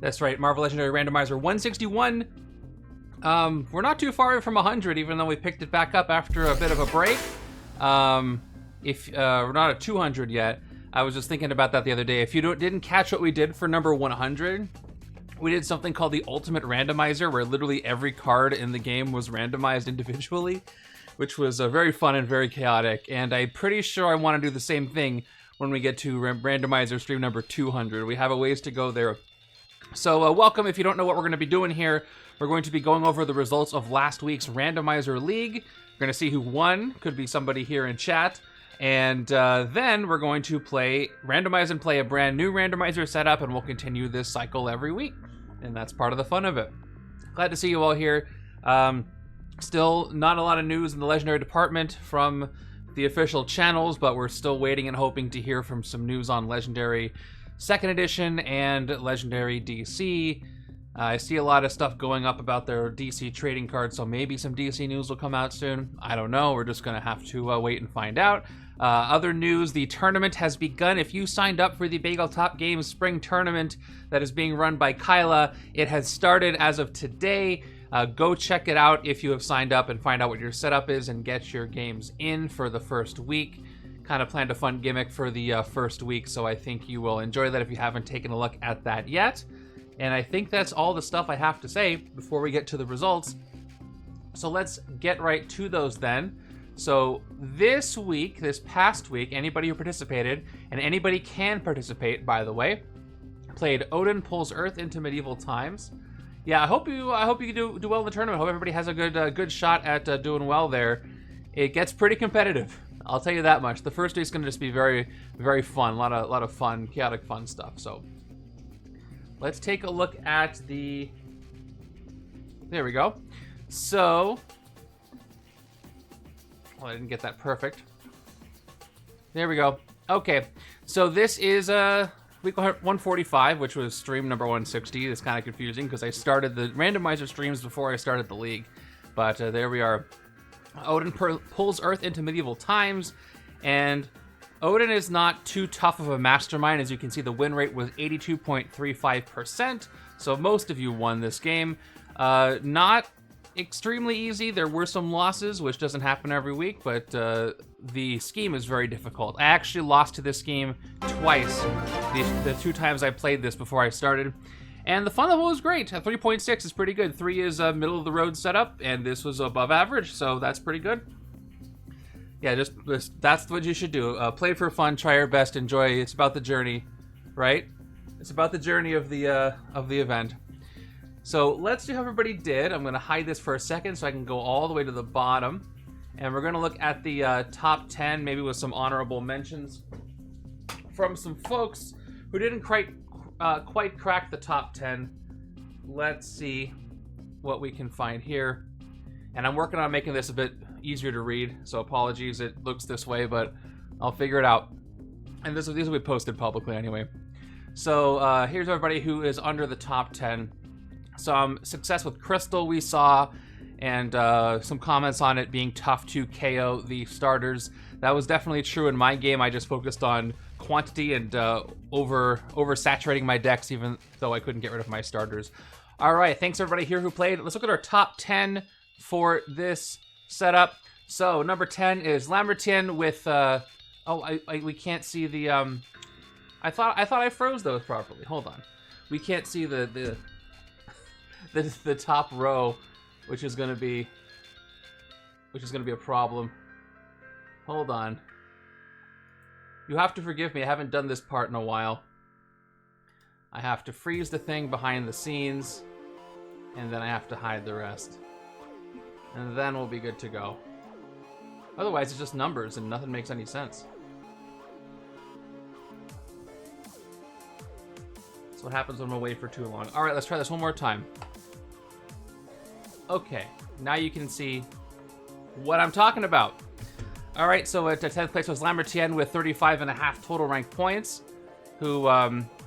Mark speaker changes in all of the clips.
Speaker 1: That's right, Marvel Legendary Randomizer 161. We're not too far from 100, even though we picked it back up after a bit of a break. We're not at 200 yet. I was just thinking about that the other day. If you didn't catch what we did for number 100, we did something called the Ultimate Randomizer, where literally every card in the game was randomized individually, which was very fun and very chaotic. And I'm pretty sure I want to do the same thing when we get to Randomizer stream number 200. We have a ways to go there. So welcome. If you don't know what we're going to be doing here, we're going to be going over the results of last week's Randomizer League. We're going to see who won. Could be somebody here in chat. And then we're going to randomize and play a brand new randomizer setup, and we'll continue this cycle every week. And that's part of the fun of it. Glad to see you all here. Still not a lot of news in the Legendary department from the official channels, but we're still waiting and hoping to hear from some news on Legendary 2nd Edition and Legendary DC. I see a lot of stuff going up about their DC trading cards, so maybe some DC news will come out soon. I don't know. We're just going to have to wait and find out. Other news, the tournament has begun. If you signed up for the Bagel Top Games Spring Tournament that is being run by Kyla, it has started as of today. Go check it out if you have signed up and find out what your setup is and get your games in for the first week. Kind of planned a fun gimmick for the first week, so I think you will enjoy that if you haven't taken a look at that yet. And I think that's all the stuff I have to say before we get to the results. So let's get right to those then. So this past week, anybody who participated, and anybody can participate, by the way, played Odin Pulls Earth into Medieval Times. Yeah, I hope you do well in the tournament. I hope everybody has a good shot at doing well there. It gets pretty competitive, I'll tell you that much. The first week's going to just be very, very fun. A lot of fun, chaotic fun stuff. So let's take a look at the... There we go. So... Well, I didn't get that perfect. There we go. Okay, so this is week 145, which was stream number 160. It's kind of confusing because I started the randomizer streams before I started the league. But there we are. Odin pulls Earth into Medieval Times, and Odin is not too tough of a mastermind. As you can see, the win rate was 82.35%, so most of you won this game. Not extremely easy. There were some losses, which doesn't happen every week, but the scheme is very difficult. I actually lost to this scheme twice, the 2 times I played this before I started. And the fun level was great. 3.6 is pretty good. 3 is a middle of the road setup, and this was above average, so that's pretty good. Yeah, just that's what you should do. Play for fun, try your best, enjoy. It's about the journey, right? It's about the journey of the event. So let's see how everybody did. I'm going to hide this for a second so I can go all the way to the bottom, and we're going to look at the top 10, maybe with some honorable mentions from some folks who didn't quite crack the top 10. Let's see what we can find here. And I'm working on making this a bit easier to read, so apologies it looks this way, but I'll figure it out. And these will be posted publicly anyway. So here's everybody who is under the top 10. Some success with Crystal we saw, and some comments on it being tough to KO the starters. That was definitely true in my game. I just focused on quantity and oversaturating my decks, even though I couldn't get rid of my starters. All right, thanks everybody here who played. Let's look at our top 10 for this setup. So number 10 is Lambertian with we can't see the I thought I froze those properly. Hold on. We can't see the top row, which is gonna be a problem. Hold on. You have to forgive me, I haven't done this part in a while. I have to freeze the thing behind the scenes, and then I have to hide the rest. And then we'll be good to go. Otherwise, it's just numbers and nothing makes any sense. That's what happens when I'm away for too long. All right, let's try this one more time. Okay, now you can see what I'm talking about. All right, so at 10th place was Lambertian with 35.5 total ranked points, who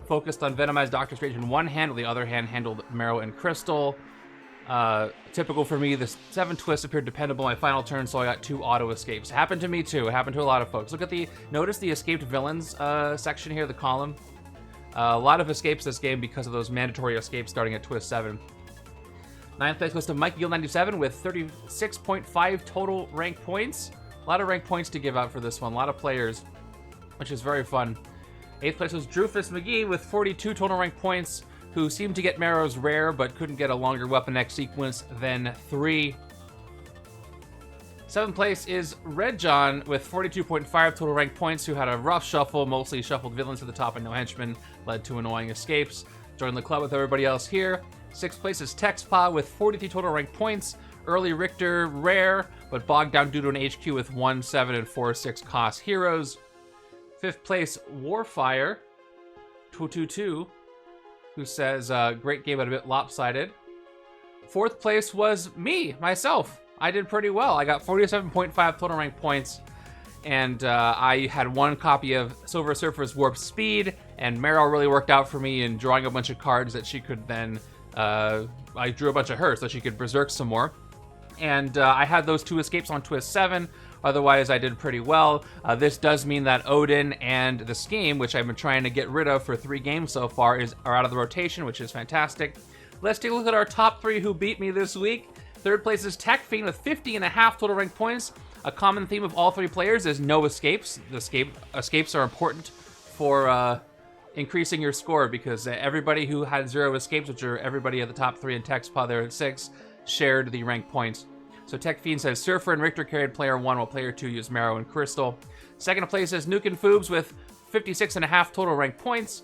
Speaker 1: focused on Venomized Doctor Strange in one hand, while the other hand handled Marrow and Crystal. Typical for me, the 7 twists appeared dependable my final turn, so I got 2 auto escapes. It happened to me too. It happened to a lot of folks. Look at notice the escaped villains section here, the column. A lot of escapes this game because of those mandatory escapes starting at twist 7. 9th place goes to Mike Gill 97 with 36.5 total rank points. A lot of rank points to give out for this one. A lot of players, which is very fun. 8th place was Drufus McGee with 42 total rank points, who seemed to get Marrow's rare but couldn't get a longer Weapon X sequence than 3. 7th place is Red John with 42.5 total rank points, who had a rough shuffle, mostly shuffled villains to the top and no henchmen, led to annoying escapes. Joined the club with everybody else here. 6th place is Texpa with 43 total rank points. Early Richter rare, but bogged down due to an HQ with 1, 7, and 4, 6 cost heroes. 5th place Warfire 222, who says great game but a bit lopsided. 4th place was myself. I did pretty well. I got 47.5 total rank points, and I had 1 copy of Silver Surfer's Warp Speed, and Meryl really worked out for me in drawing a bunch of cards that she could then, I drew a bunch of her so she could berserk some more. And I had those 2 escapes on twist 7. Otherwise, I did pretty well. This does mean that Odin and the Scheme, which I've been trying to get rid of for 3 games so far, are out of the rotation, which is fantastic. Let's take a look at our top 3 who beat me this week. 3rd place is Tech Fiend with 50.5 total rank points. A common theme of all 3 players is no escapes. The escapes are important for increasing your score, because everybody who had 0 escapes, which are everybody at the top 3 and Texpa there at 6, shared the rank points. So Tech Fiend says Surfer and Richter carried player 1, while player 2 used Marrow and Crystal. 2nd place is Nuke and Foobs with 56.5 total rank points.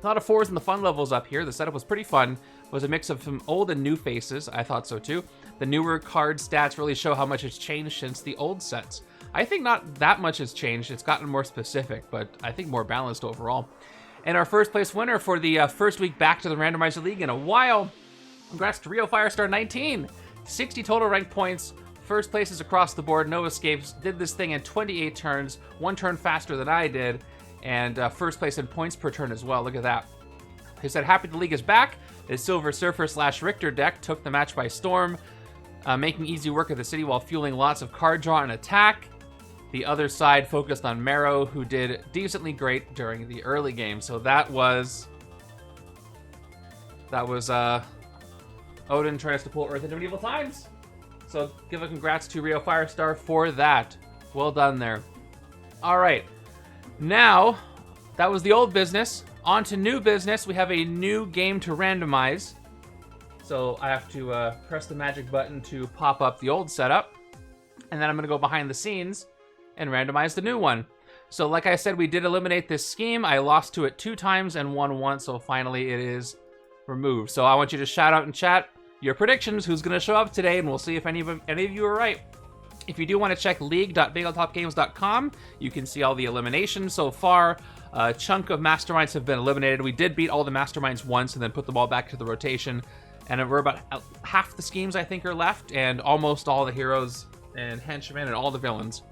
Speaker 1: A lot of 4s in the fun levels up here. The setup was pretty fun. It was a mix of some old and new faces. I thought so too. The newer card stats really show how much has changed since the old sets. I think not that much has changed. It's gotten more specific, but I think more balanced overall. And our 1st place winner for the first week back to the Randomizer League in a while. Congrats to Rio Firestar 19. 60 total rank points. 1st place is across the board, no escapes. Did this thing in 28 turns, 1 turn faster than I did. And 1st place in points per turn as well. Look at that. He said, happy the league is back. His Silver Surfer / Richter deck took the match by storm, making easy work of the city while fueling lots of card draw and attack. The other side focused on Marrow, who did decently great during the early game. So that was Odin tries to pull Earth into medieval times. So give a congrats to Rio Firestar for that. Well done there. All right. Now, that was the old business. On to new business. We have a new game to randomize. So I have to press the magic button to pop up the old setup. And then I'm going to go behind the scenes and randomize the new one. So like I said, we did eliminate this scheme. I lost to it 2 times and won once. So finally it is removed. So I want you to shout out in chat your predictions, who's going to show up today, and we'll see if any of you are right. If you do want to check league.bageltopgames.com, you can see all the eliminations so far. A chunk of Masterminds have been eliminated. We did beat all the Masterminds once and then put them all back to the rotation. And we're about half the schemes, I think, are left, and almost all the heroes and henchmen and all the villains.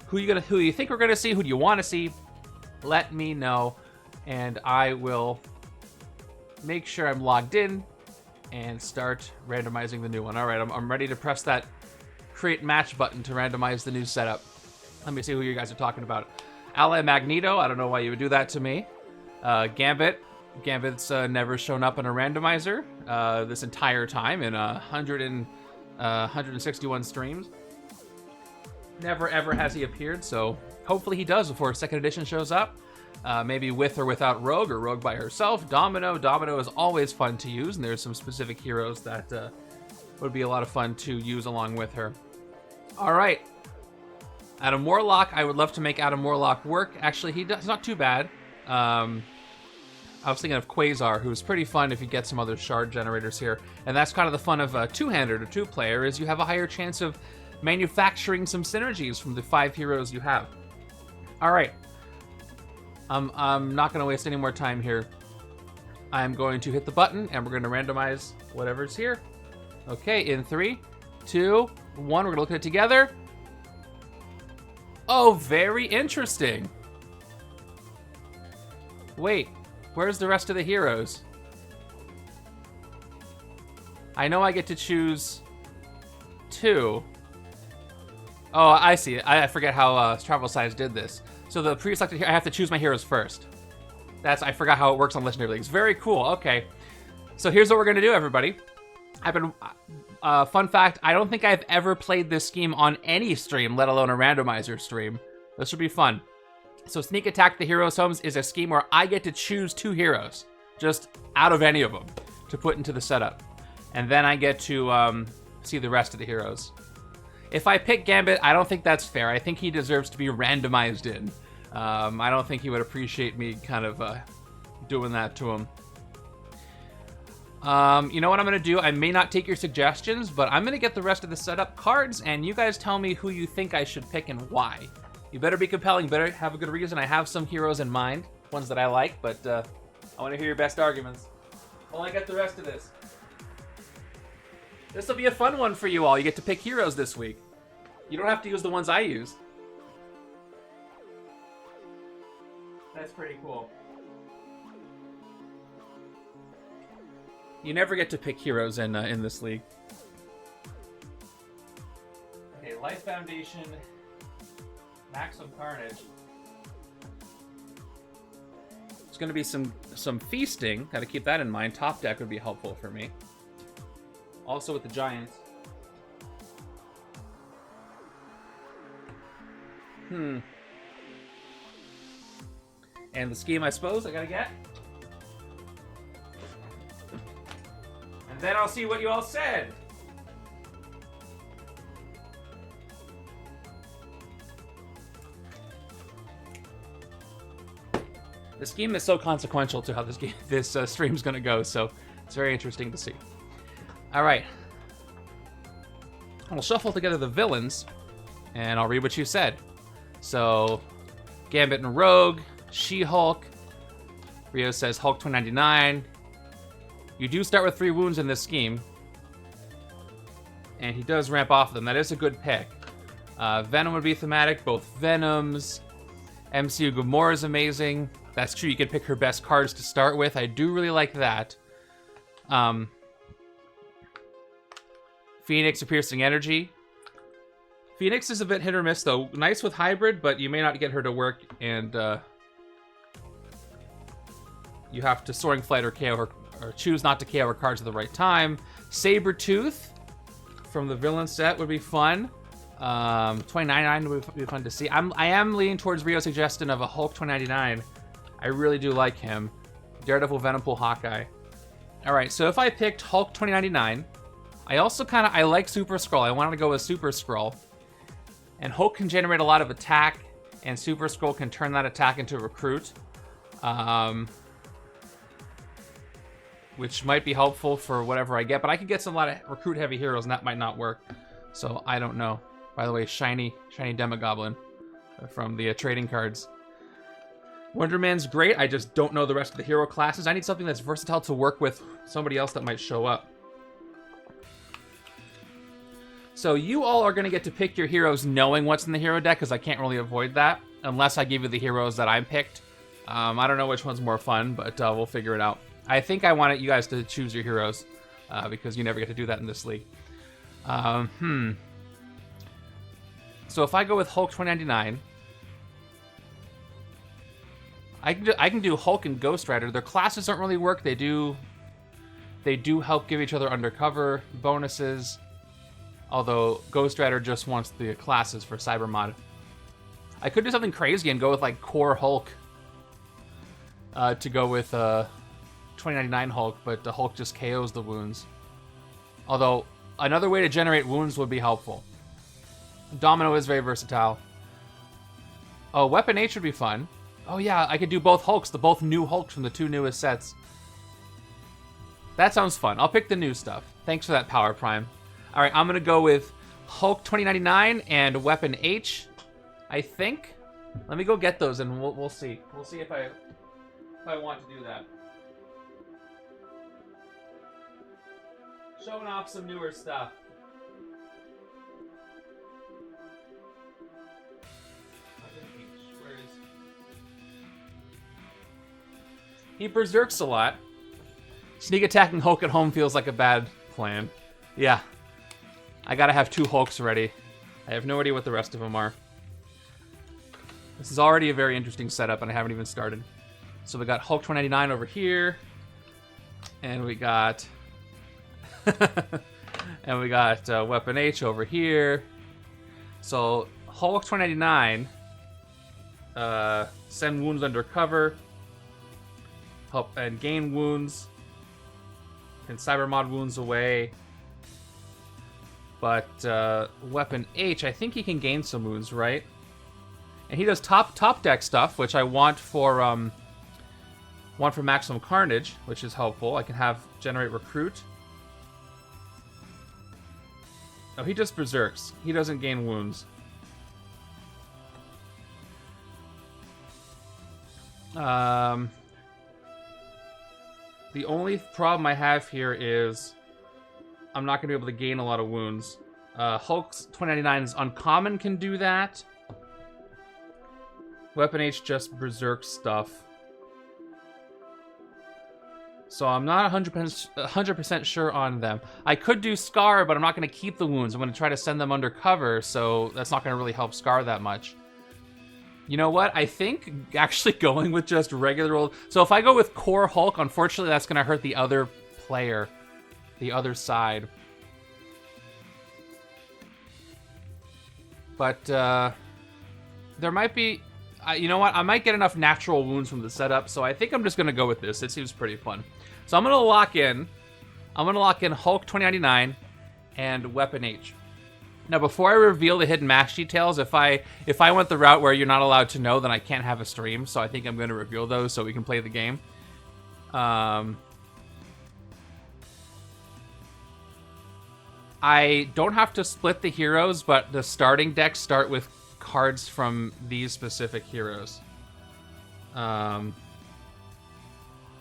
Speaker 1: Who you think we're going to see? Who do you want to see? Let me know, and I will make sure I'm logged in and start randomizing the new one. All right, I'm ready to press that create match button to randomize the new setup. Let me see who you guys are talking about. Ally Magneto, I don't know why you would do that to me. Gambit's never shown up in a randomizer this entire time in 161 streams. Never ever has he appeared, so hopefully he does before 2nd edition shows up. Maybe with or without Rogue, or Rogue by herself. Domino is always fun to use, and there's some specific heroes that would be a lot of fun to use along with her. All right. Adam Warlock, I would love to make Adam Warlock work. Actually, he's not too bad. I was thinking of Quasar, who's pretty fun if you get some other shard generators here. And that's kind of the fun of a two-hander to 2-player, is you have a higher chance of manufacturing some synergies from the 5 heroes you have. All right. I'm not going to waste any more time here. I'm going to hit the button, and we're going to randomize whatever's here. Okay, in 3, 2, 1, we're going to look at it together. Oh, very interesting. Wait, where's the rest of the heroes? I know I get to choose 2. Oh, I see. I forget how Travel Size did this. So the pre-selected here, I have to choose my heroes first. I forgot how it works on Legendary Leagues. Very cool. Okay. So here's what we're going to do, everybody. Fun fact, I don't think I've ever played this scheme on any stream, let alone a randomizer stream. This should be fun. So Sneak Attack the Heroes Homes is a scheme where I get to choose 2 heroes, just out of any of them, to put into the setup. And then I get to see the rest of the heroes. If I pick Gambit, I don't think that's fair. I think he deserves to be randomized in. I don't think he would appreciate me kind of doing that to him. You know what I'm going to do? I may not take your suggestions, but I'm going to get the rest of the setup cards, and you guys tell me who you think I should pick and why. You better be compelling, better have a good reason. I have some heroes in mind, ones that I like, but I want to hear your best arguments. While I get the rest of this. This will be a fun one for you all. You get to pick heroes this week. You don't have to use the ones I use. That's pretty cool. You never get to pick heroes in this league. Okay, Life Foundation, Maximum Carnage. There's going to be some feasting. Got to keep that in mind. Top deck would be helpful for me. Also with the Giants. And the scheme, I suppose, I gotta get. And then I'll see what you all said. The scheme is so consequential to how this stream's gonna go, so it's very interesting to see. All right. I'll shuffle together the villains, and I'll read what you said. So, Gambit and Rogue, She-Hulk. Rio says Hulk 2099. You do start with 3 wounds in this scheme. And he does ramp off of them. That is a good pick. Venom would be thematic, both Venoms. MCU Gamora is amazing. That's true, you can pick her best cards to start with. I do really like that. Phoenix or Piercing Energy. Phoenix is a bit hit or miss, though. Nice with Hybrid, but you may not get her to work, and you have to Soaring Flight or KO her, or choose not to KO her cards at the right time. Sabretooth from the villain set would be fun. 2099 would be fun to see. I am leaning towards Rio's suggestion of a Hulk 2099. I really do like him. Daredevil, Venompool, Hawkeye. All right, so if I picked Hulk 2099, I also I like Super Skrull. I wanted to go with Super Skrull. And Hulk can generate a lot of attack, and Super Skrull can turn that attack into recruit. Which might be helpful for whatever I get, but I could get a lot of recruit-heavy heroes, and that might not work. So, I don't know. By the way, shiny Demogoblin from the trading cards. Wonder Man's great, I just don't know the rest of the hero classes. I need something that's versatile to work with somebody else that might show up. So you all are going to get to pick your heroes knowing what's in the hero deck, because I can't really avoid that, unless I give you the heroes that I picked. I don't know which one's more fun, but we'll figure it out. I think I wanted you guys to choose your heroes, because you never get to do that in this league. So if I go with Hulk 2099, I can do Hulk and Ghost Rider. Their classes don't really work. They do help give each other undercover bonuses. Although Ghost Rider just wants the classes for Cybermod. I could do something crazy and go with like Core Hulk to go with 2099 Hulk, but the Hulk just KOs the wounds. Although another way to generate wounds would be helpful. Domino is very versatile. Oh, Weapon H would be fun. Oh yeah, I could do both Hulks, both new Hulks from the 2 newest sets. That sounds fun. I'll pick the new stuff. Thanks for that, Power Prime. All right, I'm gonna go with Hulk 2099 and Weapon H, I think. Let me go get those, and we'll see. We'll see if I want to do that. Showing off some newer stuff. Where is he? Berserks a lot. Sneak attacking Hulk at home feels like a bad plan. Yeah. I gotta have 2 Hulks ready. I have no idea what the rest of them are. This is already a very interesting setup, and I haven't even started. So we got Hulk 2099 over here, and we got Weapon H over here. So Hulk 2099, send wounds under cover, help and gain wounds, and cybermod wounds away. But Weapon H, I think he can gain some wounds, right? And he does top deck stuff, which I want for Maximum Carnage, which is helpful. I can have generate recruit. Oh, he just berserks. He doesn't gain wounds. The only problem I have here is I'm not going to be able to gain a lot of wounds. Hulk's 2099's uncommon can do that. Weapon H just berserk stuff. So I'm not 100% sure on them. I could do Scar, but I'm not going to keep the wounds. I'm going to try to send them under cover, so that's not going to really help Scar that much. You know what? I think actually going with just regular old... So if I go with Core Hulk, unfortunately that's going to hurt the other player. The other side. But there might be... you know what? I might get enough natural wounds from the setup, so I think I'm just going to go with this. It seems pretty fun. So I'm going to lock in. I'm going to lock in Hulk 2099 and Weapon H. Now, before I reveal the hidden match details, if I went the route where you're not allowed to know, then I can't have a stream. So I think I'm going to reveal those so we can play the game. I don't have to split the heroes, but the starting decks start with cards from these specific heroes.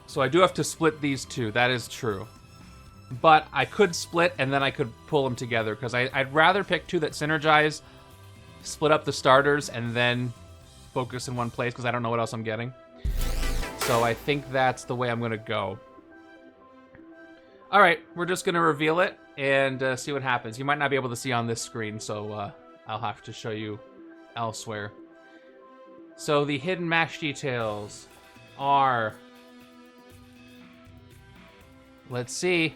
Speaker 1: So I do have to split these two. That is true. But I could split and then I could pull them together because I'd rather pick two that synergize, split up the starters, and then focus in one place because I don't know what else I'm getting. So I think that's the way I'm going to go. All right, we're just going to reveal it and see what happens. You might not be able to see on this screen, so I'll have to show you elsewhere. So the hidden match details are... Let's see.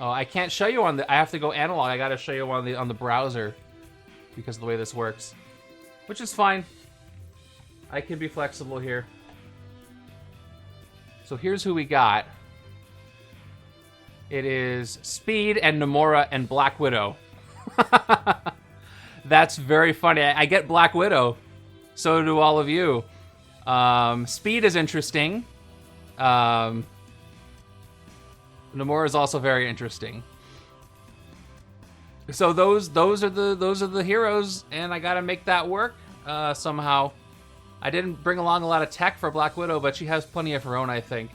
Speaker 1: Oh, I can't show you on the... I have to go analog. I gotta show you on the browser because of the way this works. Which is fine. I can be flexible here. So here's who we got. It is Speed and Namora and Black Widow. That's very funny. I get Black Widow. So do all of you. Speed is interesting. Namora is also very interesting. So those are the heroes, and I gotta make that work somehow. I didn't bring along a lot of tech for Black Widow, but she has plenty of her own, I think.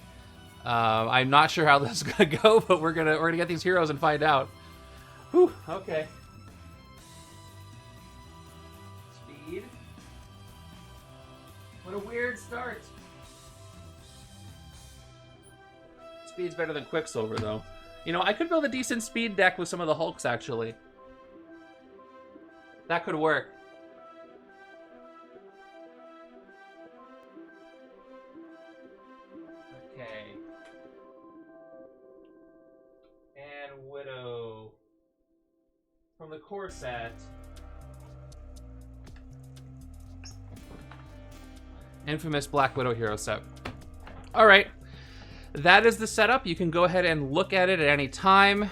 Speaker 1: I'm not sure how this is gonna go, but we're gonna get these heroes and find out. Whew, okay. Speed. What a weird start. Speed's better than Quicksilver, though. You know, I could build a decent speed deck with some of the Hulks, actually. That could work. Okay. And Widow. From the core set. Infamous Black Widow hero set. Alright. That is the setup. You can go ahead and look at it at any time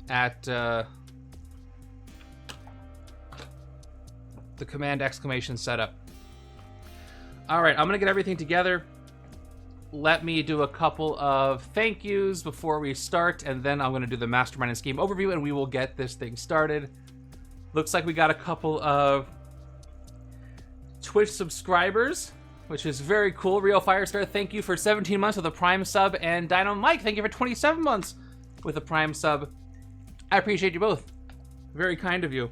Speaker 1: at the command exclamation setup. All right, I'm going to get everything together. Let me do a couple of thank yous before we start, and then I'm going to do the Mastermind and Scheme overview, and we will get this thing started. Looks like we got a couple of Twitch subscribers, which is very cool. Real Firestar, thank you for 17 months with a Prime sub. And Dino Mike, thank you for 27 months with a Prime sub. I appreciate you both. Very kind of you.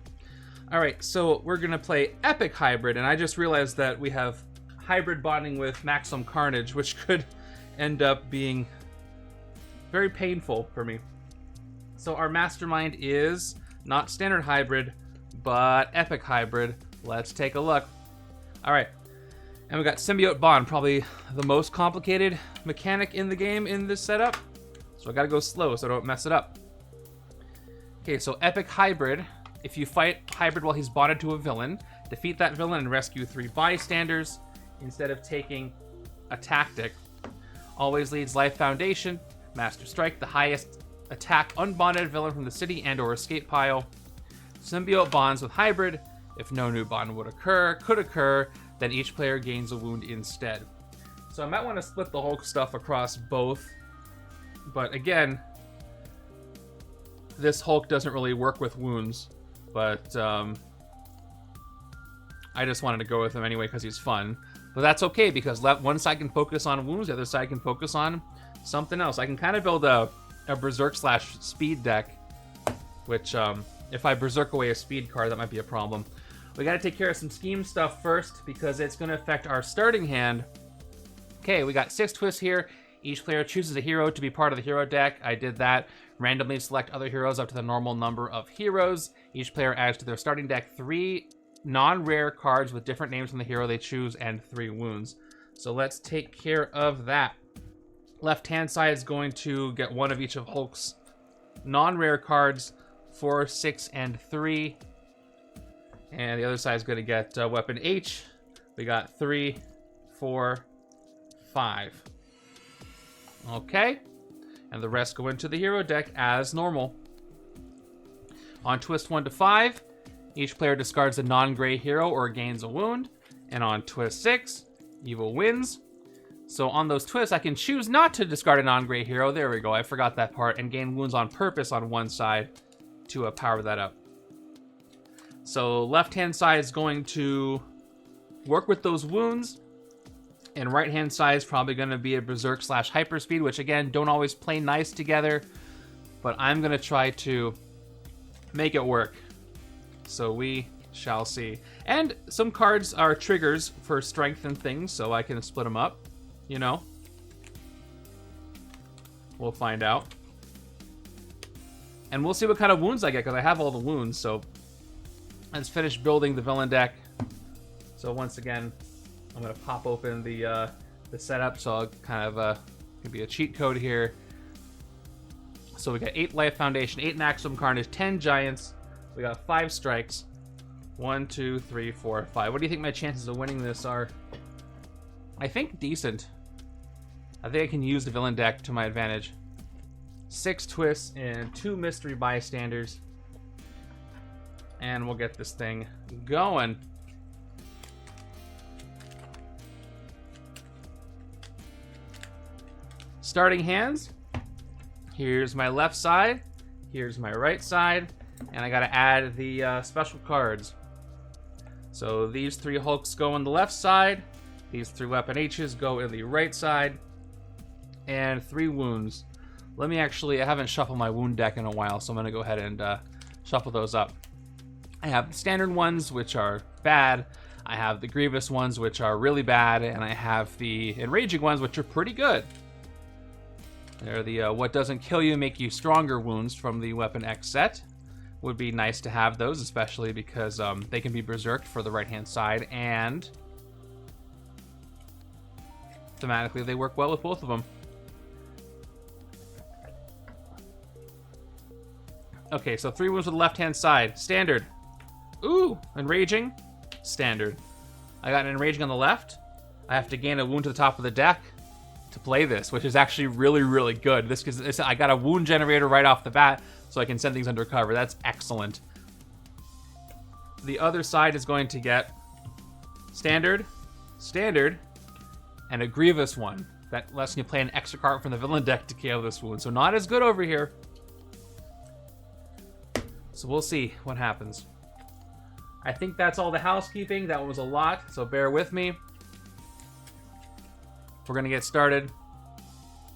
Speaker 1: All right, so we're going to play Epic Hybrid. And I just realized that we have hybrid bonding with Maximum Carnage, which could end up being very painful for me. So our Mastermind is not standard hybrid, but Epic Hybrid. Let's take a look. All right. And we got Symbiote Bond, probably the most complicated mechanic in the game in this setup. So I gotta go slow so I don't mess it up. Okay, so Epic Hybrid. If you fight Hybrid while he's bonded to a villain, defeat that villain and rescue 3 bystanders instead of taking a tactic. Always leads Life Foundation. Master Strike, the highest attack unbonded villain from the city and or escape pile. Symbiote bonds with Hybrid. If no new bond could occur, then each player gains a wound instead. So I might want to split the Hulk stuff across both. But again, this Hulk doesn't really work with wounds. But I just wanted to go with him anyway because he's fun. But that's okay because one side can focus on wounds, the other side can focus on something else. I can kind of build a Berserk / speed deck, which if I Berserk away a speed card, that might be a problem. We got to take care of some scheme stuff first because it's going to affect our starting hand. Okay, we got 6 twists here. Each player chooses a hero to be part of the hero deck. I did that. Randomly select other heroes up to the normal number of heroes. Each player adds to their starting deck 3 non-rare cards with different names from the hero they choose and 3 wounds. So let's take care of that. Left-hand side is going to get one of each of Hulk's non-rare cards, 4, 6, and 3. And the other side is going to get weapon H. We got 3, 4, 5. Okay. And the rest go into the hero deck as normal. On twist 1 to 5, each player discards a non-gray hero or gains a wound. And on twist 6, Evil wins. So on those twists, I can choose not to discard a non-gray hero. There we go. I forgot that part. And gain wounds on purpose on one side to power that up. So left-hand side is going to work with those wounds. And right-hand side is probably going to be a Berserk / Hyperspeed, which again, don't always play nice together. But I'm going to try to make it work. So we shall see. And some cards are triggers for strength and things, so I can split them up. You know? We'll find out. And we'll see what kind of wounds I get, because I have all the wounds, so let's finish building the villain deck. So once again, I'm going to pop open the setup, so I'll kind of give you a cheat code here. So we got 8 Life Foundation, 8 Maximum Carnage, 10 Giants. We got 5 strikes. 1, 2, 3, 4, 5. What do you think my chances of winning this are? I think decent. I think I can use the villain deck to my advantage. 6 twists and 2 mystery bystanders. And we'll get this thing going. Starting hands. Here's my left side. Here's my right side. And I gotta add the special cards. So these 3 Hulks go on the left side. These 3 weapon H's go in the right side. And 3 wounds. Let me actually, I haven't shuffled my wound deck in a while, so I'm gonna go ahead and shuffle those up. I have the standard ones, which are bad. I have the grievous ones, which are really bad. And I have the enraging ones, which are pretty good. They're the what doesn't kill you, make you stronger wounds from the Weapon X set. Would be nice to have those, especially because they can be berserked for the right-hand side, and thematically they work well with both of them. Okay, so 3 wounds with the left-hand side. Standard. Ooh, enraging. Standard. I got an enraging on the left. I have to gain a wound to the top of the deck to play this, which is actually really, really good. This because I got a wound generator right off the bat, so I can send things under cover. That's excellent. The other side is going to get standard, standard, and a grievous one. That lets you play an extra card from the villain deck to KO this wound. So not as good over here. So we'll see what happens. I think that's all the housekeeping. That was a lot, so bear with me. We're going to get started.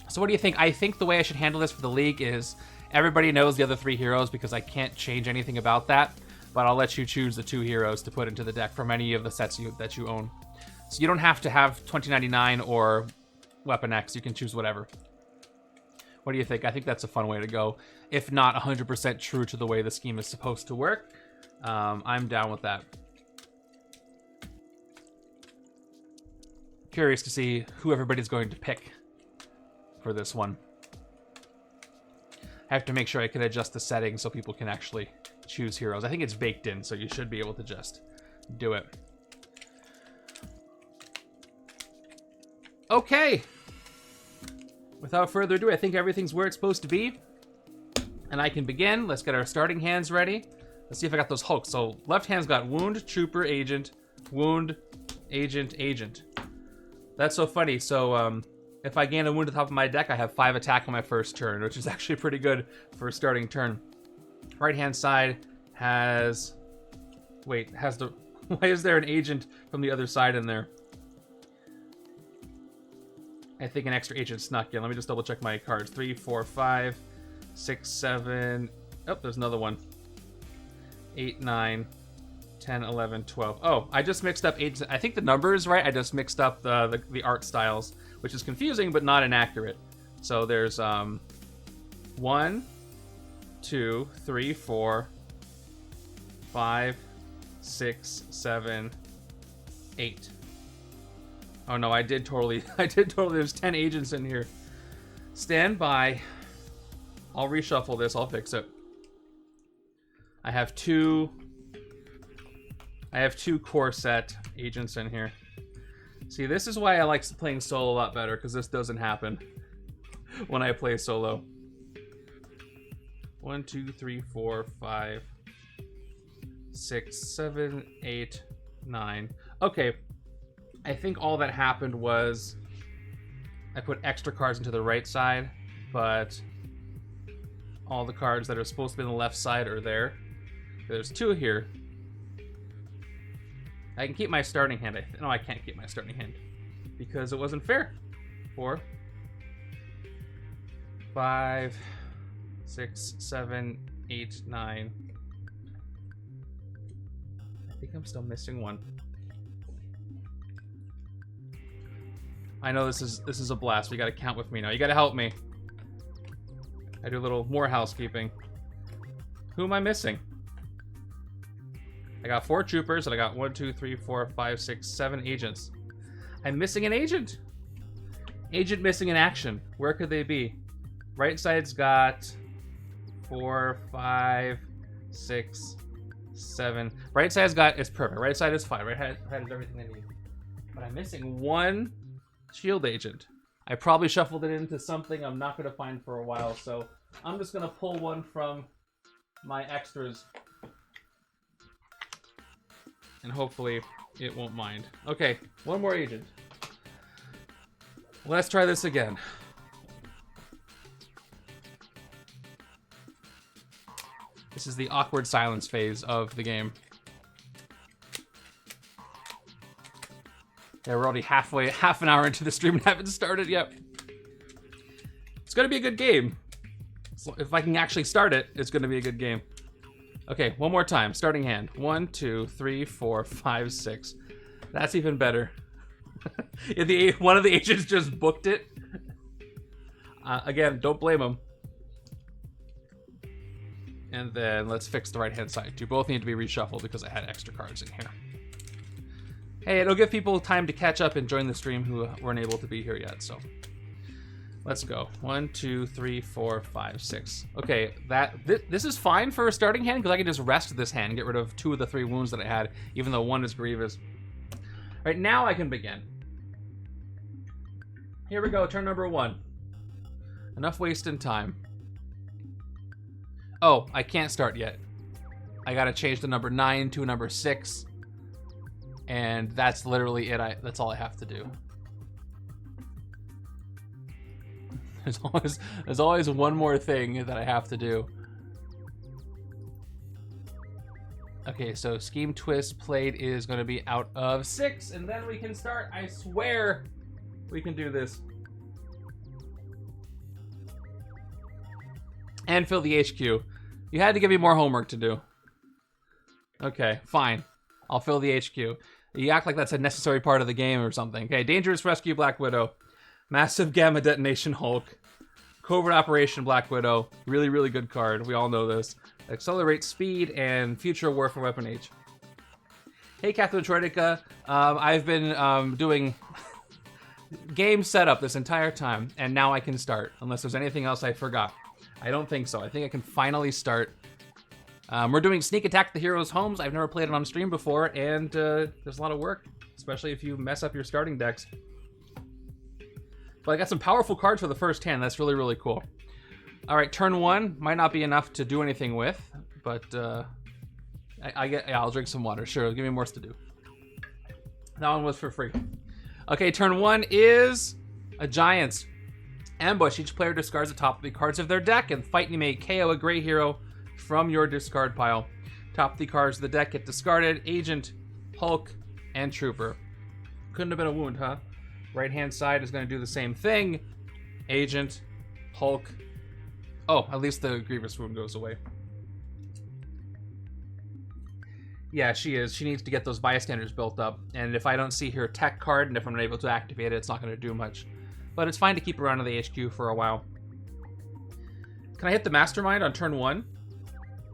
Speaker 1: So what do you think? I think the way I should handle this for the league is everybody knows the other 3 heroes because I can't change anything about that, but I'll let you choose the 2 heroes to put into the deck from any of the sets that you own. So you don't have to have 2099 or Weapon X. You can choose whatever. What do you think? I think that's a fun way to go. If not 100% true to the way the scheme is supposed to work, I'm down with that. Curious to see who everybody's going to pick for this one. I have to make sure I can adjust the settings so people can actually choose heroes. I think it's baked in, so you should be able to just do it. Okay. Without further ado, I think everything's where it's supposed to be. And I can begin. Let's get our starting hands ready. Let's see if I got those hulks. So left hand's got wound, trooper, agent, wound, agent, agent. That's so funny. So if I gain a wound at the top of my deck, I have 5 attack on my first turn, which is actually pretty good for a starting turn. Right hand side has... Wait, has the... Why is there an agent from the other side in there? I think an extra agent snuck in. Let me just double check my cards. 3, 4, 5, 6, 7... Oh, there's another one. 8, 9... 10, 11, 12. Oh, I just mixed up agents. I think the number is right. I just mixed up the art styles, which is confusing but not inaccurate. So there's 1, 2, 3, 4, 5, 6, 7, 8. Oh no, I did totally. There's 10 agents in here. Stand by. I'll reshuffle this. I'll fix it. I have two core set agents in here. See, this is why I like playing solo a lot better, because this doesn't happen when I play solo. 1, 2, 3, 4, 5, 6, 7, 8, 9. Okay, I think all that happened was I put extra cards into the right side, but all the cards that are supposed to be on the left side are there. There's 2 here. I can keep my starting hand. No, I can't keep my starting hand because it wasn't fair. 4, 5, 6, 7, 8, 9. I think I'm still missing one. I know this is a blast. You got to count with me now. You got to help me. I do a little more housekeeping. Who am I missing? I got 4 troopers, and I got 1, 2, 3, 4, 5, 6, 7 agents. I'm missing an agent. Agent missing in action. Where could they be? Right side's got 4, 5, 6, 7. Right side's got, it's perfect. Right side is 5. Right side has everything I need. But I'm missing 1 shield agent. I probably shuffled it into something I'm not going to find for a while, so I'm just going to pull one from my extras. And hopefully it won't mind. Okay, 1 more agent. Let's try this again. This is the awkward silence phase of the game. Yeah, we're already half an hour into the stream and haven't started yet. It's gonna be a good game. So if I can actually start it, it's gonna be a good game. Okay, 1 more time. Starting hand. 1, 2, 3, 4, 5, 6. That's even better. If one of the agents just booked it. Again, don't blame them. And then let's fix the right-hand side. You both need to be reshuffled because I had extra cards in here. Hey, it'll give people time to catch up and join the stream who weren't able to be here yet, so. Let's go. 1, 2, 3, 4, 5, 6. Okay, this is fine for a starting hand because I can just rest this hand and get rid of 2 of the 3 wounds that I had, even though 1 is grievous. All right, now I can begin. Here we go, turn number 1. Enough wasting time. Oh, I can't start yet. I gotta change the number 9 to a number 6. And that's literally it. That's all I have to do. There's always one more thing that I have to do. Okay, so Scheme Twist played is going to be out of 6, and then we can start. I swear we can do this. And fill the HQ. You had to give me more homework to do. Okay, fine. I'll fill the HQ. You act like that's a necessary part of the game or something. Okay, Dangerous Rescue Black Widow. Massive Gamma Detonation Hulk. Covert Operation Black Widow. Really, really good card. We all know this. Accelerate Speed and Future Warfare Weapon H. Hey, Catherine Troidica. I've been doing Game set up this entire time, and now I can start, unless there's anything else I forgot. I don't think so. I think I can finally start. We're doing Sneak Attack the Heroes' Homes. I've never played it on stream before, and there's a lot of work, especially if you mess up your starting decks. But I got some powerful cards for the first hand. That's really, really cool. All right, turn 1 might not be enough to do anything with, but I'll drink some water. Sure, give me more to do. That one was for free. Okay, turn 1 is a Giants. Ambush. Each player discards the top 3 cards of their deck, and fight you may KO a gray hero from your discard pile. Top 3 cards of the deck get discarded. Agent, Hulk, and Trooper. Couldn't have been a wound, huh? Right hand side is going to do the same thing. Agent, Hulk. Oh, at least the Grievous wound goes away. Yeah, she is. She needs to get those bystanders built up. And if I don't see her tech card, and if I'm not able to activate it, it's not going to do much. But it's fine to keep around in the HQ for a while. Can I hit the Mastermind on turn 1?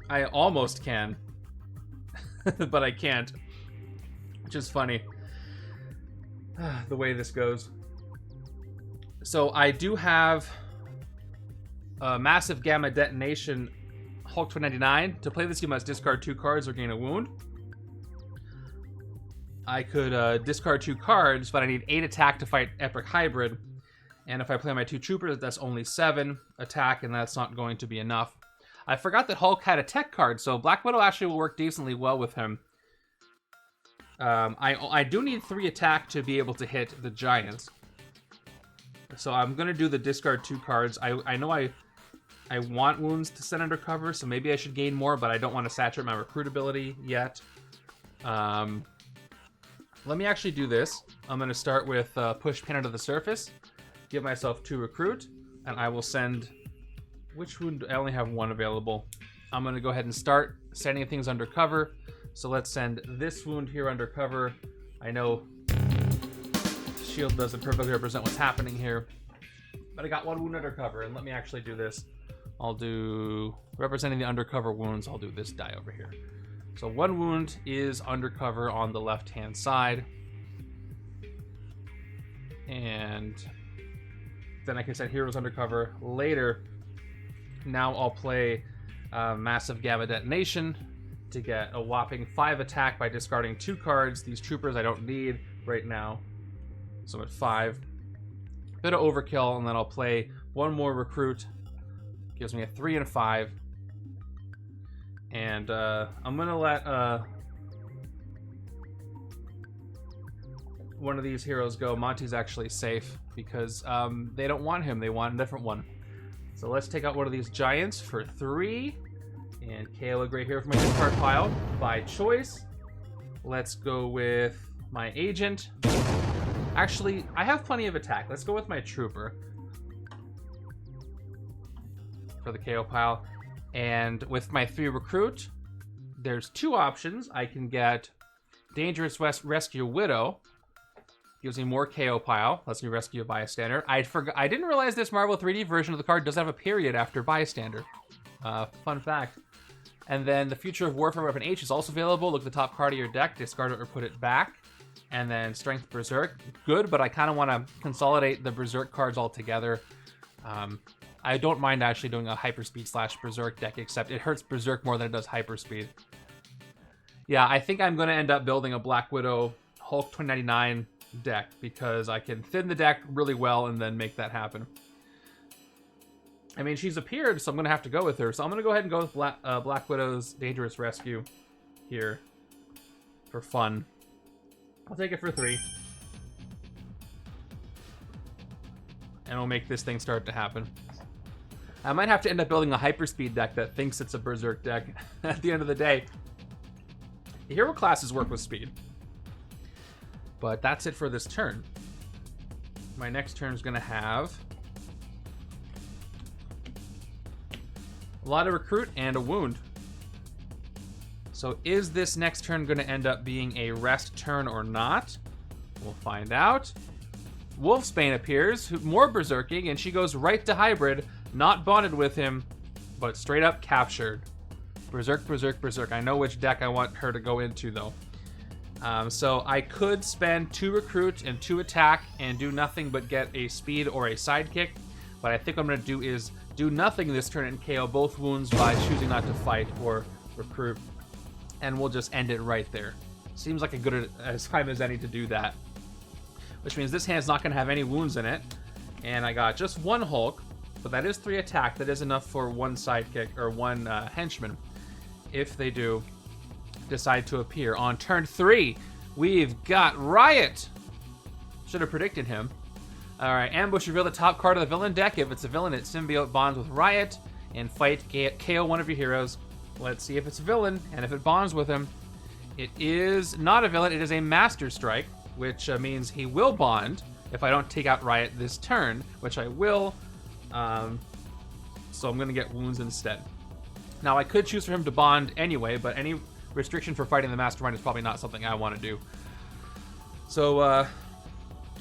Speaker 1: I almost can. But I can't. Which is funny. The way this goes. So I do have a Massive Gamma Detonation Hulk 299. To play this, you must discard 2 cards or gain a wound. I could discard 2 cards, but I need 8 attack to fight Epic Hybrid. And if I play my 2 Troopers, that's only 7 attack, and that's not going to be enough. I forgot that Hulk had a tech card, so Black Widow actually will work decently well with him. I do need 3 attack to be able to hit the Giants. So I'm going to do the discard 2 cards. I know I want wounds to send under cover, so maybe I should gain more, but I don't want to saturate my recruit ability yet. Let me actually do this. I'm going to start with push pin to the surface, give myself 2 recruit, and I will send... Which wound? I only have 1 available. I'm going to go ahead and start sending things under cover. So let's send this wound here under cover. I know shield doesn't perfectly represent what's happening here, but I got 1 wound under cover, and let me actually do this. I'll do, representing the undercover wounds, I'll do this die over here. So 1 wound is undercover on the left-hand side. And then I can send heroes undercover later. Now I'll play Massive Gamma Detonation to get a whopping 5 attack by discarding 2 cards. These troopers I don't need right now. So I'm at 5. Bit of overkill, and then I'll play 1 more recruit. Gives me a 3 and a 5. And I'm gonna let one of these heroes go. Monty's actually safe because they don't want him. They want a different one. So let's take out one of these Giants for 3. And KO a gray hero from my discard pile by choice. Let's go with my Agent. Actually, I have plenty of attack. Let's go with my Trooper for the KO pile. And with my 3 recruit, there's 2 options. I can get Dangerous Rescue Widow. Gives me more KO pile. Lets me rescue a bystander. I didn't realize this Marvel 3D version of the card does have a period after bystander. Fun fact. And then the Future of Warfare Weapon H is also available. Look at the top card of your deck, discard it or put it back. And then Strength Berserk. Good, but I kind of want to consolidate the Berserk cards all together. I don't mind actually doing a Hyperspeed / Berserk deck, except it hurts Berserk more than it does Hyperspeed. Yeah, I think I'm going to end up building a Black Widow Hulk 2099 deck because I can thin the deck really well and then make that happen. I mean, she's appeared, so I'm going to have to go with her. So I'm going to go ahead and go with Black Widow's Dangerous Rescue here for fun. I'll take it for 3. And we'll make this thing start to happen. I might have to end up building a Hyperspeed deck that thinks it's a Berserk deck at the end of the day. The hero classes work with speed. But that's it for this turn. My next turn is going to have a lot of recruit and a wound. So is this next turn going to end up being a rest turn or not? We'll find out. Wolfsbane appears, more berserking, and she goes right to hybrid, not bonded with him, but straight up captured. Berserk, berserk, berserk. I know which deck I want her to go into, though. So I could spend 2 recruit and 2 attack and do nothing but get a speed or a sidekick. What I think I'm going to do is do nothing this turn and KO both wounds by choosing not to fight or recruit. And we'll just end it right there. Seems like a good time as any to do that. Which means this hand's not going to have any wounds in it. And I got just 1 Hulk, but that is 3 attack. That is enough for 1 sidekick or 1 henchman. If they do decide to appear. On turn 3, we've got Riot. Should have predicted him. Alright, ambush, reveal the top card of the villain deck. If it's a villain, it symbiote bonds with Riot and fight, KO one of your heroes. Let's see if it's a villain, and if it bonds with him. It is not a villain, it is a Master Strike, which means he will bond if I don't take out Riot this turn, which I will. So I'm going to get wounds instead. Now, I could choose for him to bond anyway, but any restriction for fighting the Mastermind is probably not something I want to do. So,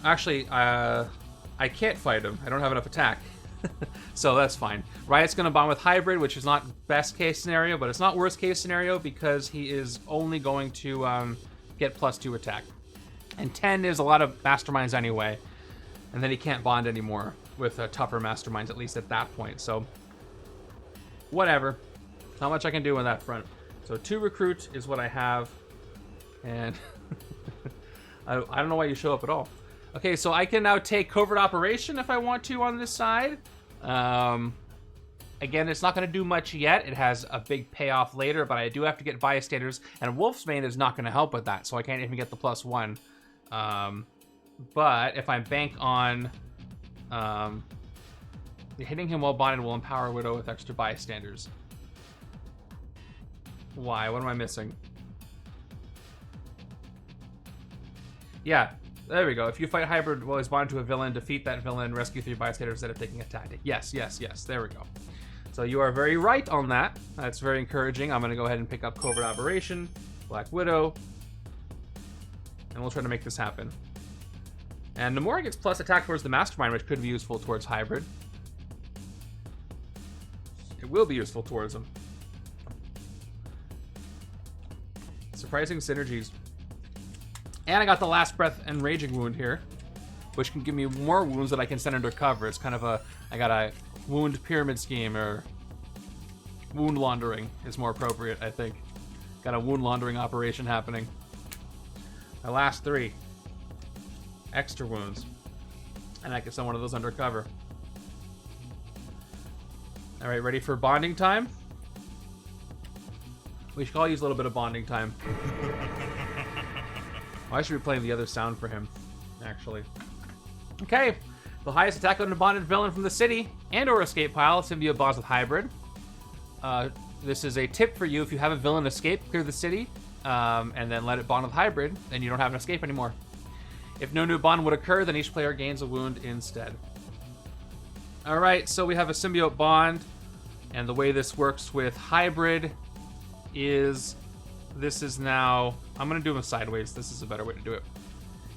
Speaker 1: actually, I can't fight him. I don't have enough attack. So that's fine. Riot's going to bond with Hybrid, which is not best case scenario, but it's not worst case scenario because he is only going to get +2 attack. And 10 is a lot of Masterminds anyway. And then he can't bond anymore with tougher Masterminds, at least at that point. So, whatever. Not much I can do on that front. So 2 recruit is what I have. And I don't know why you show up at all. Okay, so I can now take Covert Operation if I want to on this side. Again, it's not going to do much yet. It has a big payoff later, but I do have to get Bystanders, and Wolfsbane is not going to help with that, so I can't even get the +1. But if I bank on hitting him while bonded will empower Widow with extra Bystanders. Why? What am I missing? Yeah. There we go. If you fight Hybrid while he's bonded to a villain, defeat that villain, rescue 3 bystanders instead of taking a tactic. Yes, yes, yes. There we go. So you are very right on that. That's very encouraging. I'm going to go ahead and pick up Covert Operation, Black Widow, and we'll try to make this happen. And Namora gets plus attack towards the Mastermind, which could be useful towards Hybrid. It will be useful towards him. Surprising synergies. And I got the Last Breath and Raging Wound here, which can give me more wounds that I can send under cover. It's kind of a, I got a wound pyramid scheme, or wound laundering is more appropriate, I think. Got a wound laundering operation happening. My last 3. Extra wounds. And I can send one of those under cover. Alright, ready for bonding time? We should all use a little bit of bonding time. I should be playing the other sound for him, actually. Okay, the highest attack on a bonded villain from the city and or escape pile, symbiote bonds with Hybrid. This is a tip for you. If you have a villain escape, clear the city, and then let it bond with Hybrid, and you don't have an escape anymore. If no new bond would occur, then each player gains a wound instead. Alright, so we have a symbiote bond, and the way this works with Hybrid is... This is now... I'm going to do them sideways. This is a better way to do it.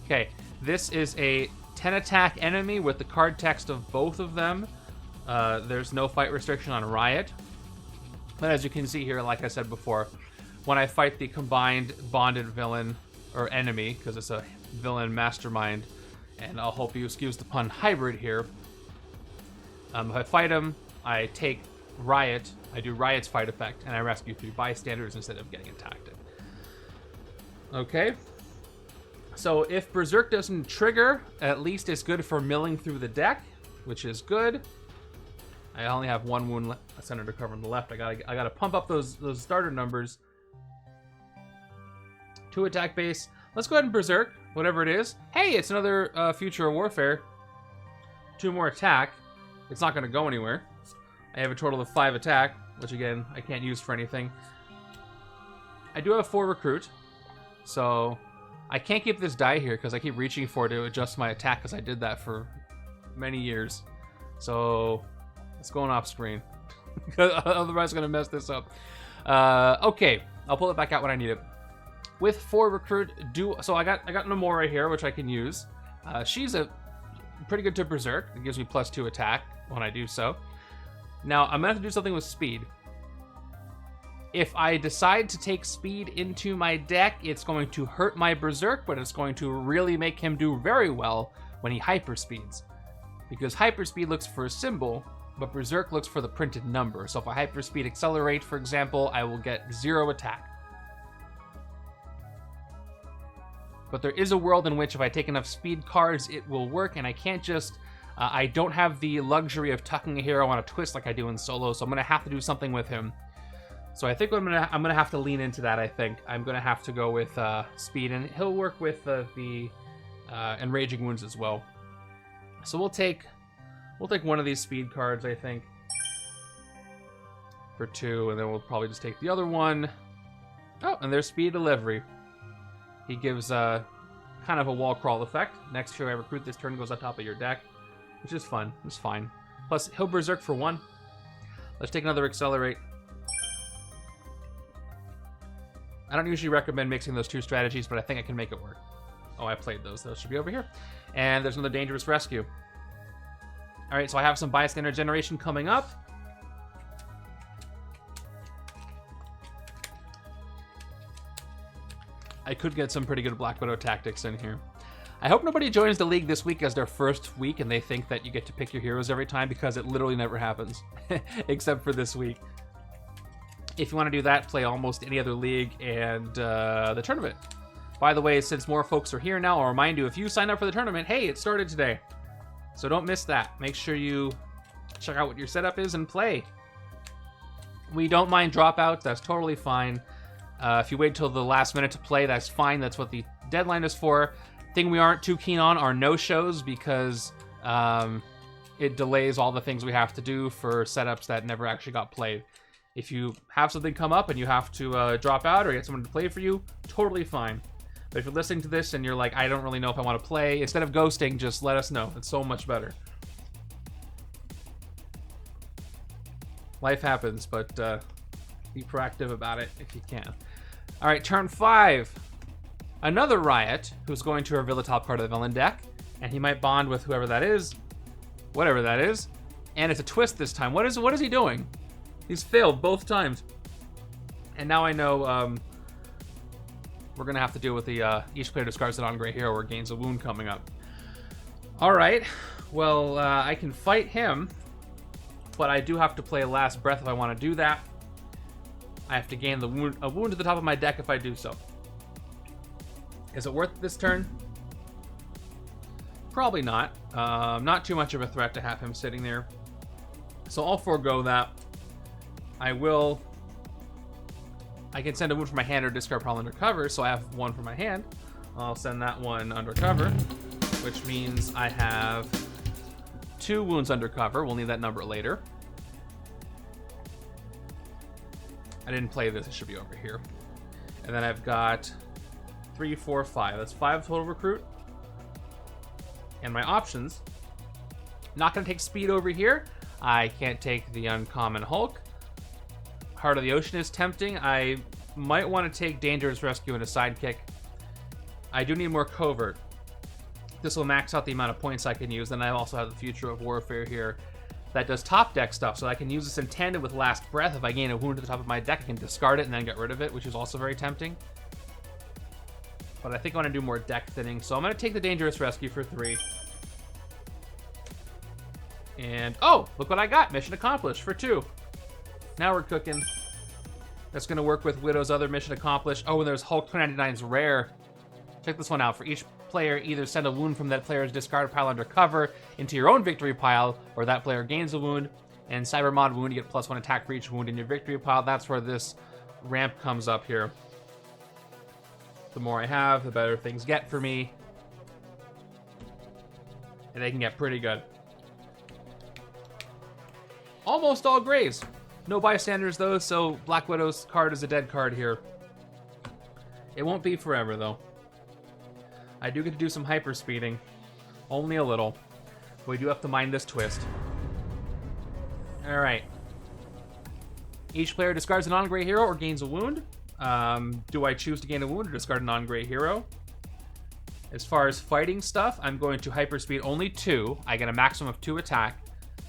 Speaker 1: Okay, this is a 10 attack enemy with the card text of both of them. There's no fight restriction on Riot. But as you can see here, like I said before, when I fight the combined bonded villain or enemy, because it's a villain Mastermind, and I'll hope you excuse the pun, Hybrid here. If I fight him, I take Riot, I do Riot's fight effect, and I rescue 3 bystanders instead of getting attacked. Okay. So if Berserk doesn't trigger, at least it's good for milling through the deck, which is good. I only have 1 wound center to cover on the left. I gotta pump up those starter numbers. 2 attack base. Let's go ahead and Berserk, whatever it is. Hey, it's another Future Warfare. 2 more attack. It's not gonna go anywhere. I have a total of 5 attack, which again, I can't use for anything. I do have 4 recruit, so I can't keep this die here because I keep reaching for it to adjust my attack because I did that for many years. So it's going off screen. Otherwise, I'm going to mess this up. Okay, I'll pull it back out when I need it. With 4 recruit, so I got Namora here, which I can use. She's pretty good to Berserk. It gives me +2 attack when I do so. Now, I'm going to have to do something with speed. If I decide to take speed into my deck, it's going to hurt my Berserk, but it's going to really make him do very well when he hyperspeeds. Because hyperspeed looks for a symbol, but Berserk looks for the printed number. So if I hyperspeed accelerate, for example, I will get 0 attack. But there is a world in which if I take enough speed cards, it will work, and I can't just... I don't have the luxury of tucking a hero on a twist like I do in solo, so I'm going to have to do something with him. So I think I'm gonna have to lean into that. I think I'm gonna have to go with speed, and he'll work with the enraging wounds as well. So we'll take one of these speed cards, I think, for 2, and then we'll probably just take the other one. Oh, and there's speed delivery. He gives kind of a wall crawl effect. Next hero I recruit this turn goes on top of your deck, which is fun. It's fine. Plus he'll berserk for 1. Let's take another accelerate. I don't usually recommend mixing those 2 strategies, but I think I can make it work. Oh, I played those. Those should be over here. And there's another dangerous rescue. All right, so I have some bystander generation coming up. I could get some pretty good Black Widow tactics in here. I hope nobody joins the league this week as their first week and they think that you get to pick your heroes every time, because it literally never happens, except for this week. If you want to do that, play almost any other league and the tournament. By the way, since more folks are here now, I'll remind you, if you sign up for the tournament, hey, it started today. So don't miss that. Make sure you check out what your setup is and play. We don't mind dropouts. That's totally fine. If you wait till the last minute to play, that's fine. That's what the deadline is for. Thing we aren't too keen on are no-shows, because it delays all the things we have to do for setups that never actually got played. If you have something come up and you have to drop out or get someone to play for you, totally fine. But if you're listening to this and you're like, I don't really know if I want to play, instead of ghosting, just let us know. It's so much better. Life happens, but be proactive about it if you can. All right, turn 5. Another Riot, who's going to reveal the top card of the villain deck, and he might bond with whoever that is, whatever that is, and it's a twist this time. What is he doing? He's failed both times. And now I know we're going to have to deal with the each player discards an on-gray hero or gains a wound coming up. All right. Well, I can fight him, but I do have to play Last Breath if I want to do that. I have to gain a wound to the top of my deck if I do so. Is it worth this turn? Probably not. Not too much of a threat to have him sitting there. So I'll forego that. I can send a wound from my hand or discard pile under cover, so I have 1 from my hand. I'll send that one under cover, which means I have 2 wounds under cover. We'll need that number later. I didn't play this, it should be over here. And then I've got 3, 4, 5. That's 5 total recruit. And my options. Not going to take speed over here. I can't take the uncommon Hulk. Heart of the Ocean is tempting. I might want to take Dangerous Rescue and a sidekick. I do need more covert. This will max out the amount of points I can use. Then I also have the Future of Warfare here that does top deck stuff, so I can use this in tandem with Last Breath. If I gain a wound to the top of my deck, I can discard it and then get rid of it, which is also very tempting. But I think I want to do more deck thinning, so I'm going to take the Dangerous Rescue for 3. And, oh, look what I got. Mission accomplished for 2. Now we're cooking. That's going to work with Widow's other mission accomplished. Oh, and there's Hulk 299's rare. Check this one out. For each player, either send a wound from that player's discard pile under cover into your own victory pile, or that player gains a wound. And Cybermod wound, you get +1 attack for each wound in your victory pile. That's where this ramp comes up here. The more I have, the better things get for me. And they can get pretty good. Almost all grays. No bystanders though, so Black Widow's card is a dead card here. It won't be forever though. I do get to do some hyper speeding. Only a little. But we do have to mind this twist. Alright. Each player discards a non-gray hero or gains a wound. Do I choose to gain a wound or discard a non-gray hero? As far as fighting stuff, I'm going to hyperspeed only 2. I get a maximum of 2 attack,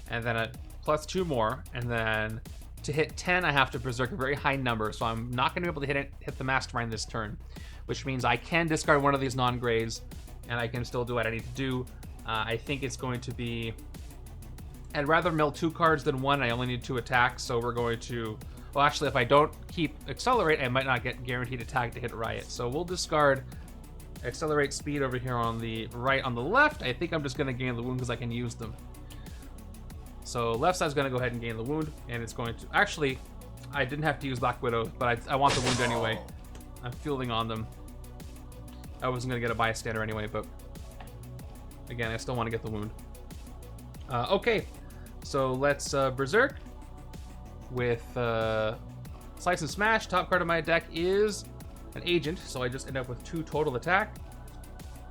Speaker 1: and then a +2 more, and then To hit 10, I have to Berserk a very high number, so I'm not going to be able to hit the Mastermind this turn, which means I can discard one of these non-grays, and I can still do what I need to do. I think it's going to be... I'd rather mill 2 cards than 1. I only need 2 attacks, so we're going to... Well, actually, if I don't keep Accelerate, I might not get guaranteed attack to hit Riot. So we'll discard Accelerate Speed over here on the right. On the left, I think I'm just going to gain the wound because I can use them. So left side's going to go ahead and gain the wound, and it's going to... Actually, I didn't have to use Black Widow, but I want the wound anyway. I'm fielding on them. I wasn't going to get a bystander anyway, but... Again, I still want to get the wound. Okay, so let's Berserk with Slice and Smash. Top card of my deck is an Agent, so I just end up with 2 total attack.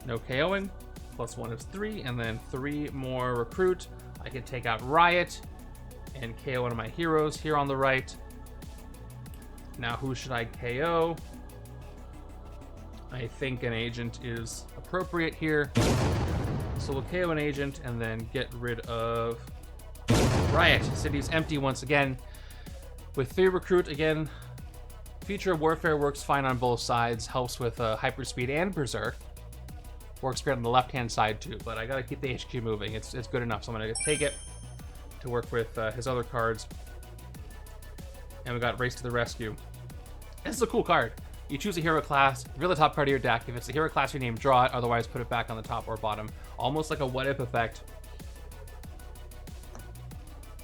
Speaker 1: No KOing. +1 is 3, and then 3 more Recruit. I can take out Riot and KO one of my heroes here on the right. Now, who should I KO? I think an Agent is appropriate here. So we'll KO an Agent and then get rid of Riot. City's empty once again. With 3 Recruit, again, Future Warfare works fine on both sides. Helps with Hyperspeed and Berserk. Works great on the left-hand side too, but I gotta keep the HQ moving. It's good enough, so I'm gonna take it to work with his other cards. And we got Race to the Rescue. This is a cool card. You choose a hero class, reveal the top card of your deck. If it's the hero class you name, draw it. Otherwise, put it back on the top or bottom. Almost like a what-if effect.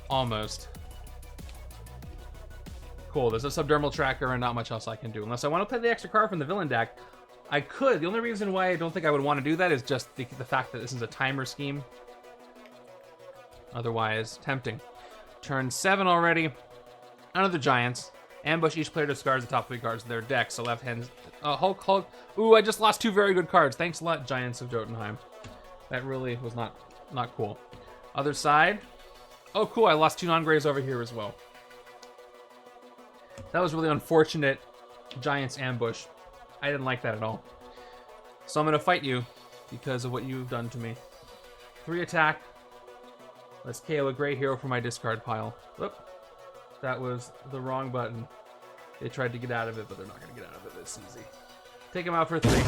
Speaker 1: Almost. Cool, there's a subdermal tracker and not much else I can do. Unless I want to play the extra card from the villain deck, I could. The only reason why I don't think I would want to do that is just the fact that this is a timer scheme. Otherwise, tempting. Turn 7 already. Another Giants. Ambush, each player discards the top 3 cards of their deck. So left hand, Hulk. Ooh, I just lost 2 very good cards. Thanks a lot, Giants of Jotunheim. That really was not cool. Other side. Oh, cool, I lost 2 non-grays over here as well. That was really unfortunate, Giants ambush. I didn't like that at all. So I'm gonna fight you because of what you've done to me. 3 attack. Let's KO a gray hero from my discard pile. Whoop. That was the wrong button. They tried to get out of it, but they're not gonna get out of it this easy. Take him out for 3.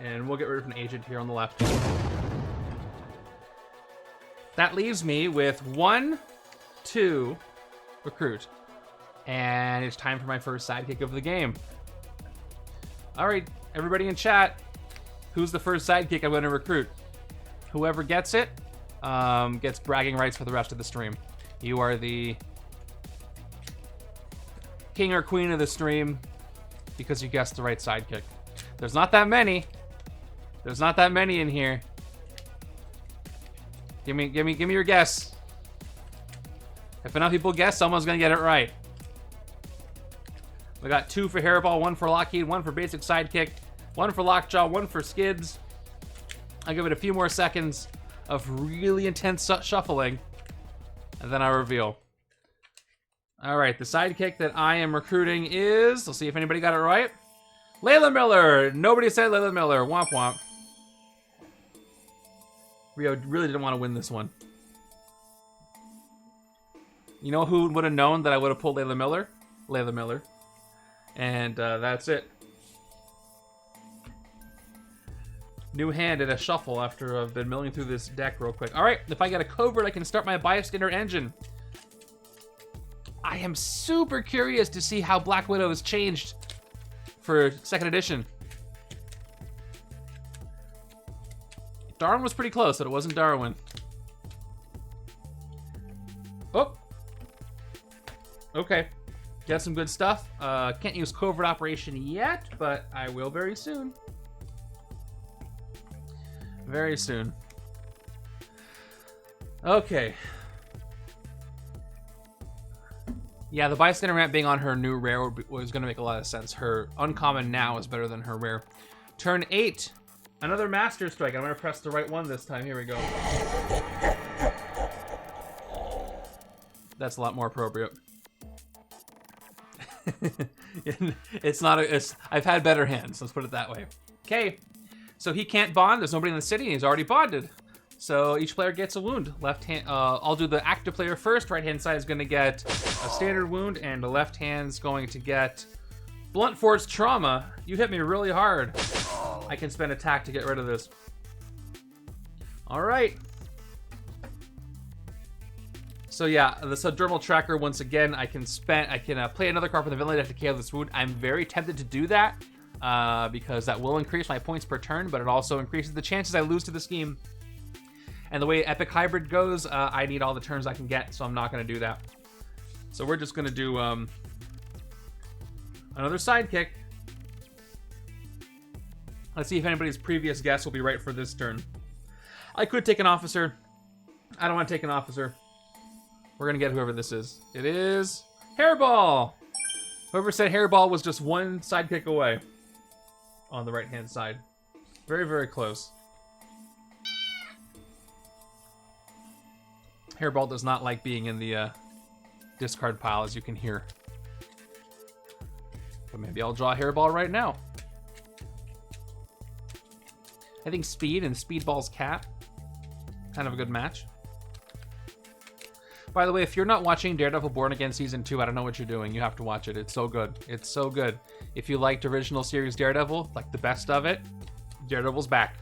Speaker 1: And we'll get rid of an Agent here on the left. That leaves me with 1, 2 Recruit. And it's time for my first sidekick of the game. Alright, everybody in chat, who's the first sidekick I'm going to recruit? Whoever gets it gets bragging rights for the rest of the stream. You are the king or queen of the stream because you guessed the right sidekick. There's not that many. There's not that many in here. Give me your guess. If enough people guess, someone's gonna get it right. We got 2 for Hairball, 1 for Lockheed, 1 for Basic Sidekick, 1 for Lockjaw, 1 for Skids. I'll give it a few more seconds of really intense shuffling, and then I reveal. All right, the sidekick that I am recruiting is, let's see if anybody got it right. Layla Miller. Nobody said Layla Miller. Womp womp. Rio really didn't want to win this one. You know who would have known that I would have pulled Layla Miller? Layla Miller. And that's it. New hand and a shuffle after I've been milling through this deck real quick. All right, if I get a covert, I can start my bystander engine. I am super curious to see how Black Widow has changed for 2nd edition. Darwin was pretty close, but it wasn't Darwin. Oh. Okay. Got some good stuff. Can't use covert operation yet, but I will very soon. Very soon. Okay. Yeah, the bystander ramp being on her new rare was going to make a lot of sense. Her uncommon now is better than her rare. Turn 8. Another Master Strike. I'm going to press the right one this time. Here we go. That's a lot more appropriate. It's not a... I've had better hands. Let's put it that way. Okay. So he can't bond. There's nobody in the city, and he's already bonded. So each player gets a wound. Left hand, I'll do the active player first. Right hand side is going to get a standard wound, and the left hand's going to get blunt force trauma. You hit me really hard. I can spend attack to get rid of this. All right. So yeah, the subdermal tracker, once again, I can play another card from the villain to KO this wound. I'm very tempted to do that because that will increase my points per turn, but it also increases the chances I lose to the scheme. And the way Epic Hybrid goes, I need all the turns I can get, so I'm not going to do that. So we're just going to do another sidekick. Let's see if anybody's previous guess will be right for this turn. I could take an officer. I don't want to take an officer. We're going to get whoever this is. It is Hairball. Whoever said Hairball was just one sidekick away on the right-hand side. Very, very close. Hairball does not like being in the discard pile, as you can hear. But maybe I'll draw Hairball right now. I think Speed and Speedball's cat. Kind of a good match. By the way, if you're not watching Daredevil Born Again Season 2, I don't know what you're doing. You have to watch it. It's so good. It's so good. If you liked original series Daredevil, like the best of it, Daredevil's back.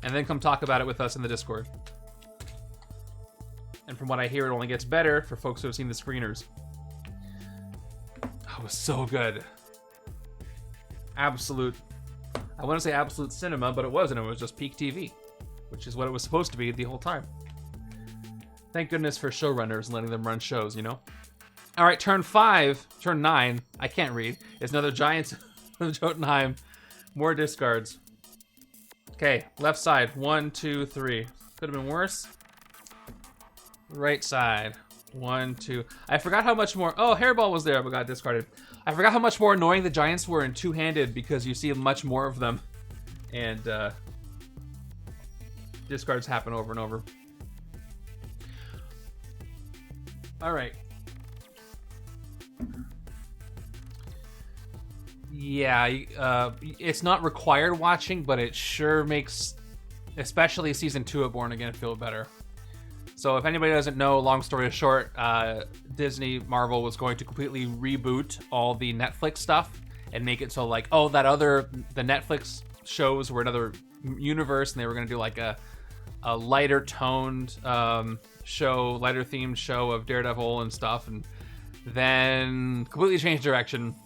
Speaker 1: And then come talk about it with us in the Discord. And from what I hear, it only gets better for folks who have seen the screeners. That was so good. Absolute. I want to say absolute cinema, but it wasn't. It was just peak TV, which is what it was supposed to be the whole time. Thank goodness for showrunners and letting them run shows, you know? All right, turn 9, I can't read. It's another Giants of Jotunheim. More discards. Okay, left side, 1, 2, 3. Could have been worse. Right side, 1, 2. I forgot how much more. Oh, Hairball was there, but got discarded. I forgot how much more annoying the Giants were in two-handed because you see much more of them, and discards happen over and over. All right. Yeah, it's not required watching, but it sure makes, especially Season 2 of Born Again, feel better. So if anybody doesn't know, long story short, Disney Marvel was going to completely reboot all the Netflix stuff and make it so like, oh, the Netflix shows were another universe, and they were going to do like a lighter toned show, lighter themed show of Daredevil and stuff, and then completely changed direction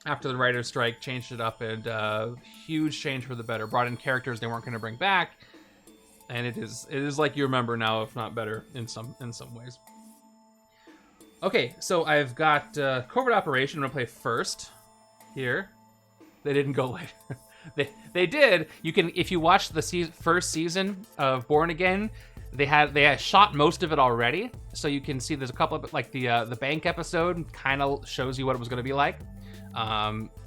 Speaker 1: after the writer's strike, changed it up, and huge change for the better. Brought in characters they weren't going to bring back. And it is like you remember now, if not better, in some ways. Okay, so I've got Covert Operation. I'm gonna play first here. They didn't go later. they did. You can, if you watch the first season of Born Again, they had shot most of it already, so you can see there's a couple of, like the bank episode kind of shows you what it was gonna be like.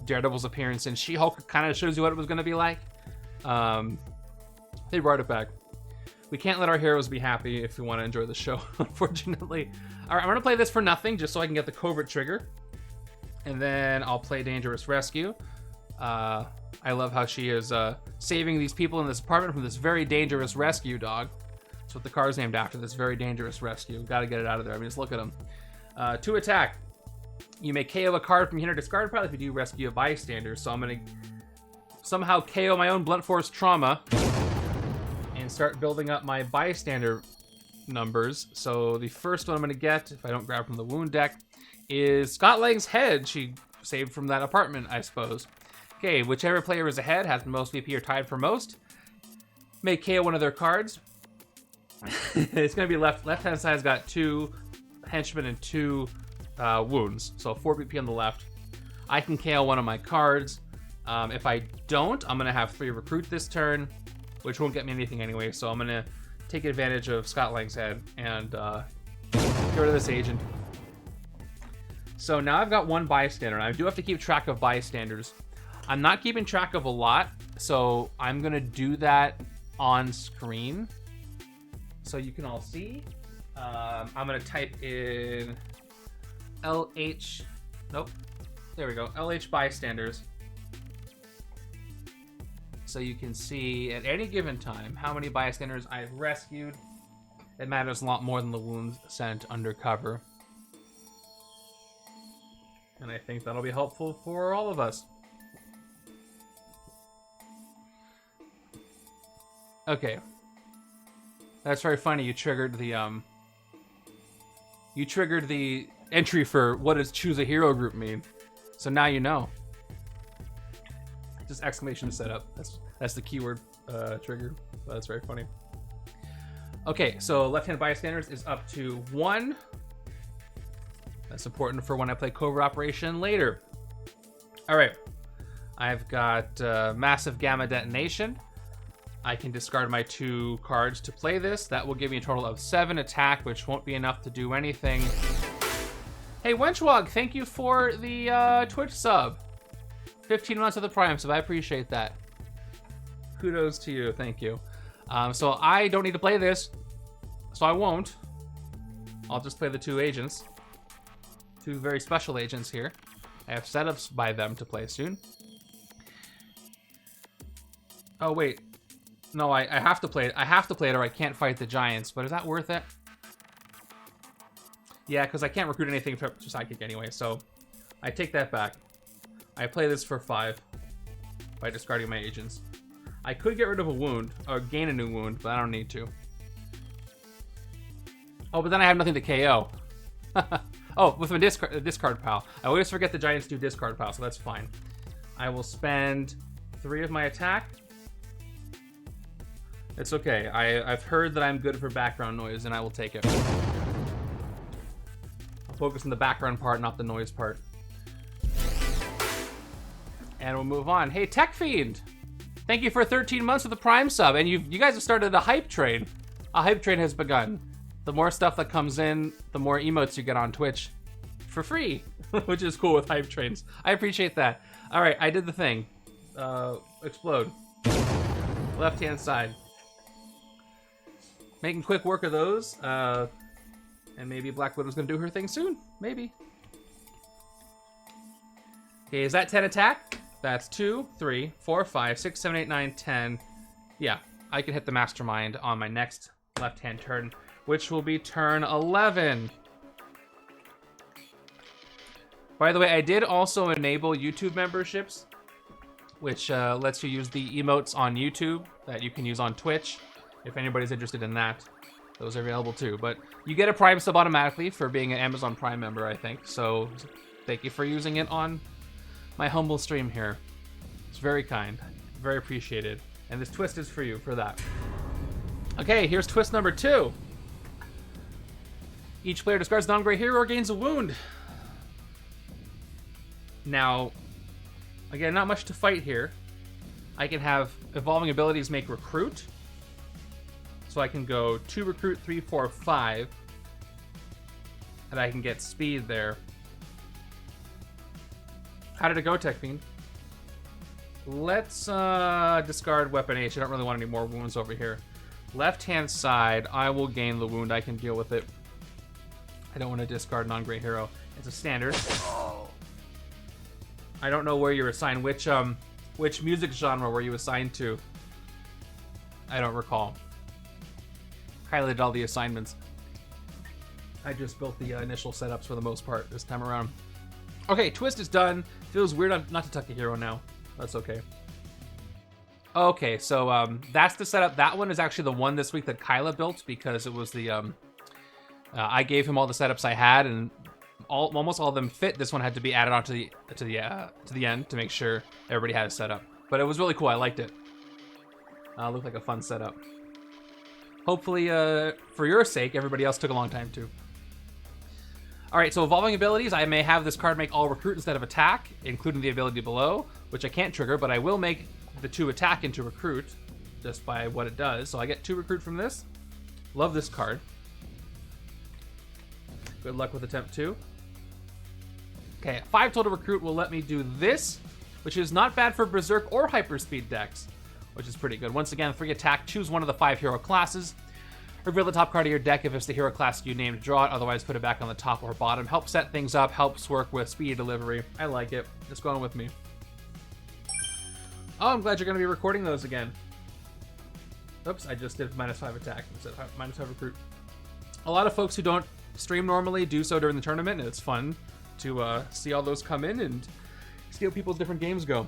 Speaker 1: Daredevil's appearance in She-Hulk kind of shows you what it was gonna be like. They brought it back. We can't let our heroes be happy if we want to enjoy the show, unfortunately. All right, I'm going to play this for nothing, just so I can get the covert trigger. And then I'll play Dangerous Rescue. I love how she is saving these people in this apartment from this very dangerous rescue dog. That's what the car's named after, this very dangerous rescue. Got to get it out of there. I mean, just look at them. To attack. You may KO a card from your discard pile if you do rescue a bystander. So I'm going to somehow KO my own blunt force trauma and start building up my bystander numbers. So the first one I'm going to get, if I don't grab from the wound deck, is Scott Lang's head. She saved from that apartment, I suppose. Okay, whichever player is ahead, has the most VP or tied for most, may KO one of their cards. It's going to be left-hand side has got 2 henchmen and 2 wounds, so 4 VP on the left. I can KO one of my cards. If I don't, I'm going to have 3 recruit this turn, which won't get me anything anyway, so I'm going to take advantage of Scott Lang's head and get rid of this agent. So now I've got 1 bystander, and I do have to keep track of bystanders. I'm not keeping track of a lot, so I'm going to do that on screen so you can all see. I'm going to type in LH, nope, there we go, LH bystanders. so you can see at any given time how many bystanders I've rescued. It matters a lot more than the wounds sent undercover. And I think that'll be helpful for all of us. Okay. That's very funny. You triggered the entry for what does choose a hero group mean. So now you know. Just exclamation setup. That's the keyword trigger. That's very funny. Okay, so left-hand bystanders is up to 1. That's important for when I play Covert Operation later. All right, I've got Massive Gamma Detonation. I can discard my 2 cards to play this. That will give me a total of 7 attack, which won't be enough to do anything. Hey, Wenchwog, thank you for the Twitch sub. 15 months of the Prime sub, I appreciate that. Kudos to you, thank you. So I don't need to play this, so I won't. I'll just play the 2 agents. 2 very special agents here. I have setups by them to play soon. Oh wait, no, I have to play it. I have to play it or I can't fight the giants. But is that worth it? Yeah, because I can't recruit anything for sidekick anyway. So I take that back. I play this for 5 by discarding my agents. I could get rid of a wound or gain a new wound, but I don't need to. Oh, but then I have nothing to KO. Oh, with my discard pile. I always forget the giants do discard pile, so that's fine. I will spend 3 of my attack. It's okay. I've heard that I'm good for background noise, and I will take it. I'll focus on the background part, not the noise part. And we'll move on. Hey, Tech Fiend! Thank you for 13 months of the Prime sub, and you guys have started a hype train. A hype train has begun. The more stuff that comes in, the more emotes you get on Twitch for free, which is cool with hype trains. I appreciate that. All right, I did the thing. Explode. Left-hand side. Making quick work of those. And maybe Black Widow's gonna do her thing soon. Maybe. Okay, is that 10 attack? That's 2, 3, 4, 5, 6, 7, 8, 9, 10. Yeah, I can hit the Mastermind on my next left-hand turn, which will be turn 11. By the way, I did also enable YouTube memberships, which lets you use the emotes on YouTube that you can use on Twitch. If anybody's interested in that, those are available too. But you get a Prime sub automatically for being an Amazon Prime member, I think. So thank you for using it on my humble stream here. It's very kind, very appreciated. And this twist is for you for that. Okay, here's twist number 2. Each player discards non-gray hero or gains a wound. Now, again, not much to fight here. I can have evolving abilities make recruit. So I can go 2 recruit, 3, 4, 5. And I can get speed there. How did it go, Tech Fiend? Let's discard Weapon H. I don't really want any more wounds over here. Left-hand side, I will gain the wound. I can deal with it. I don't want to discard non-gray hero. It's a standard. I don't know where you're assigned. Which music genre were you assigned to? I don't recall. Kyla did all the assignments. I just built the initial setups for the most part this time around. Okay, twist is done. Feels weird not to tuck a hero now. That's okay. Okay, so that's the setup. That one is actually the one this week that Kyla built because it was the I gave him all the setups I had, and almost all of them fit. This one had to be added on to the end to make sure everybody had a setup. But it was really cool. I liked it. Looked like a fun setup. Hopefully, for your sake, everybody else took a long time too. All right, so evolving abilities. I may have this card make all recruit instead of attack, including the ability below, which I can't trigger, but I will make the 2 attack into recruit just by what it does. So I get 2 recruit from this. Love this card. Good luck with attempt 2. Okay, 5 total recruit will let me do this, which is not bad for Berserk or Hyperspeed decks, which is pretty good. Once again, 3 attack, choose one of the 5 hero classes. Reveal the top card of your deck if it's the hero class you named, draw it, otherwise put it back on the top or bottom. Helps set things up, helps work with speed delivery. I like it. It's going with me. Oh, I'm glad you're going to be recording those again. Oops, I just did -5 attack instead of -5 recruit. A lot of folks who don't stream normally do so during the tournament, and it's fun to see all those come in and see how people's different games go.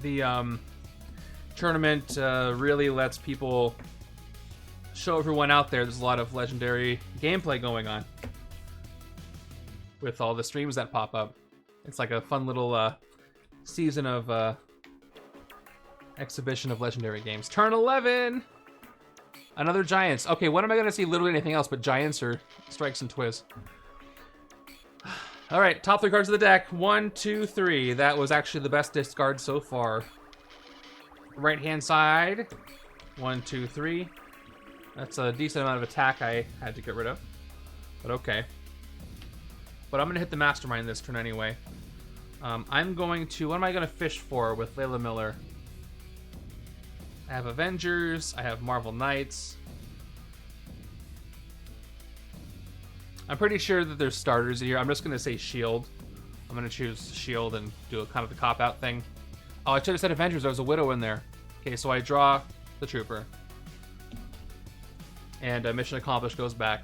Speaker 1: The tournament really lets people show everyone out there. There's a lot of legendary gameplay going on with all the streams that pop up. It's like a fun little season of exhibition of legendary games. Turn 11! Another Giants. Okay, when am I going to see literally anything else but Giants or Strikes and Twists? All right, top 3 cards of the deck. 1, 2, 3. That was actually the best discard so far. Right-hand side. 1, 2, 3. That's a decent amount of attack I had to get rid of. But okay. But I'm going to hit the Mastermind this turn anyway. I'm going to... What am I going to fish for with Layla Miller? I have Avengers. I have Marvel Knights. I'm pretty sure that there's starters here. I'm just going to say Shield. I'm going to choose Shield and do a kind of the cop-out thing. Oh, I should have said Avengers. There was a Widow in there. Okay, so I draw the Trooper. And mission accomplished goes back.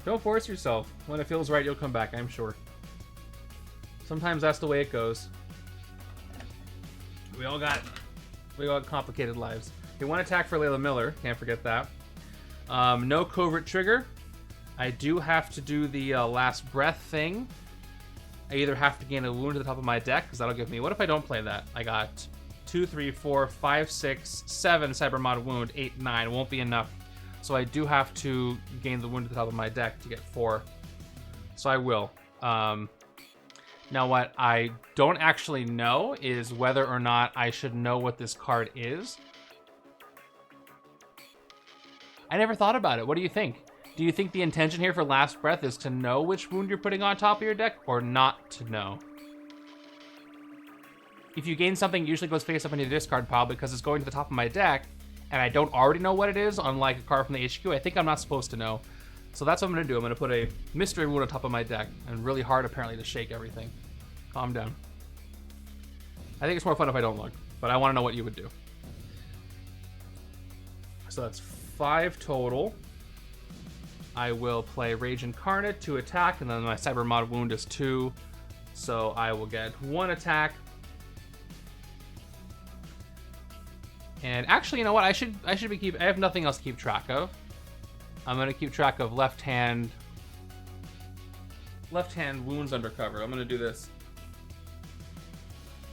Speaker 1: Don't force yourself. When it feels right, you'll come back, I'm sure. Sometimes that's the way it goes. We all got complicated lives. Okay, 1 attack for Layla Miller. Can't forget that. No covert trigger. I do have to do the last breath thing. I either have to gain a wound to the top of my deck, because that'll give me... What if I don't play that? I got 2, 3, 4, 5, 6, 7 Cybermod wound, 8, 9. It won't be enough. So I do have to gain the wound to the top of my deck to get 4. So I will. Now what I don't actually know is whether or not I should know what this card is. I never thought about it. What do you think? Do you think the intention here for Last Breath is to know which wound you're putting on top of your deck, or not to know? If you gain something, it usually goes face up into the discard pile because it's going to the top of my deck, and I don't already know what it is, unlike a card from the HQ. I think I'm not supposed to know. So that's what I'm going to do. I'm going to put a mystery wound on top of my deck, and really hard, apparently, to shake everything. Calm down. I think it's more fun if I don't look, but I want to know what you would do. So that's 5 total. I will play Rage Incarnate to attack, and then my Cybermod wound is 2. So I will get 1 attack. And actually, you know what? I should be I have nothing else to keep track of. I'm gonna keep track of left hand wounds under cover. I'm gonna do this.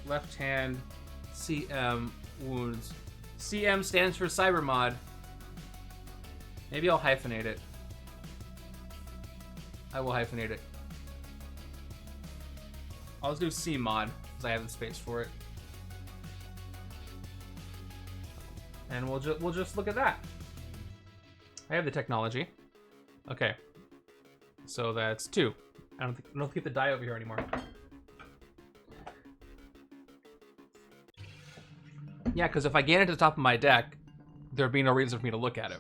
Speaker 1: Left hand CM wounds. CM stands for Cybermod. Maybe I'll hyphenate it. I will hyphenate it. I'll just do CMod because I have the space for it. And we'll just look at that. I have the technology. Okay. So that's 2. I don't keep the die over here anymore. Yeah, because if I gain it to the top of my deck, there'd be no reason for me to look at it.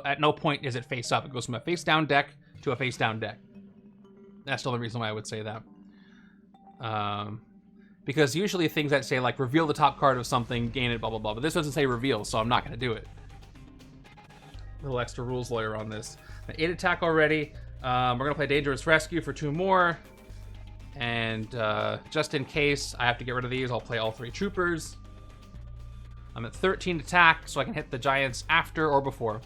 Speaker 1: At no point is it face up. It goes from a face down deck to a face down deck. That's the only reason why I would say that. Because usually things that say like reveal the top card of something, gain it, blah blah blah. But this doesn't say reveal, so I'm not going to do it. Little extra rules lawyer on this. 8 attack already. We're going to play Dangerous Rescue for 2 more. And just in case I have to get rid of these, I'll play all 3 troopers. I'm at 13 attack, so I can hit the Giants after or before.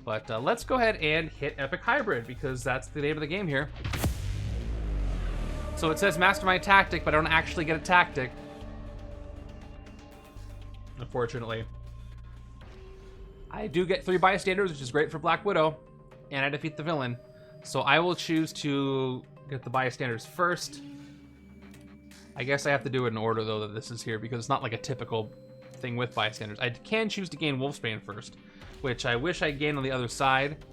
Speaker 1: But let's go ahead and hit Epic Hybrid, because that's the name of the game here. So it says Mastermind Tactic, but I don't actually get a tactic. Unfortunately. I do get 3 bystanders, which is great for Black Widow, and I defeat the villain. So I will choose to get the bystanders first. I guess I have to do it in order, though, that this is here, because it's not like a typical thing with bystanders. I can choose to gain Wolfsbane first, which I wish I gained on the other side.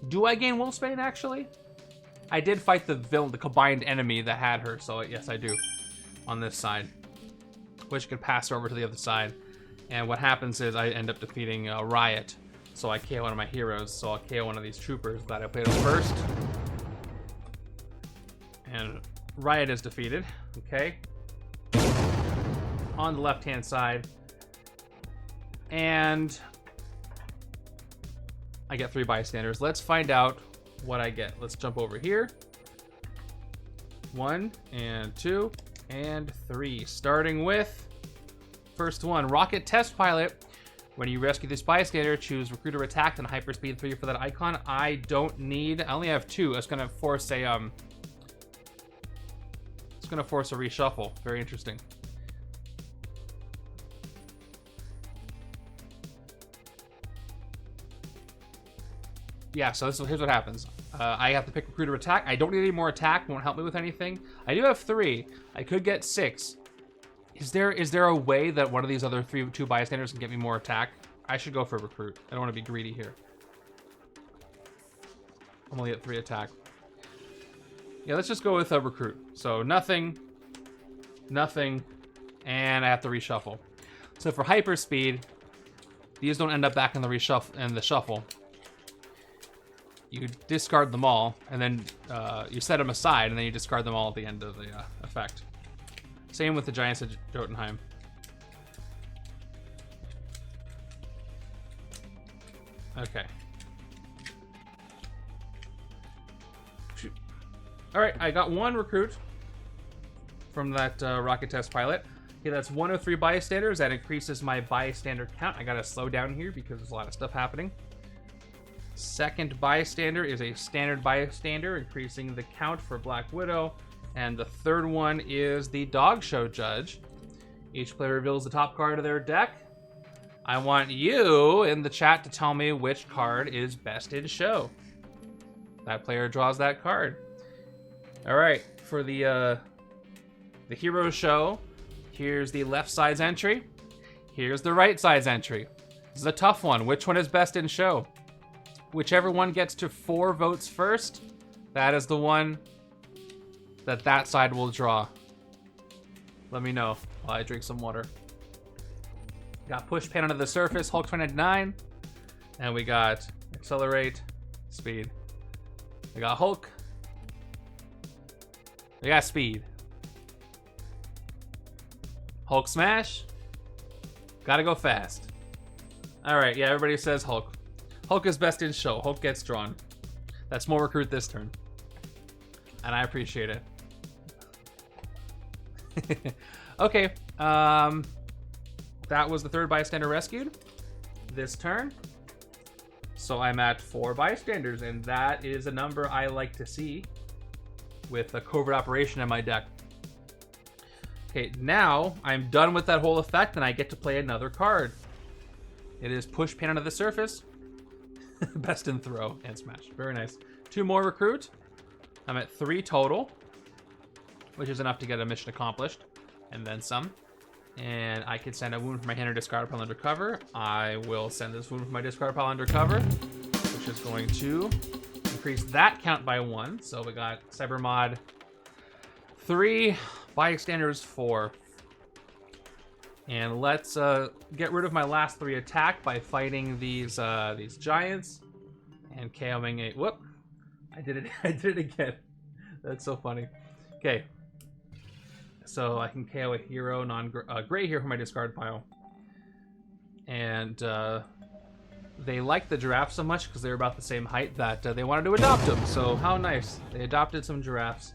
Speaker 1: Do I gain Wolfsbane, actually? I did fight the villain, the combined enemy that had her, so yes, I do. On this side. Which could pass her over to the other side. And what happens is I end up defeating Riot. So I KO one of my heroes, so I'll KO one of these troopers that I played on first. And Riot is defeated. Okay. On the left-hand side. And I get 3 bystanders. Let's find out what I get. Let's jump over here. 1 and 2 and 3. Starting with first one, Rocket Test Pilot. When you rescue this bystander, choose Recruiter Attack and Hyperspeed 3 for that icon. I don't need. I only have 2. It's gonna force a It's gonna force a reshuffle. Very interesting. Yeah, so here's what happens. I have to pick Recruiter Attack. I don't need any more attack. Won't help me with anything. I do have 3. I could get 6. Is there a way that one of these other 2 bystanders can get me more attack? I should go for Recruit. I don't want to be greedy here. I'm only at 3 attack. Yeah, let's just go with a Recruit. So nothing, and I have to reshuffle. So for Hyperspeed, these don't end up back in the shuffle. You discard them all, and then you set them aside, and then you discard them all at the end of the effect. Same with the Giants of Jotunheim. Okay. Shoot. All right, I got 1 recruit from that rocket test pilot. Okay, that's 1 of 3 bystanders. That increases my bystander count. I gotta slow down here because there's a lot of stuff happening. Second bystander is a standard bystander, increasing the count for Black Widow. And the third one is the Dog Show Judge. Each player reveals the top card of their deck. I want you in the chat to tell me which card is best in show. That player draws that card. All right, for the hero show, here's the left side's entry. Here's the right side's entry. This is a tough one. Which one is best in show? Whichever one gets to 4 votes first, that is the one that side will draw. Let me know while I drink some water. Got Push Pan Under the Surface, Hulk 2099, and we got Accelerate, Speed. We got Hulk. We got Speed. Hulk Smash. Gotta go fast. All right, yeah, everybody says Hulk. Hulk is best in show. Hulk gets drawn. That's more recruit this turn. And I appreciate it. Okay, that was the 3rd bystander rescued this turn. So I'm at 4 bystanders, and that is a number I like to see with a covert operation in my deck. Okay, now I'm done with that whole effect, and I get to play another card. It is Push Pan Under the Surface, Best in Throw, and Smash. Very nice. 2 more recruit. I'm at 3 total, which is enough to get a mission accomplished, and then some. And I can send a wound from my hand or discard pile under cover. I will send this wound from my discard pile under cover, which is going to increase that count by 1. So we got Cyber Mod 3, bystanders 4. And let's get rid of my last 3 attack by fighting these giants and KOing a. Whoop! I did it. I did it again. That's so funny. Okay. So I can KO a hero, gray hero from my discard pile. And they liked the giraffe so much because they were about the same height that they wanted to adopt them. So how nice. They adopted some giraffes.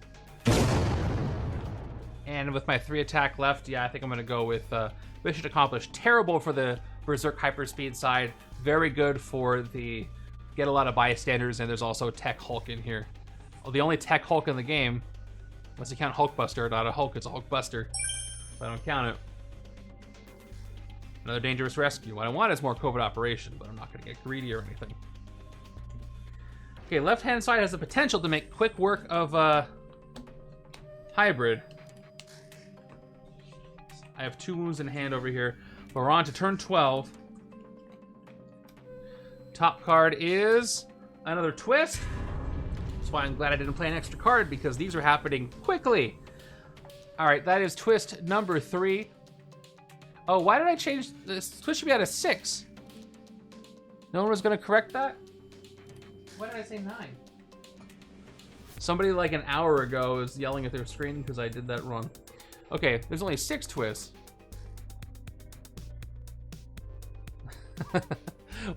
Speaker 1: And with my 3 attack left, yeah, I think I'm going to go with Mission Accomplished. Terrible for the Berserk Hyperspeed side. Very good for the get a lot of bystanders, and there's also Tech Hulk in here. Well, the only Tech Hulk in the game, unless you count Hulkbuster, not a Hulk, it's a Hulkbuster. If I don't count it. Another Dangerous Rescue. What I want is more covert operation, but I'm not going to get greedy or anything. Okay, left-hand side has the potential to make quick work of Hybrid. I have 2 wounds in hand over here. But we're on to turn 12. Top card is another Twist. That's why I'm glad I didn't play an extra card, because these are happening quickly. All right, that is Twist number 3. Oh, why did I change this? Twist should be at a 6. No one was going to correct that? Why did I say 9? Somebody like an hour ago was yelling at their screen because I did that wrong. Okay, there's only 6 twists.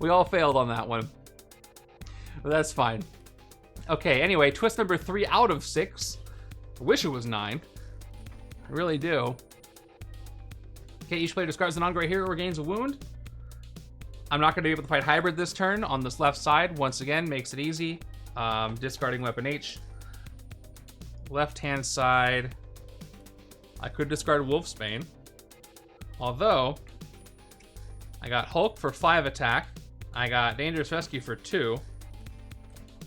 Speaker 1: We all failed on that one. But that's fine. Okay, anyway, twist number 3 out of 6. I wish it was 9. I really do. Okay, each player discards an on-grade hero or gains a wound. I'm not going to be able to fight hybrid this turn on this left side. Once again, makes it easy. Discarding weapon H. Left-hand side. I could discard Wolfsbane. Although, I got Hulk for 5 attack. I got Dangerous Rescue for 2.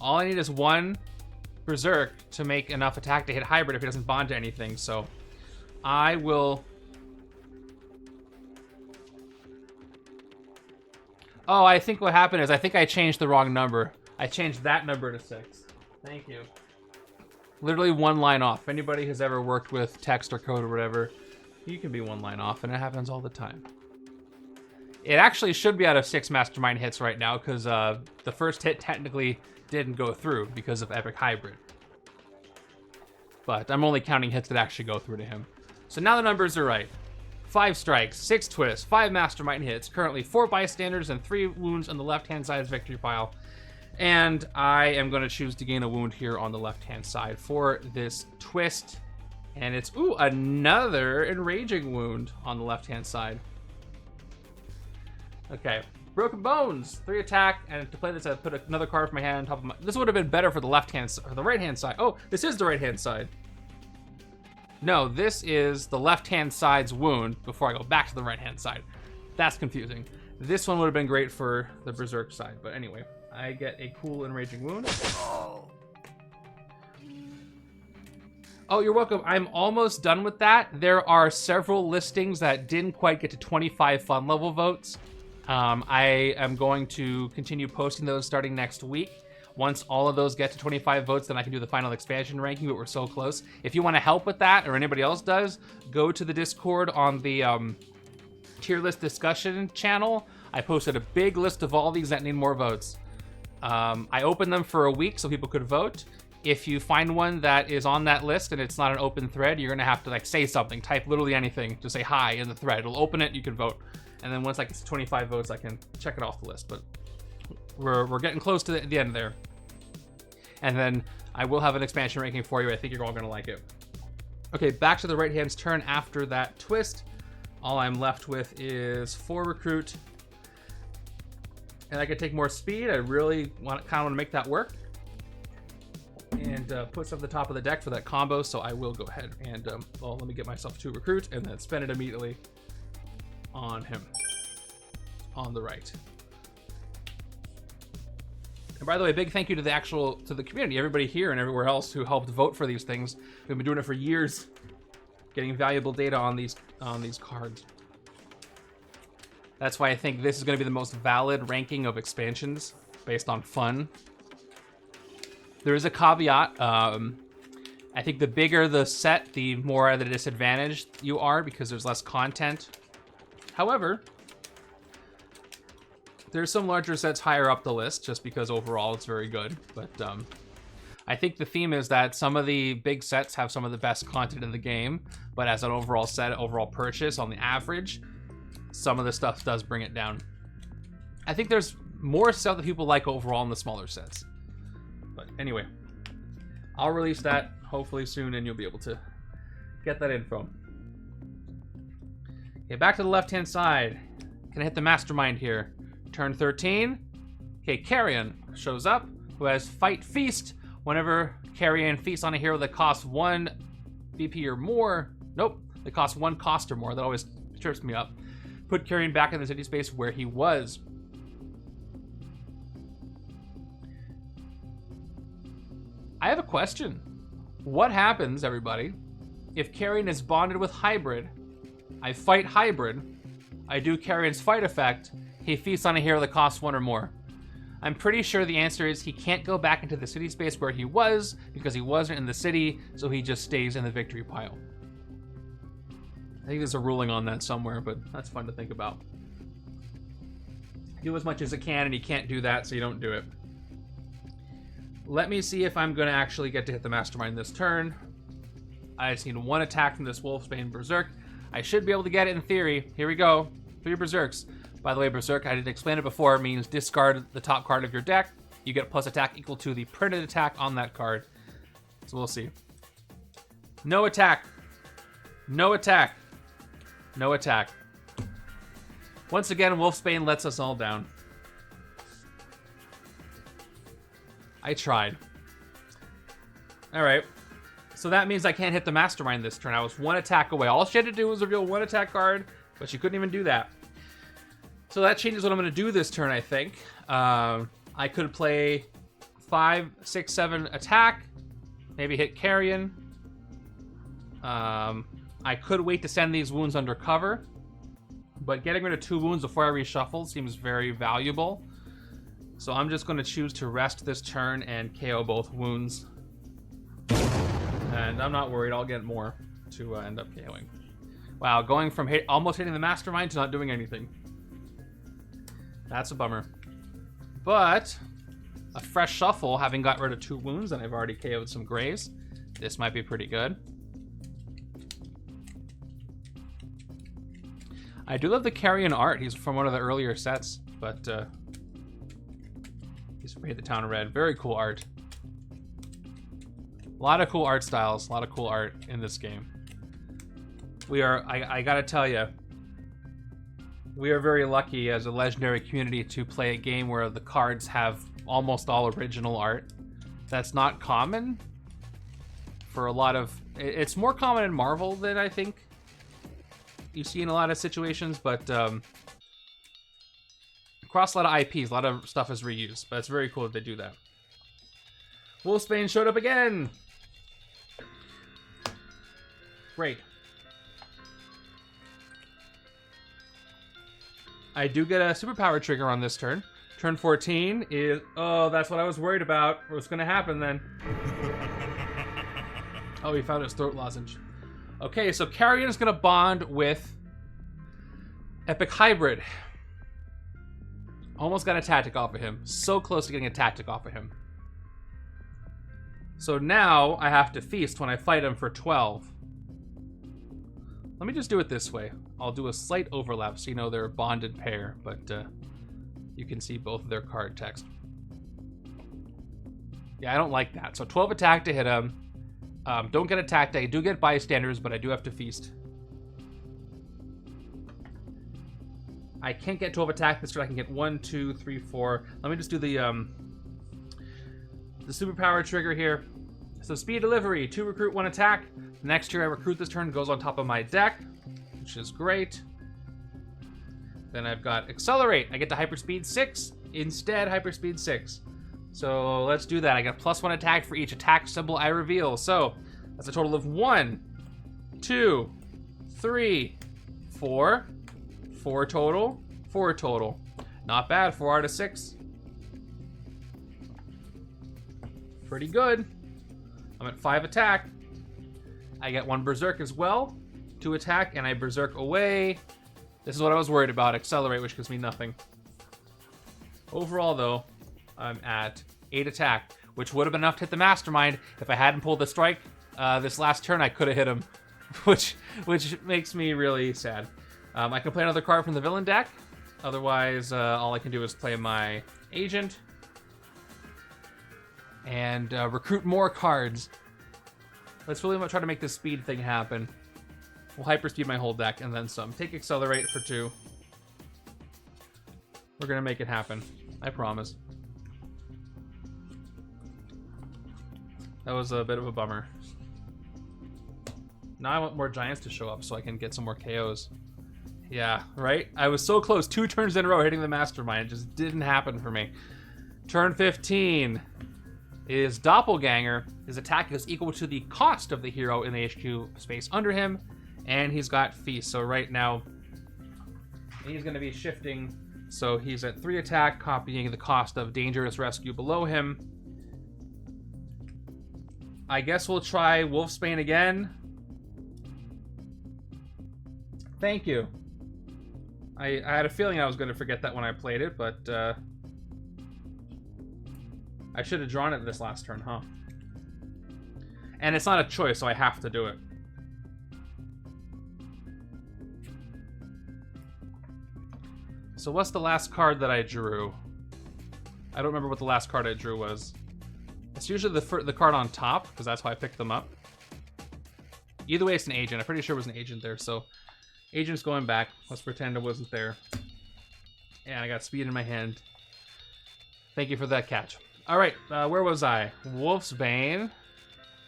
Speaker 1: All I need is 1 Berserk to make enough attack to hit hybrid if it doesn't bond to anything. So, I will... Oh, I think what happened is I think I changed the wrong number. I changed that number to 6. Thank you. Literally 1 line off. If anybody has ever worked with text or code or whatever, you can be 1 line off, and it happens all the time. It actually should be out of 6 Mastermind hits right now, because the first hit technically didn't go through because of Epic Hybrid. But I'm only counting hits that actually go through to him. So now the numbers are right. 5 strikes, 6 twists, 5 Mastermind hits, currently 4 bystanders and 3 wounds on the left-hand side of the victory pile. And I am going to choose to gain a wound here on the left-hand side for this twist. And it's, ooh, another enraging wound on the left-hand side. Okay, Broken Bones, 3 attack, and to play this, I put another card from my hand on top of my... This would have been better for the left-hand, or the right-hand side. Oh, this is the right-hand side. No, this is the left-hand side's wound before I go back to the right-hand side. That's confusing. This one would have been great for the Berserk side, but anyway. I get a cool enraging wound. Oh, you're welcome. I'm almost done with that. There are several listings that didn't quite get to 25 fun level votes. I am going to continue posting those starting next week. Once all of those get to 25 votes, then I can do the final expansion ranking, but we're so close. If you want to help with that, or anybody else does, go to the Discord on the tier list discussion channel. I posted a big list of all these that need more votes. I opened them for a week so people could vote. If you find one that is on that list and it's not an open thread, you're gonna have to like say something, type literally anything, just say hi in the thread. It'll open it, you can vote. And then once I get to 25 votes, I can check it off the list. But we're getting close to the end there. And then I will have an expansion ranking for you. I think you're all gonna like it. Okay, back to the right hand's turn after that twist. All I'm left with is 4 recruit. And I could take more speed. I really kind of want to make that work. And put some at the top of the deck for that combo. So I will go ahead and, well, let me get myself 2 recruit and then spend it immediately on him. On the right. And by the way, big thank you to the community, everybody here and everywhere else who helped vote for these things. We've been doing it for years, getting valuable data on these cards. That's why I think this is going to be the most valid ranking of expansions based on fun. There is a caveat. I think the bigger the set, the more at a disadvantage you are because there's less content. However, there's some larger sets higher up the list just because overall it's very good. But I think the theme is that some of the big sets have some of the best content in the game, but as an overall set, overall purchase on the average, some of the stuff does bring it down. I think there's more stuff that people like overall in the smaller sets. But anyway, I'll release that hopefully soon and you'll be able to get that info. Okay, back to the left-hand side. Can I hit the Mastermind here? Turn 13. Okay, Carrion shows up, who has Fight Feast. Whenever Carrion feasts on a hero that costs 1 BP or more, nope, that costs 1 cost or more, that always trips me up. Put Carrion back in the city space where he was. I have a question. What happens, everybody, if Carrion is bonded with Hybrid? I fight Hybrid. I do Carrion's fight effect. He feasts on a hero that costs 1 or more. I'm pretty sure the answer is he can't go back into the city space where he was because he wasn't in the city, so he just stays in the victory pile. I think there's a ruling on that somewhere, but that's fun to think about. Do as much as it can, and you can't do that, so you don't do it. Let me see if I'm going to actually get to hit the Mastermind this turn. I just need 1 attack from this Wolfsbane Berserk. I should be able to get it in theory. Here we go. 3 Berserks. By the way, Berserk, I didn't explain it before, means discard the top card of your deck. You get plus attack equal to the printed attack on that card. So we'll see. No attack. No attack. No attack. Once again, Wolfsbane lets us all down. I tried. Alright. So that means I can't hit the Mastermind this turn. I was 1 attack away. All she had to do was reveal 1 attack card, but she couldn't even do that. So that changes what I'm going to do this turn, I think. I could play 5, 6, 7 attack. Maybe hit Carrion. I could wait to send these wounds under cover. But getting rid of 2 wounds before I reshuffle seems very valuable. So I'm just going to choose to rest this turn and KO both wounds. And I'm not worried, I'll get more to end up KOing. Wow, going from almost hitting the Mastermind to not doing anything. That's a bummer. But a fresh shuffle, having got rid of 2 wounds, and I've already KO'd some grays. This might be pretty good. I do love the Carrion art. He's from one of the earlier sets, but he's sprayed the town red. Very cool art. A lot of cool art styles, a lot of cool art in this game. We are, I gotta tell you, we are very lucky as a Legendary community to play a game where the cards have almost all original art. That's not common for a lot of... It's more common in Marvel than I think you see in a lot of situations, but across a lot of IPs, a lot of stuff is reused, but it's very cool that they do that. Wolfsbane showed up again! Great. I do get a superpower trigger on this turn. Turn 14 is... Oh, that's what I was worried about. What's going to happen then? Oh, he found his throat lozenge. Okay, so Carrion is going to bond with Epic Hybrid. Almost got a tactic off of him. So close to getting a tactic off of him. So now I have to feast when I fight him for 12. Let me just do it this way. I'll do a slight overlap so you know they're a bonded pair, but you can see both of their card text. Yeah, I don't like that. So 12 attack to hit him. Don't get attacked. I do get bystanders, but I do have to feast. I can't get 12 attack this turn. I can get 1, 2, 3, 4. Let me just do the superpower trigger here. So speed delivery, 2 recruit, 1 attack. The next year I recruit this turn goes on top of my deck, which is great. Then I've got accelerate. I get to hyperspeed 6 instead, hyperspeed 6. So let's do that. I got +1 attack for each attack symbol I reveal. So that's a total of 1, 2, 3, 4. 4 total. 4 total. Not bad. 4 out of 6. Pretty good. I'm at 5 attack. I get 1 berserk as well. 2 attack, and I berserk away. This is what I was worried about. Accelerate, which gives me nothing. Overall, though, I'm at 8 attack, which would have been enough to hit the Mastermind. If I hadn't pulled the strike this last turn, I could have hit him, which makes me really sad. I can play another card from the villain deck. Otherwise, all I can do is play my agent and recruit more cards. Let's really try to make this speed thing happen. We'll hyperspeed my whole deck and then some. Take accelerate for 2. We're gonna make it happen. I promise. That was a bit of a bummer. Now I want more giants to show up so I can get some more KOs. Yeah, right? I was so close 2 turns in a row hitting the Mastermind. It just didn't happen for me. Turn 15 is Doppelganger. His attack is equal to the cost of the hero in the HQ space under him. And he's got Feast. So right now, he's going to be shifting. So he's at 3 attack, copying the cost of Dangerous Rescue below him. I guess we'll try Wolfsbane again. Thank you. I had a feeling I was going to forget that when I played it, but I should have drawn it this last turn, huh? And it's not a choice, so I have to do it. So what's the last card that I drew? I don't remember what the last card I drew was. It's usually the card on top, because that's how I picked them up. Either way, it's an agent. I'm pretty sure it was an agent there, so... Agent's going back. Let's pretend it wasn't there. And I got speed in my hand. Thank you for that catch. Alright, where was I? Wolf's Bane.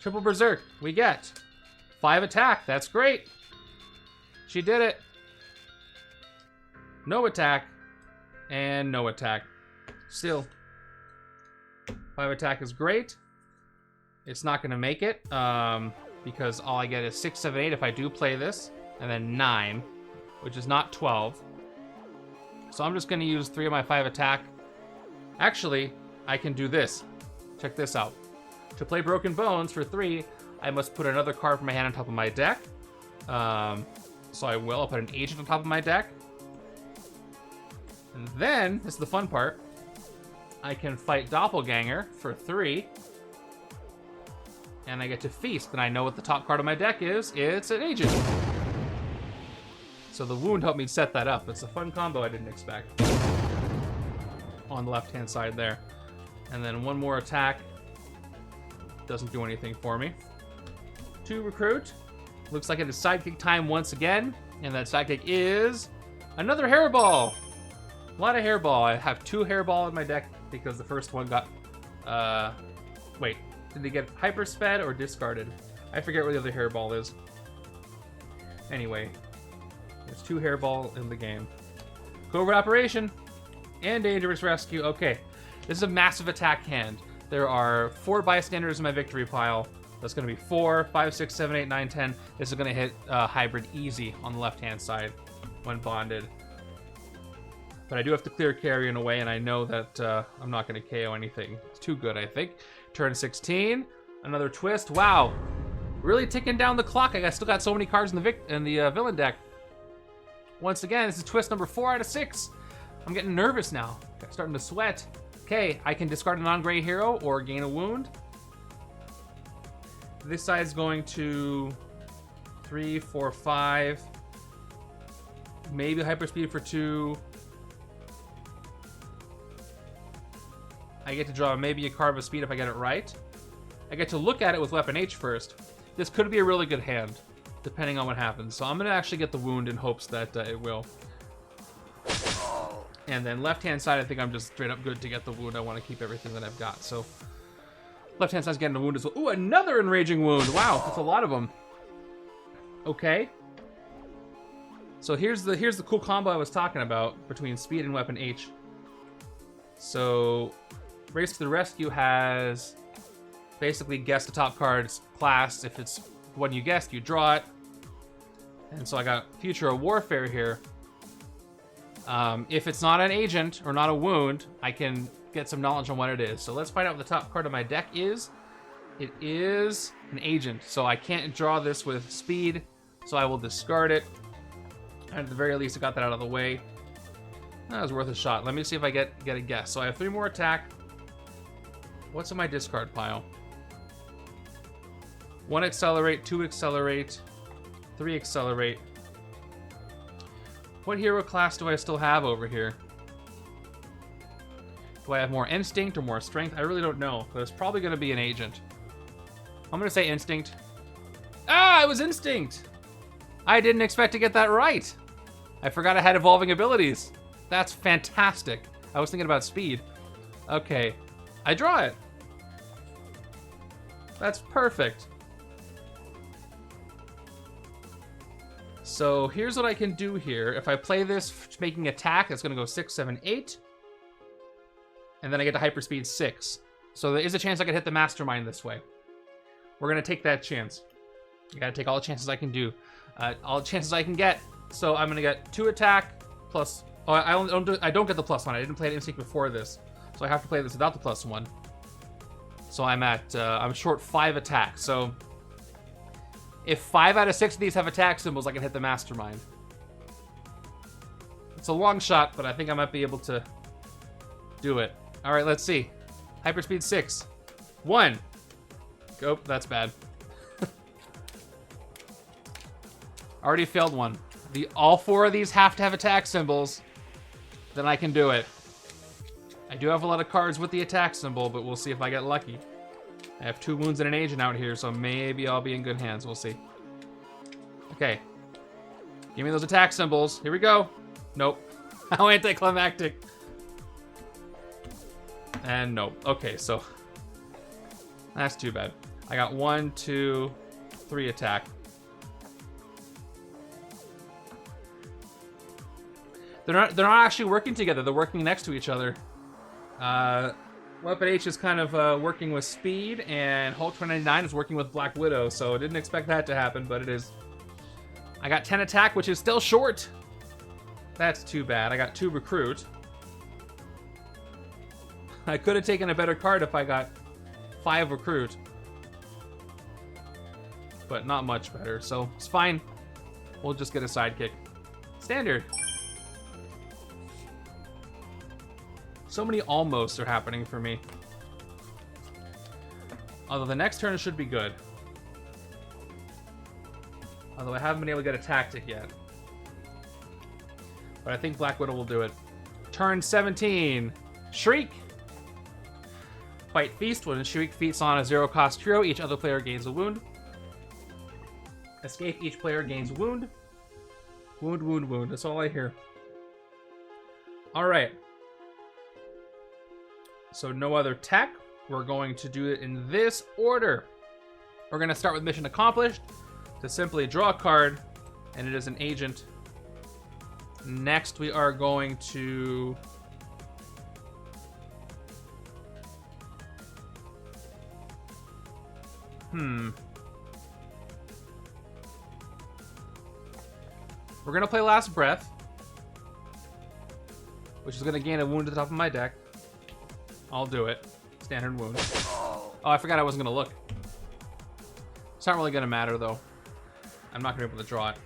Speaker 1: Triple Berserk. We get 5 attack. That's great. She did it. No attack. And no attack. Still. 5 attack is great. It's not going to make it. Because all I get is 6, 7, 8 if I do play this. And then 9. Which is not 12. So I'm just going to use 3 of my 5 attack. Actually, I can do this. Check this out. To play Broken Bones for 3, I must put another card from my hand on top of my deck. So I will. I'll put an agent on top of my deck. And then, this is the fun part, I can fight Doppelganger for 3. And I get to feast. And I know what the top card of my deck is. It's an agent. So the wound helped me set that up. It's a fun combo I didn't expect. On the left-hand side there. And then one more attack. Doesn't do anything for me. 2 recruit. Looks like it is sidekick time once again. And that sidekick is another hairball. A lot of hairball. I have 2 hairball in my deck because the first one got... wait. Did they get hypersped or discarded? I forget where the other hairball is. Anyway. There's 2 hairball in the game. Covert Operation. And Dangerous Rescue. Okay. This is a massive attack hand. There are 4 bystanders in my victory pile. That's going to be 4, 5, 6, 7, 8, 9, 10. This is going to hit hybrid easy on the left-hand side when bonded. But I do have to clear carrion away, and I know that I'm not going to KO anything. It's too good, I think. Turn 16. Another twist. Wow. Really ticking down the clock. I still got so many cards in the villain deck. Once again, this is twist number 4 out of 6. I'm getting nervous now. I'm starting to sweat. Okay, I can discard a non-gray hero or gain a wound. This side's going to 3, 4, 5. Maybe hyperspeed for 2. I get to draw maybe a card with speed if I get it right. I get to look at it with weapon H first. This could be a really good hand, depending on what happens. So I'm going to actually get the wound in hopes that it will. And then left-hand side, I think I'm just straight up good to get the wound. I want to keep everything that I've got. So left-hand side's getting a wound as well. Ooh, another enraging wound. Wow, that's a lot of them. Okay. So here's the cool combo I was talking about between speed and weapon H. So Race to the Rescue has basically guess the top card's class. If it's one you guessed, you draw it. And so I got Future of Warfare here. If it's not an agent or not a wound, I can get some knowledge on what it is. So let's find out what the top card of my deck is. It is an agent, so I can't draw this with speed, so I will discard it. And at the very least, I got that out of the way. That was worth a shot. Let me see if I get a guess. So I have 3 more attack. What's in my discard pile? 1 accelerate, 2 accelerate, 3 accelerate. What hero class do I still have over here? Do I have more instinct or more strength? I really don't know, but it's probably going to be an agent. I'm going to say instinct. Ah, it was instinct! I didn't expect to get that right. I forgot I had evolving abilities. That's fantastic. I was thinking about speed. Okay, I draw it. That's perfect. So here's what I can do here. If I play this making attack, it's going to go 6, 7, 8. And then I get to hyperspeed 6. So there is a chance I could hit the Mastermind this way. We're going to take that chance. I got to take all the chances I can do. All the chances I can get. So I'm going to get 2 attack plus... Oh, I don't get the +1. I didn't play an instinct before this. So I have to play this without the +1. So I'm short 5 attack. So if 5 out of 6 of these have attack symbols, I can hit the Mastermind. It's a long shot, but I think I might be able to do it. All right, let's see. Hyperspeed 6. 1. Oh, that's bad. Already failed one. All 4 of these have to have attack symbols. Then I can do it. I do have a lot of cards with the attack symbol, but we'll see if I get lucky. I have 2 wounds and an agent out here, so maybe I'll be in good hands. We'll see. Okay. Give me those attack symbols. Here we go. Nope. How anticlimactic. And nope. Okay, so that's too bad. I got 1, 2, 3 attack. They're not actually working together. They're working next to each other. Weapon H is kind of working with Speed, and Hulk 29 is working with Black Widow, so I didn't expect that to happen, but it is. I got 10 attack, which is still short. That's too bad. I got 2 recruit. I could have taken a better card if I got 5 recruit. But not much better, so it's fine. We'll just get a sidekick. Standard. So many almosts are happening for me. Although the next turn should be good. Although I haven't been able to get a tactic yet. But I think Black Widow will do it. Turn 17. Shriek. Fight Feast. When Shriek feasts on a 0-cost hero, each other player gains a wound. Escape. Each player gains wound. Wound, wound, wound. That's all I hear. Alright. So no other tech. We're going to do it in this order. We're going to start with Mission Accomplished. To simply draw a card, and it is an agent. Next, we are going to we're gonna play Last Breath, which is gonna gain a wound to the top of my deck. I'll do it. Standard wound. Oh, I forgot I wasn't gonna look. It's not really gonna matter though. I'm not gonna be able to draw it.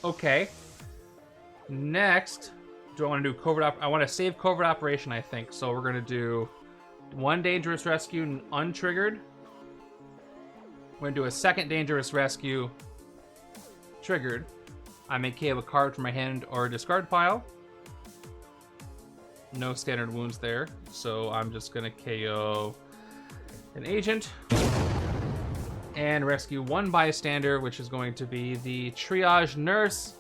Speaker 1: Okay. Next, do I want to do covert I want to save covert operation, I think. So we're gonna do 1 dangerous rescue untriggered. We're gonna do a 2nd dangerous rescue triggered. I may KO a card from my hand or discard pile. No standard wounds there, so I'm just gonna KO an agent. And rescue 1 bystander, which is going to be the Triage Nurse.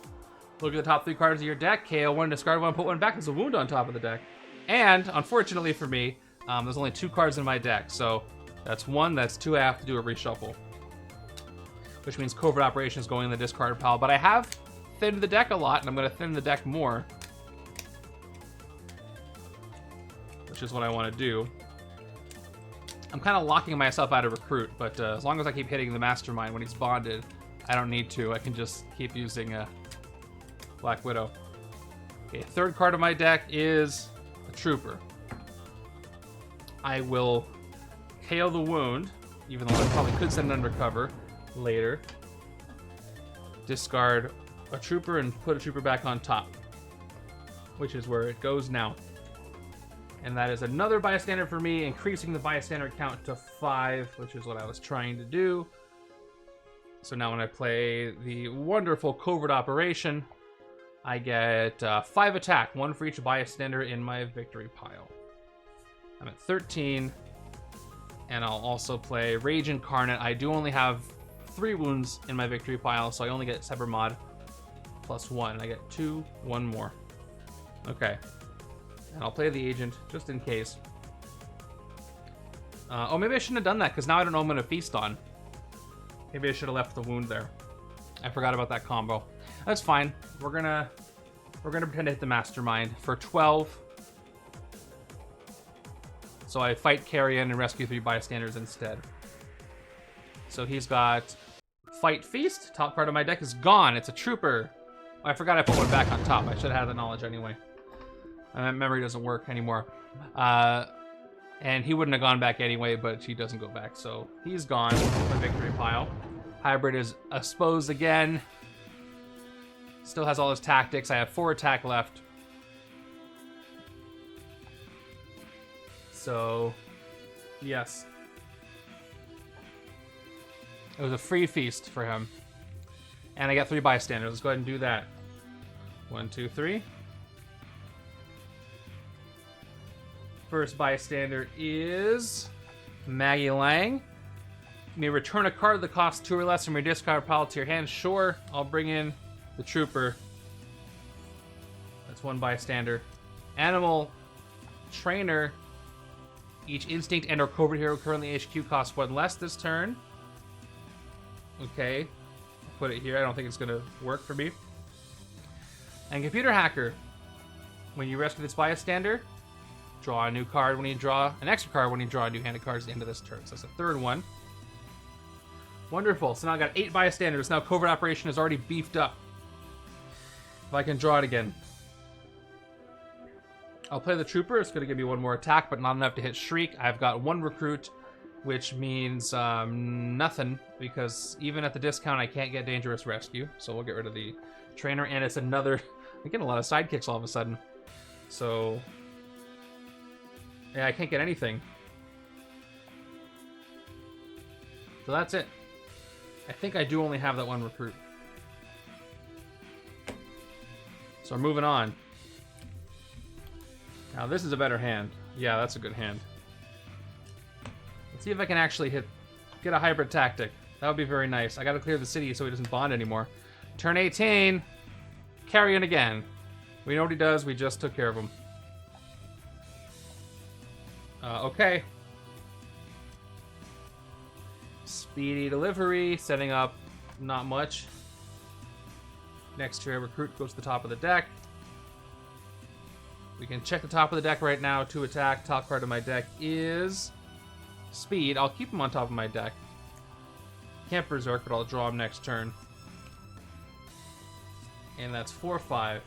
Speaker 1: Look at the top 3 cards of your deck. KO 1, discard 1, put 1 back. There's a wound on top of the deck. And, unfortunately for me, there's only 2 cards in my deck. So, that's 1, that's 2. I have to do a reshuffle. Which means Covert Operation is going in the discard pile. But I have thinned the deck a lot, and I'm going to thin the deck more. Which is what I want to do. I'm kind of locking myself out of recruit, but as long as I keep hitting the Mastermind when he's bonded, I don't need to. I can just keep using Black Widow. Okay, 3rd card of my deck is a Trooper. I will KO the wound, even though I probably could send it undercover later. Discard a Trooper and put a Trooper back on top, which is where it goes now. And that is another bystander for me, increasing the bystander count to 5, which is what I was trying to do. So now when I play the wonderful Covert Operation, I get 5 attack, 1 for each bystander in my victory pile. I'm at 13, and I'll also play Rage Incarnate. I do only have 3 wounds in my victory pile, so I only get Sever Mod plus 1. I get 2, 1 more. Okay. And I'll play the agent, just in case. Oh, maybe I shouldn't have done that, because now I don't know what I'm going to feast on. Maybe I should have left the wound there. I forgot about that combo. That's fine. We're gonna pretend to hit the Mastermind for 12. So I fight Carrion and rescue 3 bystanders instead. So he's got Fight Feast. Top card of my deck is gone. It's a Trooper. Oh, I forgot I put 1 back on top. I should have had the knowledge anyway. Memory doesn't work anymore. And he wouldn't have gone back anyway, but he doesn't go back. So he's gone from the victory pile. Hybrid is exposed again. Still has all his tactics. I have 4 attack left. So, yes. It was a free feast for him. And I got 3 bystanders. Let's go ahead and do that. 1, 2, 3. First bystander is Maggie Lang. You may return a card that costs 2 or less from your discard pile to your hand. Sure, I'll bring in the Trooper. That's 1 bystander. Animal Trainer. Each instinct and or covert hero currently HQ costs 1 less this turn. Okay. Put it here. I don't think it's going to work for me. And Computer Hacker. When you rescue this bystander, draw a new card when you draw an extra card when you draw a new hand of cards at the end of this turn. So that's the 3rd one. Wonderful. So now I got 8 bystanders. Now Covert Operation is already beefed up. If I can draw it again. I'll play the Trooper. It's going to give me 1 more attack, but not enough to hit Shriek. I've got 1 Recruit, which means nothing, because even at the discount, I can't get Dangerous Rescue. So we'll get rid of the Trainer, and it's another... I'm getting a lot of sidekicks all of a sudden. So... yeah, I can't get anything. So that's it. I think I do only have that 1 Recruit. So we're moving on. Now this is a better hand. Yeah, that's a good hand. Let's see if I can actually get a hybrid tactic. That would be very nice. I gotta clear the city so he doesn't bond anymore. Turn 18. Carrion again. We know what he does. We just took care of him. Okay. Speedy delivery. Setting up not much. Next to a Recruit goes to the top of the deck. We can check the top of the deck right now to attack. Top card of my deck is Speed. I'll keep him on top of my deck. Can't Berserk, but I'll draw him next turn. And that's 4/5.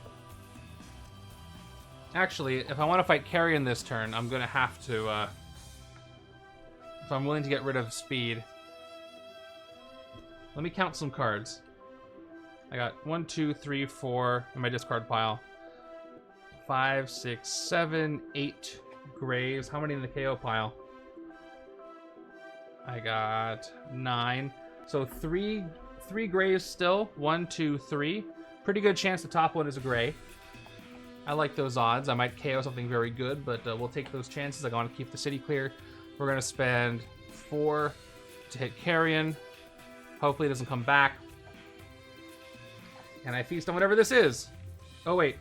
Speaker 1: Actually, if I want to fight Carrion this turn, I'm going to have to... if I'm willing to get rid of Speed. Let me count some cards. I got 1, 2, 3, 4 in my discard pile. 5, 6, 7, 8 graves. How many in the KO pile? I got 9. So 3 graves still. 1, 2, 3. Pretty good chance the top one is a gray. I like those odds. I might KO something very good, but we'll take those chances. I want to keep the city clear. We're going to spend 4 to hit Carrion. Hopefully it doesn't come back. And I feast on whatever this is. Oh, wait.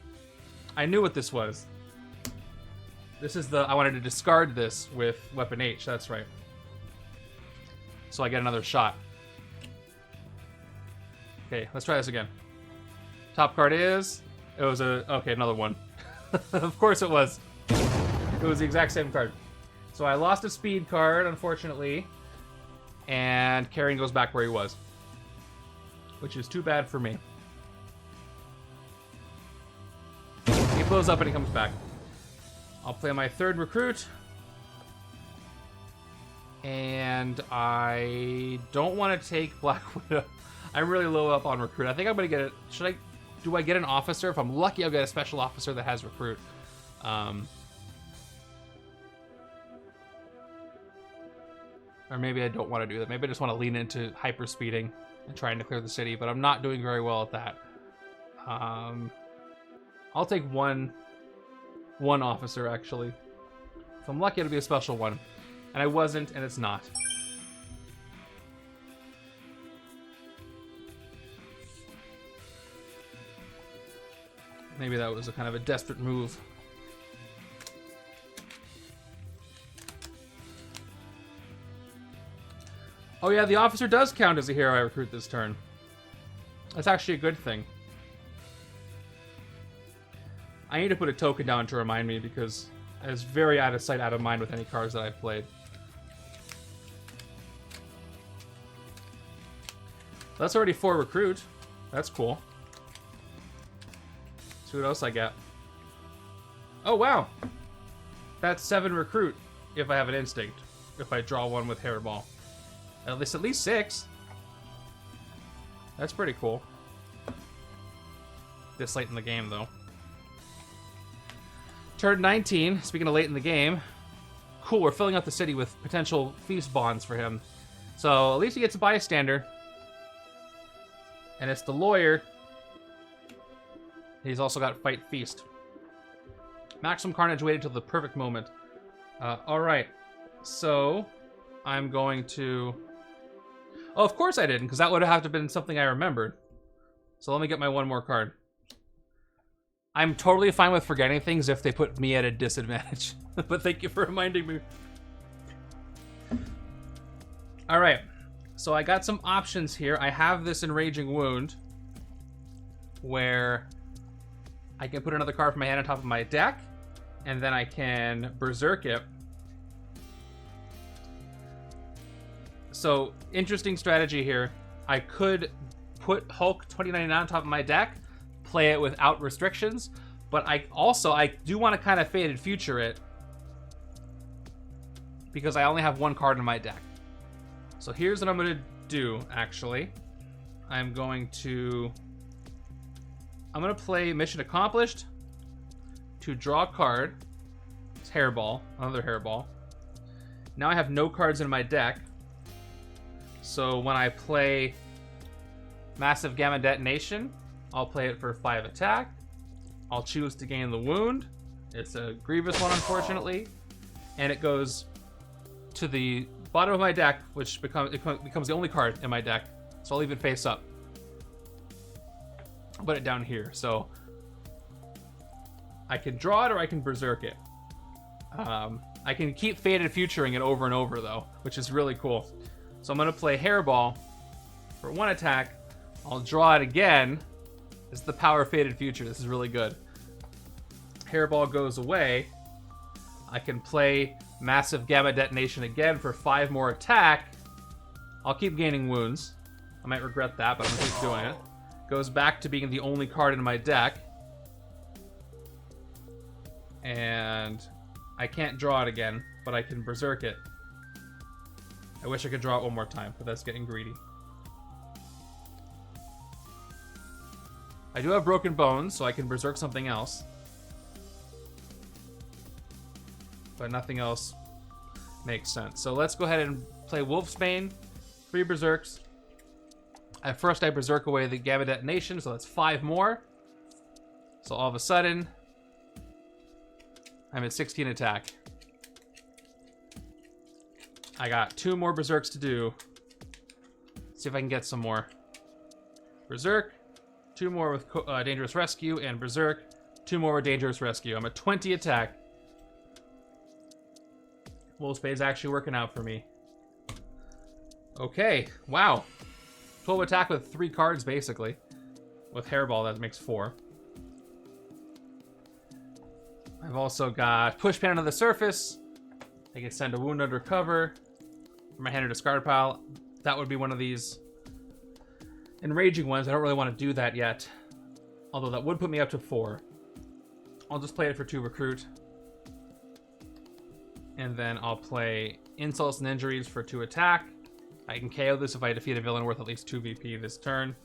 Speaker 1: I knew what this was. This is the... I wanted to discard this with Weapon H. That's right. So I get another shot. Okay, let's try this again. Top card is... It was a... Okay, another one. Of course it was. It was the exact same card. So I lost a speed card, unfortunately. And Carrion goes back where he was. Which is too bad for me. He blows up and he comes back. I'll play my 3rd Recruit. And I don't want to take Black Widow. I'm really low up on Recruit. I think I'm going to get it. Should I... Do I get an officer? If I'm lucky, I'll get a special officer that has Recruit. Or maybe I don't want to do that. Maybe I just want to lean into hyper speeding and trying to clear the city, but I'm not doing very well at that. I'll take one officer, actually. If I'm lucky, it'll be a special one. And I wasn't, and it's not. Maybe that was a kind of a desperate move. Oh yeah, the officer does count as a hero I recruit this turn. That's actually a good thing. I need to put a token down to remind me because it's very out of sight, out of mind with any cards that I've played. That's already 4 recruit. That's cool. See what else I get. Oh wow! That's 7 recruit if I have an instinct. If I draw one with hairball. At least 6. That's pretty cool. This late in the game, though. Turn 19. Speaking of late in the game, Cool, we're filling out the city with potential feast bonds for him. So at least he gets a bystander. And it's the lawyer. He's also got Fight Feast. Maximum Carnage waited till the perfect moment. Alright. So, I'm going to... Oh, of course I didn't, because that would have to been something I remembered. So let me get my one more card. I'm totally fine with forgetting things if they put me at a disadvantage. But thank you for reminding me. Alright. So I got some options here. I have this Enraging Wound, where I can put another card from my hand on top of my deck, and then I can Berserk it. So, interesting strategy here. I could put Hulk 2099 on top of my deck, play it without restrictions, but I do want to kind of Faded Future it, because I only have one card in my deck. So here's what I'm going to do, actually. I'm going to play Mission Accomplished to draw a card. It's Hairball, another Hairball. Now I have no cards in my deck. So when I play Massive Gamma Detonation, I'll play it for 5 attack. I'll choose to gain the wound. It's a grievous one, unfortunately. And it goes to the bottom of my deck, which becomes the only card in my deck. So I'll leave it face up. I'll put it down here. So I can draw it or I can Berserk it. I can keep Faded Futuring it over and over, though, which is really cool. So I'm going to play Hairball for 1 attack. I'll draw it again. This is the power of Faded Future. This is really good. Hairball goes away. I can play Massive Gamma Detonation again for 5 more attack. I'll keep gaining wounds. I might regret that, but I'm going to keep doing it. Goes back to being the only card in my deck. And I can't draw it again, but I can Berserk it. I wish I could draw it one more time, but that's getting greedy. I do have Broken Bones, so I can Berserk something else. But nothing else makes sense. So let's go ahead and play Wolfsbane. 3 Berserks. At first I Berserk away the Gamma Detonation, so that's 5 more. So all of a sudden, I'm at 16 attack. I got 2 more Berserks to do. See if I can get some more. Berserk. 2 more with Dangerous Rescue, and Berserk. 2 more with Dangerous Rescue. I'm at 20 attack. Wolfsbane's actually working out for me. Okay, wow. 12 attack with 3 cards, basically. With Hairball, that makes 4. I've also got Push Pan onto the surface. I can send a wound under cover from my hand or discard pile. That would be one of these enraging ones. I don't really want to do that yet. Although that would put me up to 4. I'll just play it for 2 recruit. And then I'll play Insults and Injuries for 2 attack. I can KO this if I defeat a villain worth at least 2 VP this turn.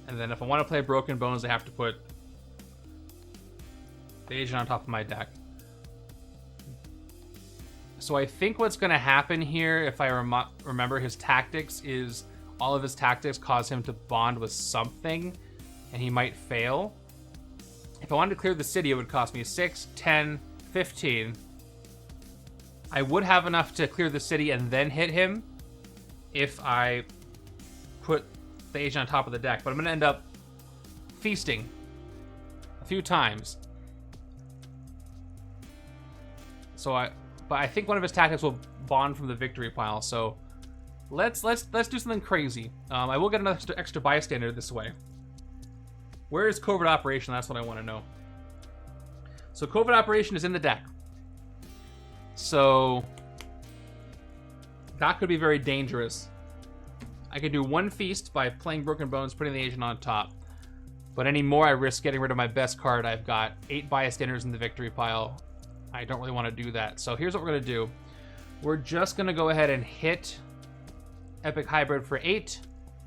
Speaker 1: And then if I want to play Broken Bones, I have to put the agent on top of my deck. So I think what's going to happen here, if I remember his tactics, is all of his tactics cause him to bond with something, and he might fail. If I wanted to clear the city, it would cost me 6, 10, 15. I would have enough to clear the city and then hit him if I put the agent on top of the deck, but I'm going to end up feasting a few times. But I think one of his tactics will bond from the victory pile. So let's do something crazy. I will get another extra bystander this way. Where is Covert Operation? That's what I want to know. So Covert Operation is in the deck. So that could be very dangerous. I could do 1 feast by playing Broken Bones, putting the agent on top. But any more, I risk getting rid of my best card. I've got 8 bystanders in the victory pile. I don't really want to do that. So here's what we're going to do. We're just going to go ahead and hit Epic Hybrid for 8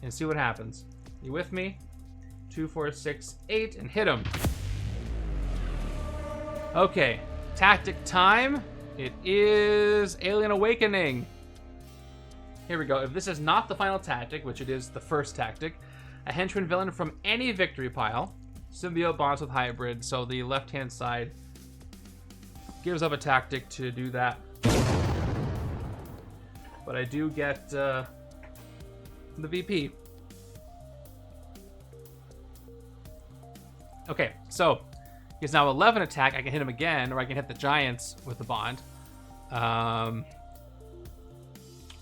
Speaker 1: and see what happens. You with me? 2, 4, 6, 8, and hit him. Okay, tactic time. It is Alien Awakening. Here we go. If this is not the final tactic, which it is the first tactic, a henchman villain from any victory pile, symbiote bonds with hybrid, so the left-hand side gives up a tactic to do that. But I do get the VP. Okay, so he's now 11 attack. I can hit him again, or I can hit the giants with the bond.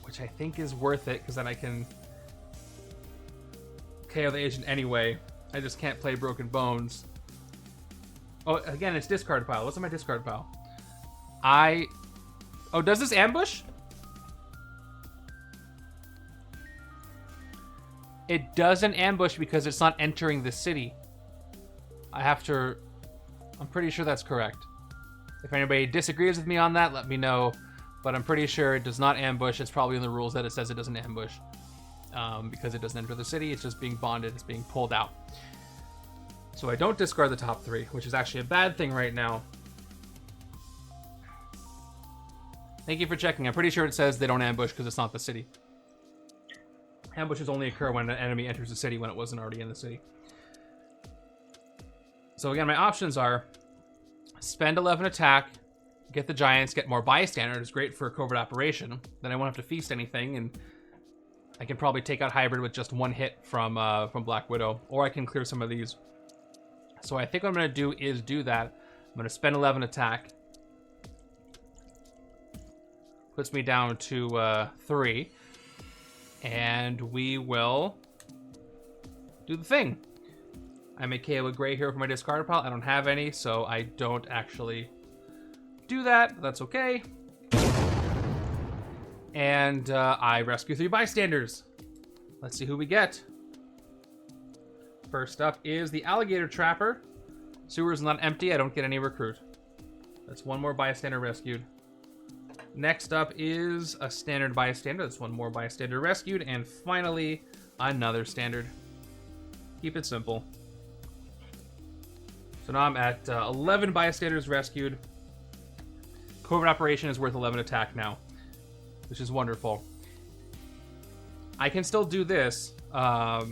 Speaker 1: Which I think is worth it, because then I can KO the agent anyway. I just can't play Broken Bones. Oh, again, it's discard pile. What's in my discard pile? Oh, does this ambush? It doesn't ambush because it's not entering the city. I'm pretty sure that's correct. If anybody disagrees with me on that, let me know. But I'm pretty sure it does not ambush. It's probably in the rules that it says it doesn't ambush. Because it doesn't enter the city. It's just being bonded. It's being pulled out. So I don't discard the top 3, which is actually a bad thing right now. Thank you for checking. I'm pretty sure it says they don't ambush because it's not the city. Ambushes only occur when an enemy enters the city when it wasn't already in the city. So again, my options are spend 11 attack, get the giants, get more bystanders, great for a covert operation. Then I won't have to feast anything, and I can probably take out hybrid with just 1 hit from Black Widow, or I can clear some of these. So I think what I'm going to do is do that. I'm going to spend 11 attack. Puts me down to 3. And we will do the thing. I may KO a gray hero for my discard pile. I don't have any, so I don't actually do that. But that's okay. And I rescue 3 bystanders. Let's see who we get. First up is the Alligator Trapper. Sewer is not empty. I don't get any recruit. That's 1 more bystander rescued. Next up is a standard bystander. That's 1 more bystander rescued. And finally, another standard. Keep it simple. So now I'm at 11 bystanders rescued. Covert operation is worth 11 attack now, which is wonderful. I can still do this. Oh,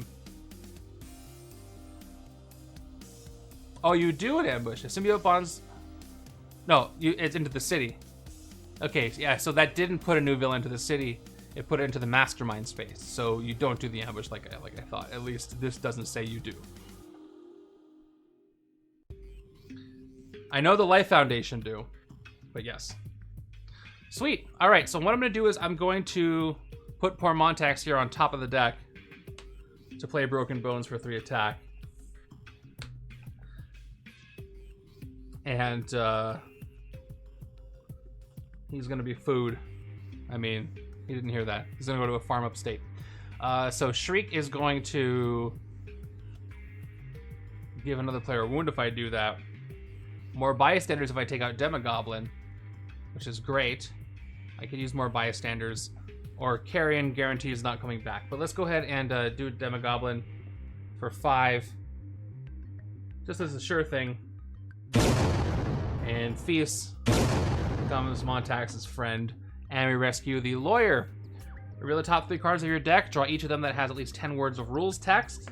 Speaker 1: you do an ambush. A symbiote bonds... No, it's into the city. Okay, yeah, so that didn't put a new villain into the city. It put it into the Mastermind space. So you don't do the ambush like I thought. At least this doesn't say you do. I know the Life Foundation do, but yes. Sweet. All right, so what I'm going to do is I'm going to put poor Montax here on top of the deck to play Broken Bones for 3 attack. And he's going to be food. I mean, he didn't hear that. He's going to go to a farm upstate. So Shriek is going to give another player a wound if I do that. More bystanders if I take out Demogoblin, which is great. I could use more bystanders, or Carrion guarantees not coming back. But let's go ahead and do Demogoblin for 5, just as a sure thing. And Feast becomes Montax's friend, and we rescue the Lawyer. Reveal the top 3 cards of your deck. Draw each of them that has at least 10 words of rules text.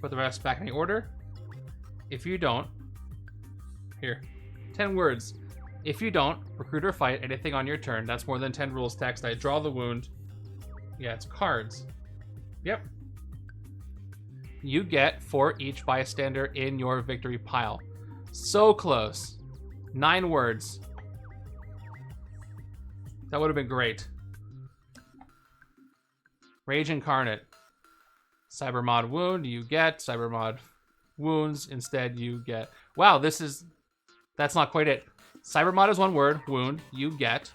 Speaker 1: Put the rest back in the order. If you don't, here, 10 words. If you don't, recruit or fight anything on your turn. That's more than 10 rules text. I draw the wound. Yeah, it's cards. Yep. You get 4 each bystander in your victory pile. So close. 9 words. That would have been great. Rage Incarnate. Cybermod wound, you get. Cybermod wounds, instead you get. Wow, that's not quite it. Cybermod is 1 word, wound, you get.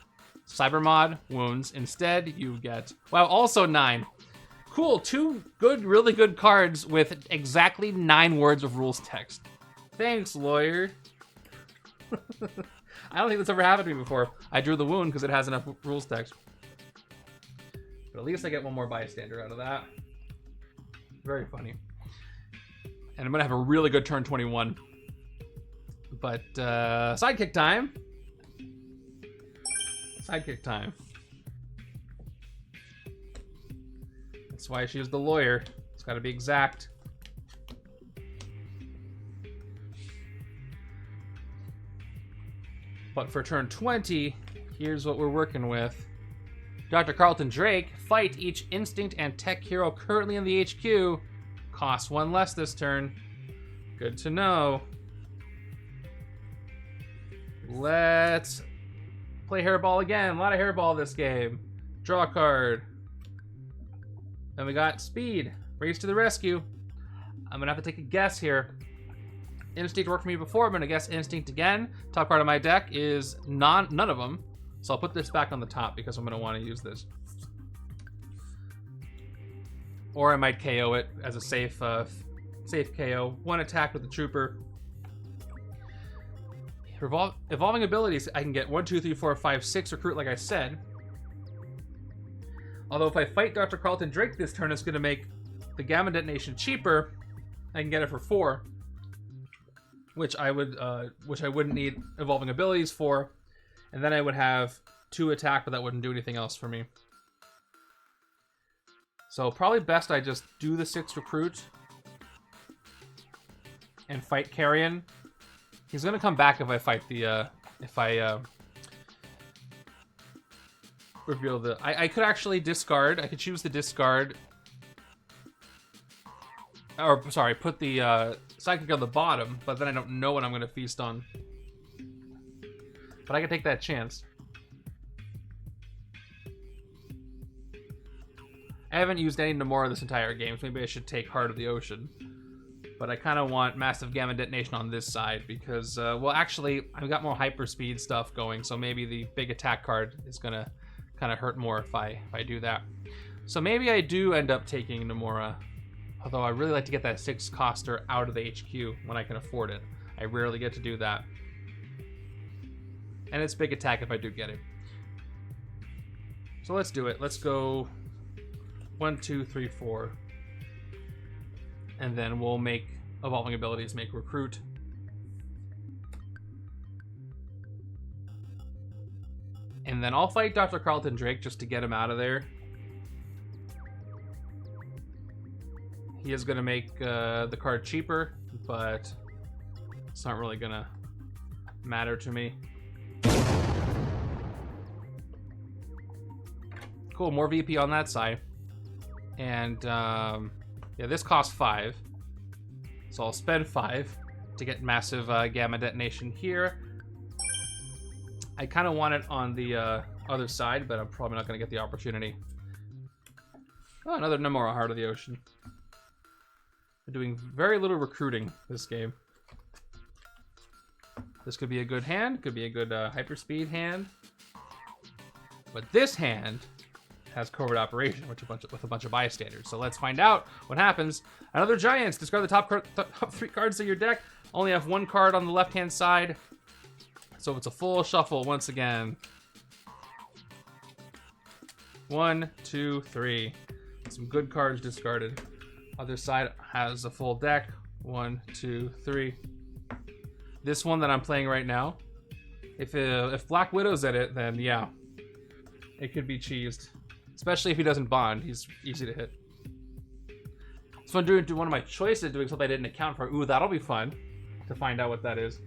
Speaker 1: Cybermod wounds, instead you get. Wow, also 9. Cool, 2 good, really good cards with exactly 9 words of rules text. Thanks, Lawyer. I don't think that's ever happened to me before. I drew the wound because it has enough rules text. But at least I get 1 more bystander out of that. Very funny. And I'm going to have a really good turn 21. But sidekick time. Sidekick time. That's why she was the lawyer. It's got to be exact. But for turn 20, here's what we're working with. Dr. Carlton Drake, fight each instinct and tech hero currently in the HQ. Costs 1 less this turn. Good to know. Let's play hairball again. A lot of hairball this game. Draw a card. Then we got speed. Race to the rescue. I'm gonna have to take a guess here. Instinct worked for me before. I'm gonna guess instinct again. Top card of my deck is none of them. So I'll put this back on the top because I'm gonna want to use this. Or I might KO it as a safe KO. 1 attack with the trooper. Evolving abilities, I can get 1, 2, 3, 4, 5, 6 recruit, like I said. Although if I fight Dr. Carlton Drake this turn, it's going to make the Gamma Detonation cheaper. I can get it for 4, which I wouldn't need evolving abilities for, and then I would have 2 attack, but that wouldn't do anything else for me. So probably best I just do the 6 recruit and fight Carrion. He's gonna come back if I fight the reveal the. I could actually discard. I could choose the discard, or sorry, put the psychic on the bottom. But then I don't know what I'm gonna feast on. But I can take that chance. I haven't used any Namora this entire game, so maybe I should take Heart of the Ocean. But I kind of want Massive Gamma Detonation on this side because, well, actually, I've got more hyperspeed stuff going, so maybe the big attack card is going to kind of hurt more if I do that. So maybe I do end up taking Namora, although I really like to get that 6 coster out of the HQ when I can afford it. I rarely get to do that. And it's big attack if I do get it. So let's do it. Let's go 1, 2, 3, 4. And then we'll make evolving abilities, make recruit. And then I'll fight Dr. Carlton Drake just to get him out of there. He is going to make the card cheaper, but it's not really going to matter to me. Cool, more VP on that side. And yeah, this costs 5. So I'll spend 5 to get massive Gamma Detonation here. I kind of want it on the other side, but I'm probably not going to get the opportunity. Oh, another Namora, Heart of the Ocean. We're doing very little recruiting this game. This could be a good hand, could be a good hyperspeed hand. But this hand has Covert Operation, with a bunch of bystanders. So let's find out what happens. Another Giants. Discard the top 3 cards of your deck. Only have 1 card on the left-hand side. So it's a full shuffle once again. 1, 2, 3. Some good cards discarded. Other side has a full deck. 1, 2, 3. This one that I'm playing right now, if Black Widow's at it, then yeah, it could be cheesed. Especially if he doesn't bond, he's easy to hit. So I'm doing one of my choices, doing something I didn't account for. Ooh, that'll be fun to find out what that is.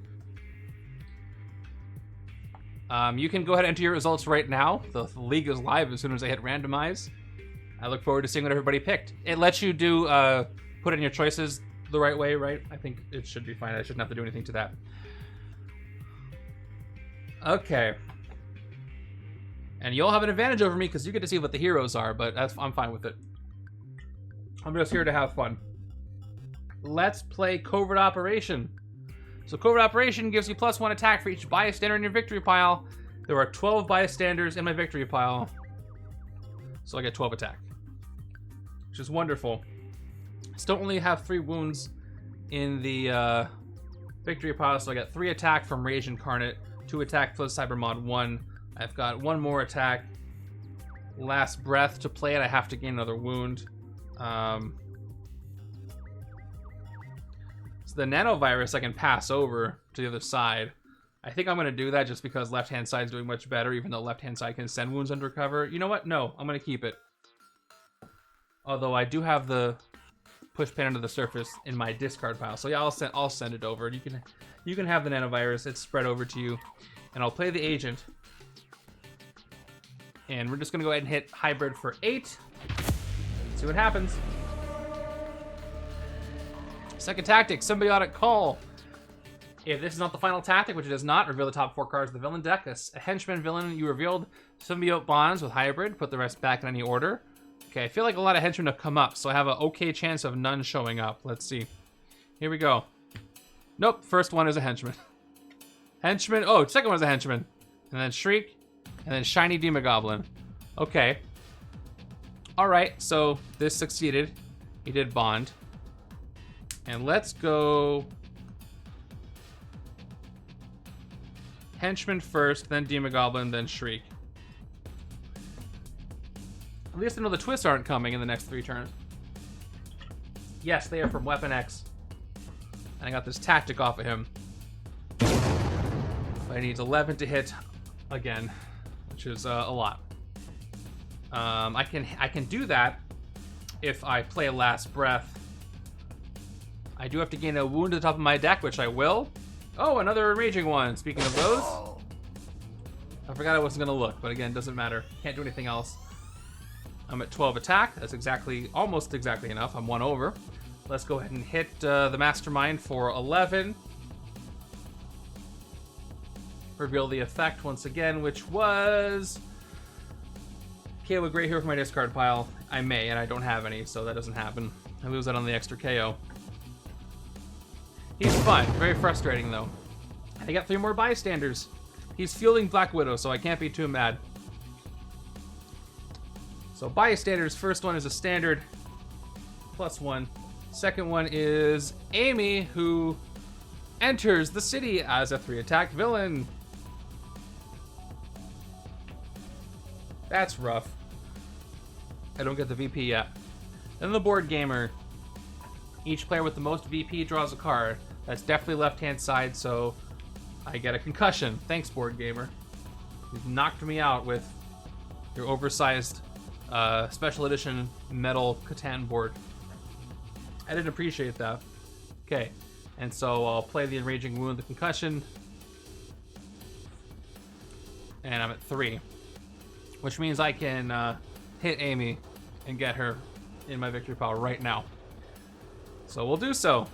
Speaker 1: You can go ahead and enter your results right now. The league is live as soon as I hit randomize. I look forward to seeing what everybody picked. It lets you do put in your choices the right way, right? I think it should be fine. I shouldn't have to do anything to that. Okay. And you'll have an advantage over me because you get to see what the heroes are, but I'm fine with it. I'm just here to have fun. Let's play Covert Operation. So Covert Operation gives you +1 attack for each bystander in your victory pile. There are 12 bystanders in my victory pile, so I get 12 attack, which is wonderful. Still only have 3 wounds in the victory pile, so I got 3 attack from Rage Incarnate, 2 attack plus Cybermod 1. I've got 1 more attack. Last Breath to play it, I have to gain another wound. So the nanovirus I can pass over to the other side. I think I'm going to do that just because left-hand side is doing much better, even though left-hand side can send wounds under cover. You know what? No, I'm going to keep it. Although I do have the push pain under the surface in my discard pile. So yeah, I'll send it over. You can have the nanovirus. It's spread over to you. And I'll play the agent. And we're just going to go ahead and hit hybrid for 8. See what happens. Second tactic, symbiotic call. If this is not the final tactic, which it is not, reveal the top 4 cards of the villain deck. A henchman villain, you revealed symbiote bonds with hybrid. Put the rest back in any order. Okay, I feel like a lot of henchmen have come up, so I have an okay chance of none showing up. Let's see. Here we go. Nope, first one is a henchman. Henchman, oh, second one is a henchman. And then Shriek, and then Shiny Demogoblin. Okay. Alright, so this succeeded. He did bond. And let's go... Henchman first, then Demogoblin, then Shriek. At least I know the twists aren't coming in the next 3 turns. Yes, they are from Weapon X. And I got this tactic off of him. But he needs 11 to hit again, which is a lot. I can do that if I play Last Breath. I do have to gain a wound to the top of my deck, which I will. Oh, another raging one. Speaking of those, I forgot I wasn't gonna look, but again, doesn't matter. Can't do anything else. I'm at 12 attack. That's almost exactly enough. I'm 1 over. Let's go ahead and hit the Mastermind for 11. Reveal the effect once again, which was KO a Great Hero from my discard pile. I may, and I don't have any, so that doesn't happen. I lose that on the extra KO. He's fun. Very frustrating, though. And I got 3 more bystanders. He's fueling Black Widow, so I can't be too mad. So bystanders, first one is a standard, +1. Second one is Amy, who enters the city as a 3-attack villain. That's rough. I don't get the VP yet. Then the board gamer. Each player with the most VP draws a card. That's definitely left-hand side, so I get a concussion. Thanks, board gamer. You've knocked me out with your oversized special edition metal Catan board. I didn't appreciate that. Okay, and so I'll play the Enraging Wound, the concussion, and I'm at 3, which means I can hit Amy and get her in my victory pile right now. So we'll do so.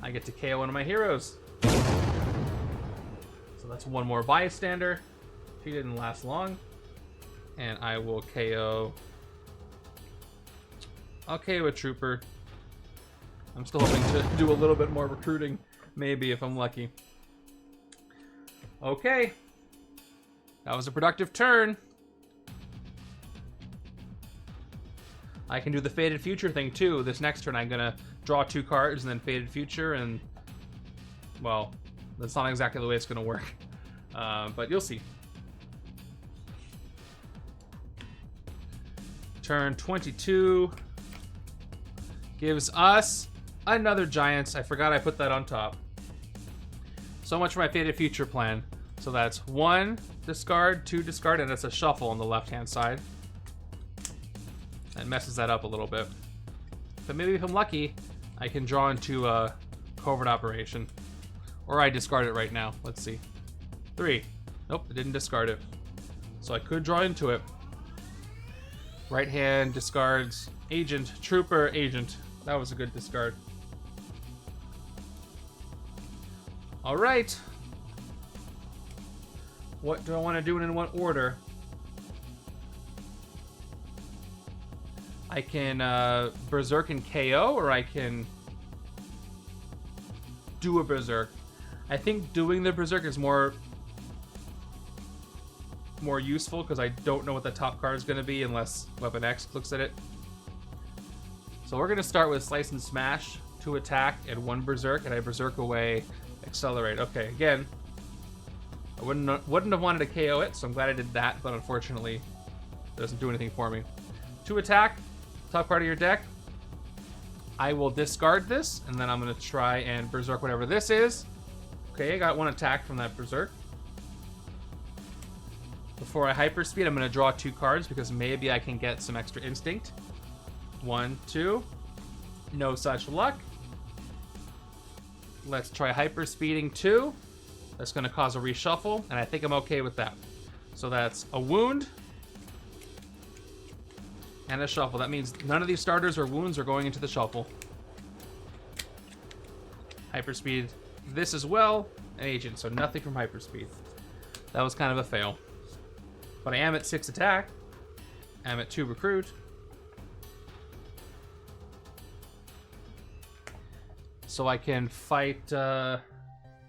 Speaker 1: I get to KO one of my heroes. So that's 1 more bystander. She didn't last long. And I will KO. I'll KO a trooper. I'm still hoping to do a little bit more recruiting, maybe, if I'm lucky. Okay. That was a productive turn. I can do the Faded Future thing, too. This next turn, I'm going to draw 2 cards and then Faded Future, and, well, that's not exactly the way it's going to work. But you'll see. Turn 22 gives us another Giants. I forgot I put that on top. So much for my Faded Future plan. So that's 1 discard, 2 discard, and it's a shuffle on the left-hand side. That messes that up a little bit. But maybe if I'm lucky, I can draw into a covert operation. Or I discard it right now. Let's see. 3. Nope, I didn't discard it. So I could draw into it. Right hand discards agent, trooper, agent. That was a good discard. All right. What do I want to do and in what order? I can Berserk and KO, or I can do a Berserk. I think doing the Berserk is more useful because I don't know what the top card is going to be unless Weapon X looks at it. So we're going to start with Slice and Smash, 2 attack and 1 Berserk, and I Berserk away, Accelerate. Okay, again, I wouldn't have wanted to KO it, so I'm glad I did that, but unfortunately, it doesn't do anything for me. 2 attack, top card of your deck. I will discard this, and then I'm going to try and Berserk whatever this is. Okay, I got 1 attack from that Berserk. Before I hyperspeed, I'm going to draw 2 cards because maybe I can get some extra instinct. 1, 2. No such luck. Let's try hyperspeeding 2. That's going to cause a reshuffle, and I think I'm okay with that. So that's a wound and a shuffle. That means none of these starters or wounds are going into the shuffle. Hyperspeed this as well, an agent, so nothing from hyperspeed. That was kind of a fail. But I am at 6 attack. I'm at 2 recruit. So I can fight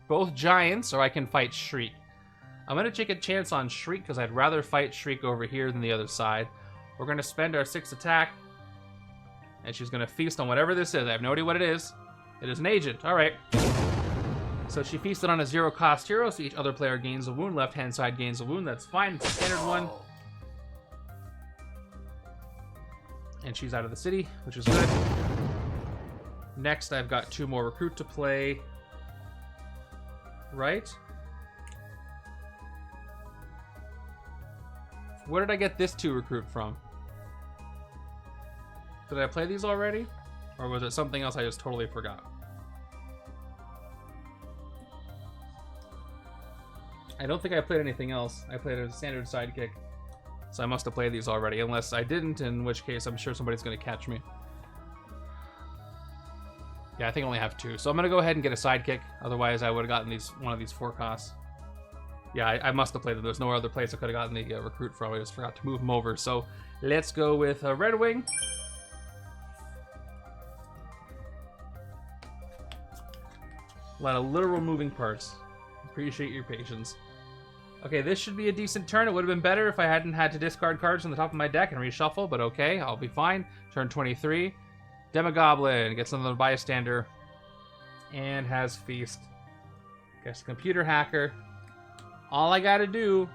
Speaker 1: both giants, or I can fight Shriek. I'm going to take a chance on Shriek because I'd rather fight Shriek over here than the other side. We're going to spend our 6 attack, and she's going to feast on whatever this is. I have no idea what it is. It is an agent. All right. So she feasted on a 0-cost hero, so each other player gains a wound. Left-hand side gains a wound. That's fine. It's a standard one. And she's out of the city, which is good. Next, I've got 2 more recruit to play. Right? Where did I get this 2 recruit from? Did I play these already? Or was it something else I just totally forgot? I don't think I played anything else. I played a standard sidekick. So I must have played these already, unless I didn't, in which case I'm sure somebody's going to catch me. Yeah, I think I only have 2. So I'm going to go ahead and get a sidekick. Otherwise, I would have gotten one of these 4 costs. Yeah, I must have played them. There's no other place I could have gotten the recruit from. I just forgot to move them over. So let's go with Red Wing. A lot of literal moving parts. Appreciate your patience. Okay, this should be a decent turn. It would have been better if I hadn't had to discard cards from the top of my deck and reshuffle, but okay, I'll be fine. Turn 23. Demogoblin gets another bystander and has feast. Gets a computer hacker. All I gotta do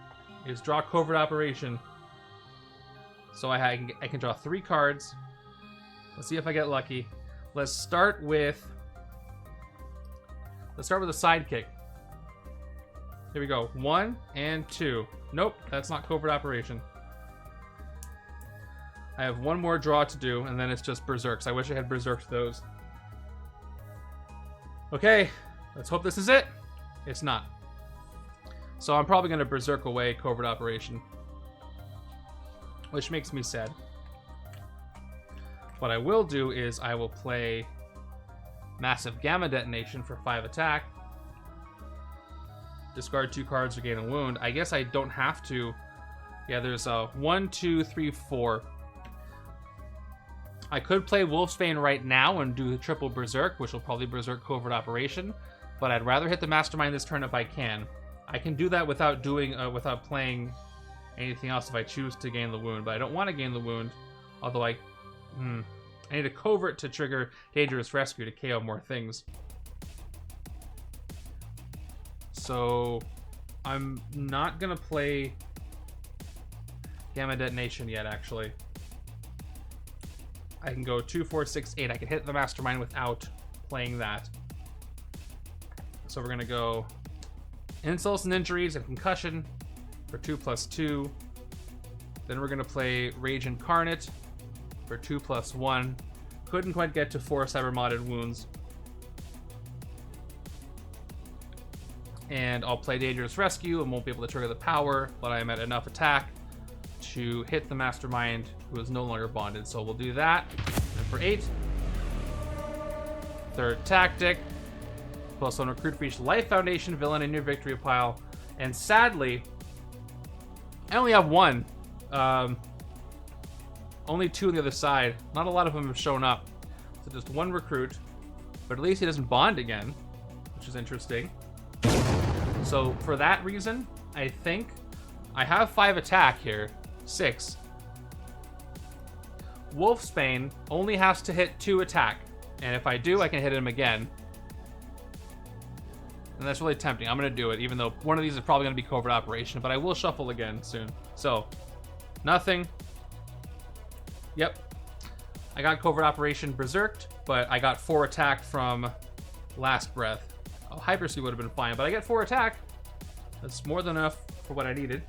Speaker 1: is draw covert operation. So I can draw 3 cards. Let's see if I get lucky. Let's start with a sidekick. Here we go. 1 and 2. Nope, that's not covert operation. I have 1 more draw to do, and then it's just berserks. I wish I had berserked those. Okay, let's hope this is it. It's not. So I'm probably going to berserk away covert operation, which makes me sad. What I will do is I will play Massive Gamma Detonation for 5 attack. Discard 2 cards to gain a wound. I guess I don't have to. Yeah, there's a 1, 2, 3, 4. I could play Wolfsbane right now and do the triple Berserk, which will probably Berserk Covert Operation, but I'd rather hit the Mastermind this turn if I can. I can do that without playing anything else if I choose to gain the wound, but I don't want to gain the wound, although I need a Covert to trigger Dangerous Rescue to KO more things. So I'm not going to play Gamma Detonation yet, actually. I can go 2, 4, 6, 8. I can hit the Mastermind without playing that. So we're going to go Insults and Injuries and Concussion for 2+2. Then we're going to play Rage Incarnate for 2+1. Couldn't quite get to 4 Cyber-modded wounds. And I'll play Dangerous Rescue and won't be able to trigger the power, but I am at enough attack to hit the Mastermind, who is no longer bonded. So we'll do that. And for 8. Third Tactic. +1 recruit for each Life Foundation villain in your victory pile. And sadly, I only have 1. Only 2 on the other side. Not a lot of them have shown up. So just 1 recruit. But at least he doesn't bond again, which is interesting. So for that reason, I think I have 5 attack here. 6. Wolfsbane only has to hit 2 attack. And if I do, I can hit him again. And that's really tempting. I'm going to do it, even though one of these is probably going to be Covert Operation. But I will shuffle again soon. So, nothing. Yep. I got Covert Operation Berserked, but I got 4 attack from Last Breath. Oh, Hyper Speed would have been fine, but I get 4 attack. That's more than enough for what I needed.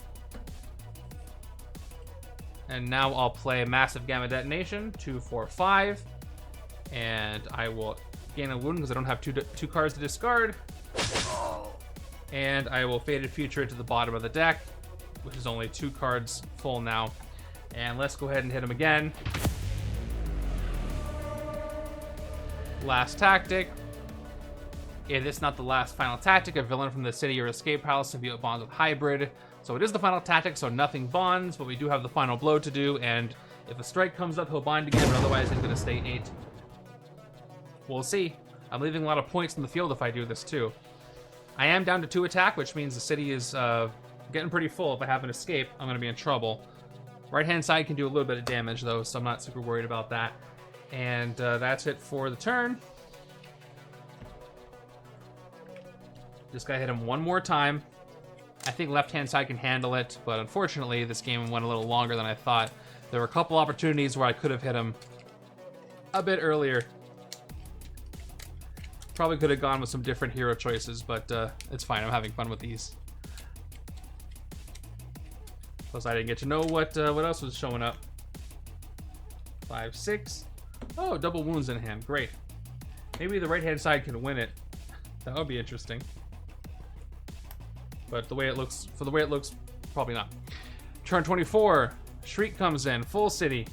Speaker 1: And now I'll play Massive Gamma Detonation, 2, 4, 5. And I will gain a wound because I don't have two cards to discard. And I will Faded Future to the bottom of the deck, which is only 2 cards full now. And let's go ahead and hit him again. Last tactic. If it's not the last final tactic, a villain from the city or escape palace symbiote bonds with hybrid. So it is the final tactic, so nothing bonds, but we do have the final blow to do, and if a strike comes up, he'll bind again, but otherwise he's going to stay 8. We'll see. I'm leaving a lot of points in the field if I do this too. I am down to 2 attack, which means the city is getting pretty full. If I have an escape, I'm going to be in trouble. Right-hand side can do a little bit of damage, though, so I'm not super worried about that. And that's it for the turn. Just gotta hit him one more time. I think left-hand side can handle it, but unfortunately, this game went a little longer than I thought. There were a couple opportunities where I could have hit him a bit earlier. Probably could have gone with some different hero choices, but it's fine. I'm having fun with these. Plus, I didn't get to know what else was showing up. 5, 6. Oh, double wounds in hand. Great. Maybe the right-hand side can win it. That would be interesting. But the way it looks, probably not. Turn 24. Shriek comes in. Full city.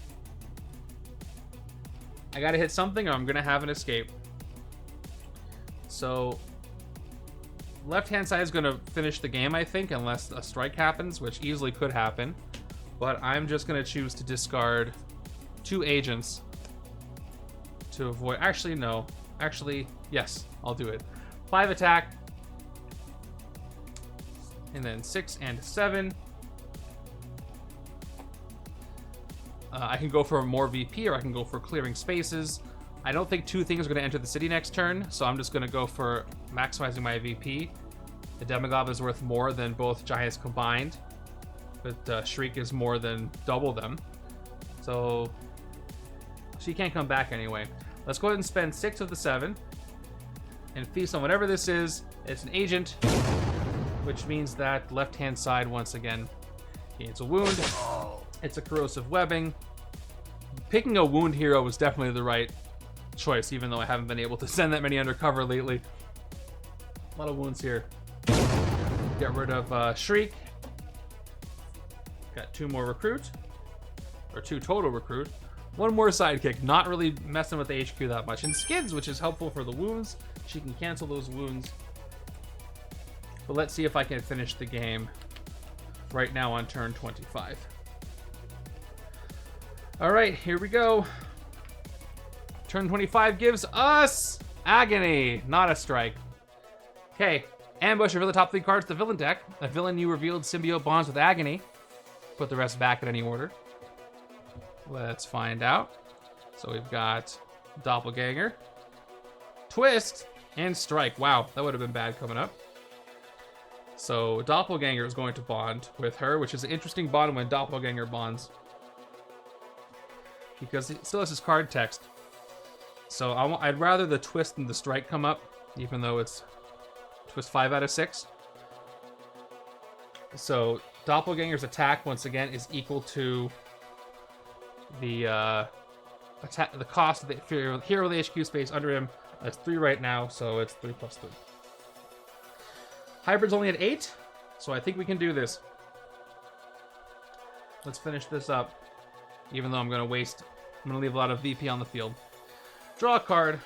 Speaker 1: I gotta hit something or I'm gonna have an escape. So, left-hand side is gonna finish the game, I think, unless a strike happens, which easily could happen. But I'm just gonna choose to discard 2 agents to avoid. Actually, no. Actually, yes, I'll do it. 5 attack. And then 6 and 7. I can go for more VP or I can go for clearing spaces. I don't think 2 things are going to enter the city next turn, so I'm just going to go for maximizing my VP. The Demagogue is worth more than both giants combined, but Shriek is more than double them. So she can't come back anyway. Let's go ahead and spend 6 of the 7 and feast on whatever this is. It's an agent, which means that left-hand side once again gains a wound. It's a corrosive webbing. Picking a wound hero was definitely the right choice, even though I haven't been able to send that many undercover lately. A lot of wounds here. Get rid of Shriek. Got 2 more recruit, or 2 total recruit. 1 more sidekick, not really messing with the HQ that much. And Skids, which is helpful for the wounds. She can cancel those wounds. But let's see if I can finish the game right now on turn 25. All right, here we go. Turn 25 gives us Agony, not a strike. Okay, ambush, reveal the top 3 cards of the villain deck. A villain you revealed symbiote bonds with Agony. Put the rest back in any order. Let's find out. So we've got Doppelganger, Twist, and Strike. Wow, that would have been bad coming up. So Doppelganger is going to bond with her, which is an interesting bond when Doppelganger bonds, because it still has his card text. So I'd rather the Twist than the Strike come up, even though it's Twist 5 out of 6. So Doppelganger's attack, once again, is equal to the attack, the cost of the hero with the HQ space under him. That's 3 right now, so it's 3 plus 3. Hybrid's only at 8, so I think we can do this. Let's finish this up, even though I'm going to leave a lot of VP on the field. Draw a card.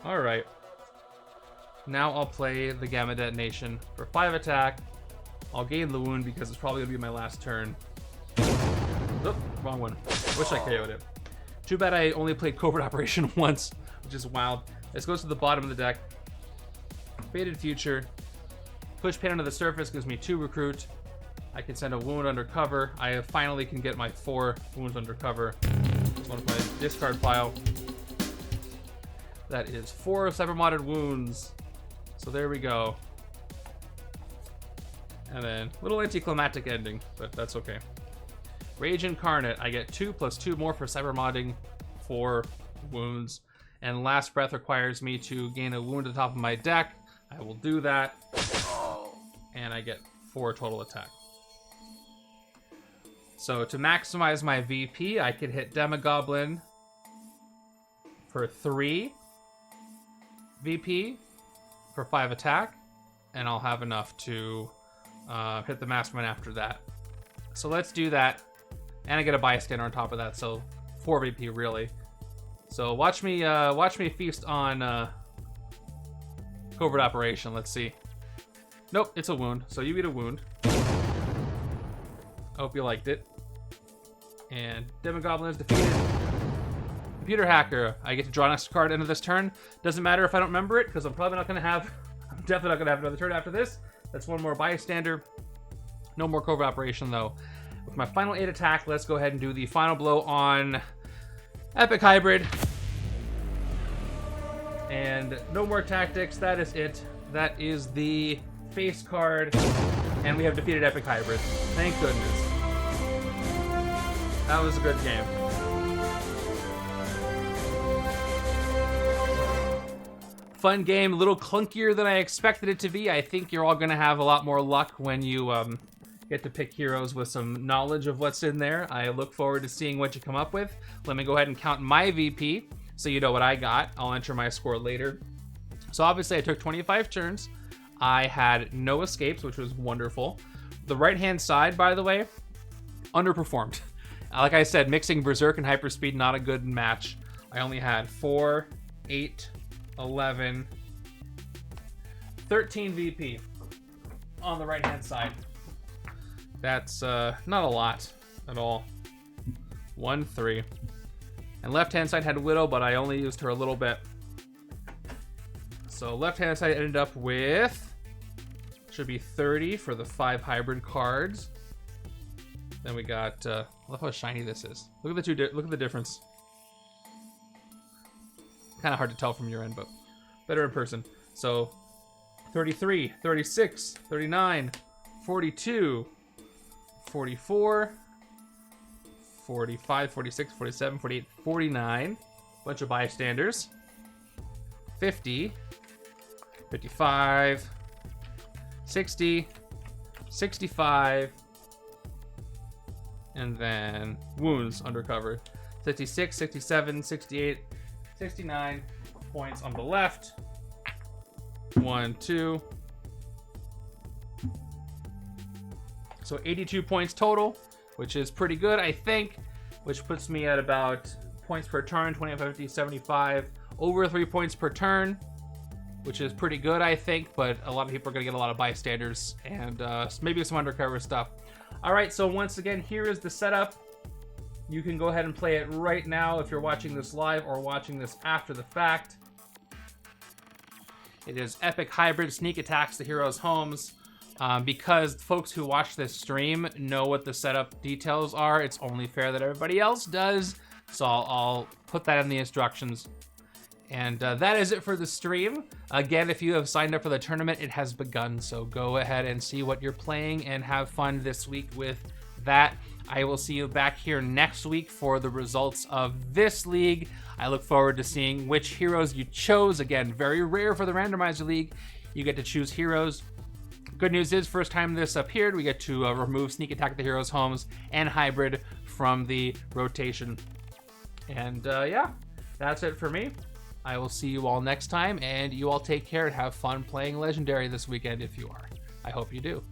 Speaker 1: Alright. Now I'll play the Gamma Detonation for 5 attack. I'll gain the wound because it's probably going to be my last turn. Oop, wrong one. Wish I KO'd it. Too bad I only played Covert Operation once, which is wild. This goes to the bottom of the deck. Faded Future. Push pain onto the surface gives me 2 recruit. I can send a wound under cover. I finally can get my 4 wounds under cover. Just want to play discard pile. That is 4 cyber-modded wounds. So there we go. And then little anticlimactic ending, but that's okay. Rage Incarnate. I get 2 plus 2 more for cyber-modding 4 wounds. And Last Breath requires me to gain a wound at the top of my deck. I will do that. And I get 4 total attack. So to maximize my VP, I could hit Demogoblin for 3 VP for 5 attack. And I'll have enough to hit the Mastermind after that. So let's do that. And I get a bystander on top of that, so 4 VP really. So watch me feast on Covert Operation. Let's see. Nope, it's a wound. So you eat a wound. I hope you liked it. And Demogoblin is defeated. Computer Hacker. I get to draw next card end of this turn. Doesn't matter if I don't remember it, because I'm probably not gonna have. I'm definitely not gonna have another turn after this. That's 1 more bystander. No more Covert Operation though. With my final 8 attack, let's go ahead and do the final blow on Epic Hybrid. And no more tactics. That is it. That is the face card. And we have defeated Epic Hybrid. Thank goodness. That was a good game. Fun game, a little clunkier than I expected it to be. I think you're all gonna have a lot more luck when you get to pick heroes with some knowledge of what's in there. I look forward to seeing what you come up with. Let me go ahead and count my VP so you know what I got. I'll enter my score later. So obviously I took 25 turns. I had no escapes, which was wonderful. The right-hand side, by the way, underperformed. Like I said, mixing Berserk and Hyperspeed, not a good match. I only had 4, 8, 11, 13 VP on the right-hand side. That's not a lot at all. 1, 3. And left-hand side had Widow, but I only used her a little bit. So left-hand side ended up with, should be 30 for the 5 hybrid cards. Then we got, I love how shiny this is. Look at look at the difference. Kind of hard to tell from your end, but better in person. So 33, 36, 39, 42, 44, 45, 46, 47, 48, 49. Bunch of bystanders. 50, 55, 60, 65, and then wounds undercover. 66, 67, 68, 69 points on the left. 1, 2. So 82 points total, which is pretty good, I think, which puts me at about points per turn, 25, 50, 75, over 3 points per turn, which is pretty good, I think, but a lot of people are going to get a lot of bystanders and maybe some undercover stuff. All right, so once again, here is the setup. You can go ahead and play it right now if you're watching this live or watching this after the fact. It is Epic Hybrid Sneak Attacks the Heroes' Homes. Because folks who watch this stream know what the setup details are, it's only fair that everybody else does. So I'll put that in the instructions. And that is it for the stream. Again, if you have signed up for the tournament, it has begun. So go ahead and see what you're playing and have fun this week with that. I will see you back here next week for the results of this league. I look forward to seeing which heroes you chose. Again, very rare for the Randomizer League. You get to choose heroes. Good news is, first time this appeared, we get to remove Sneak Attack the Heroes' Homes and Hybrid from the rotation. And yeah, that's it for me. I will see you all next time, and you all take care and have fun playing Legendary this weekend if you are. I hope you do.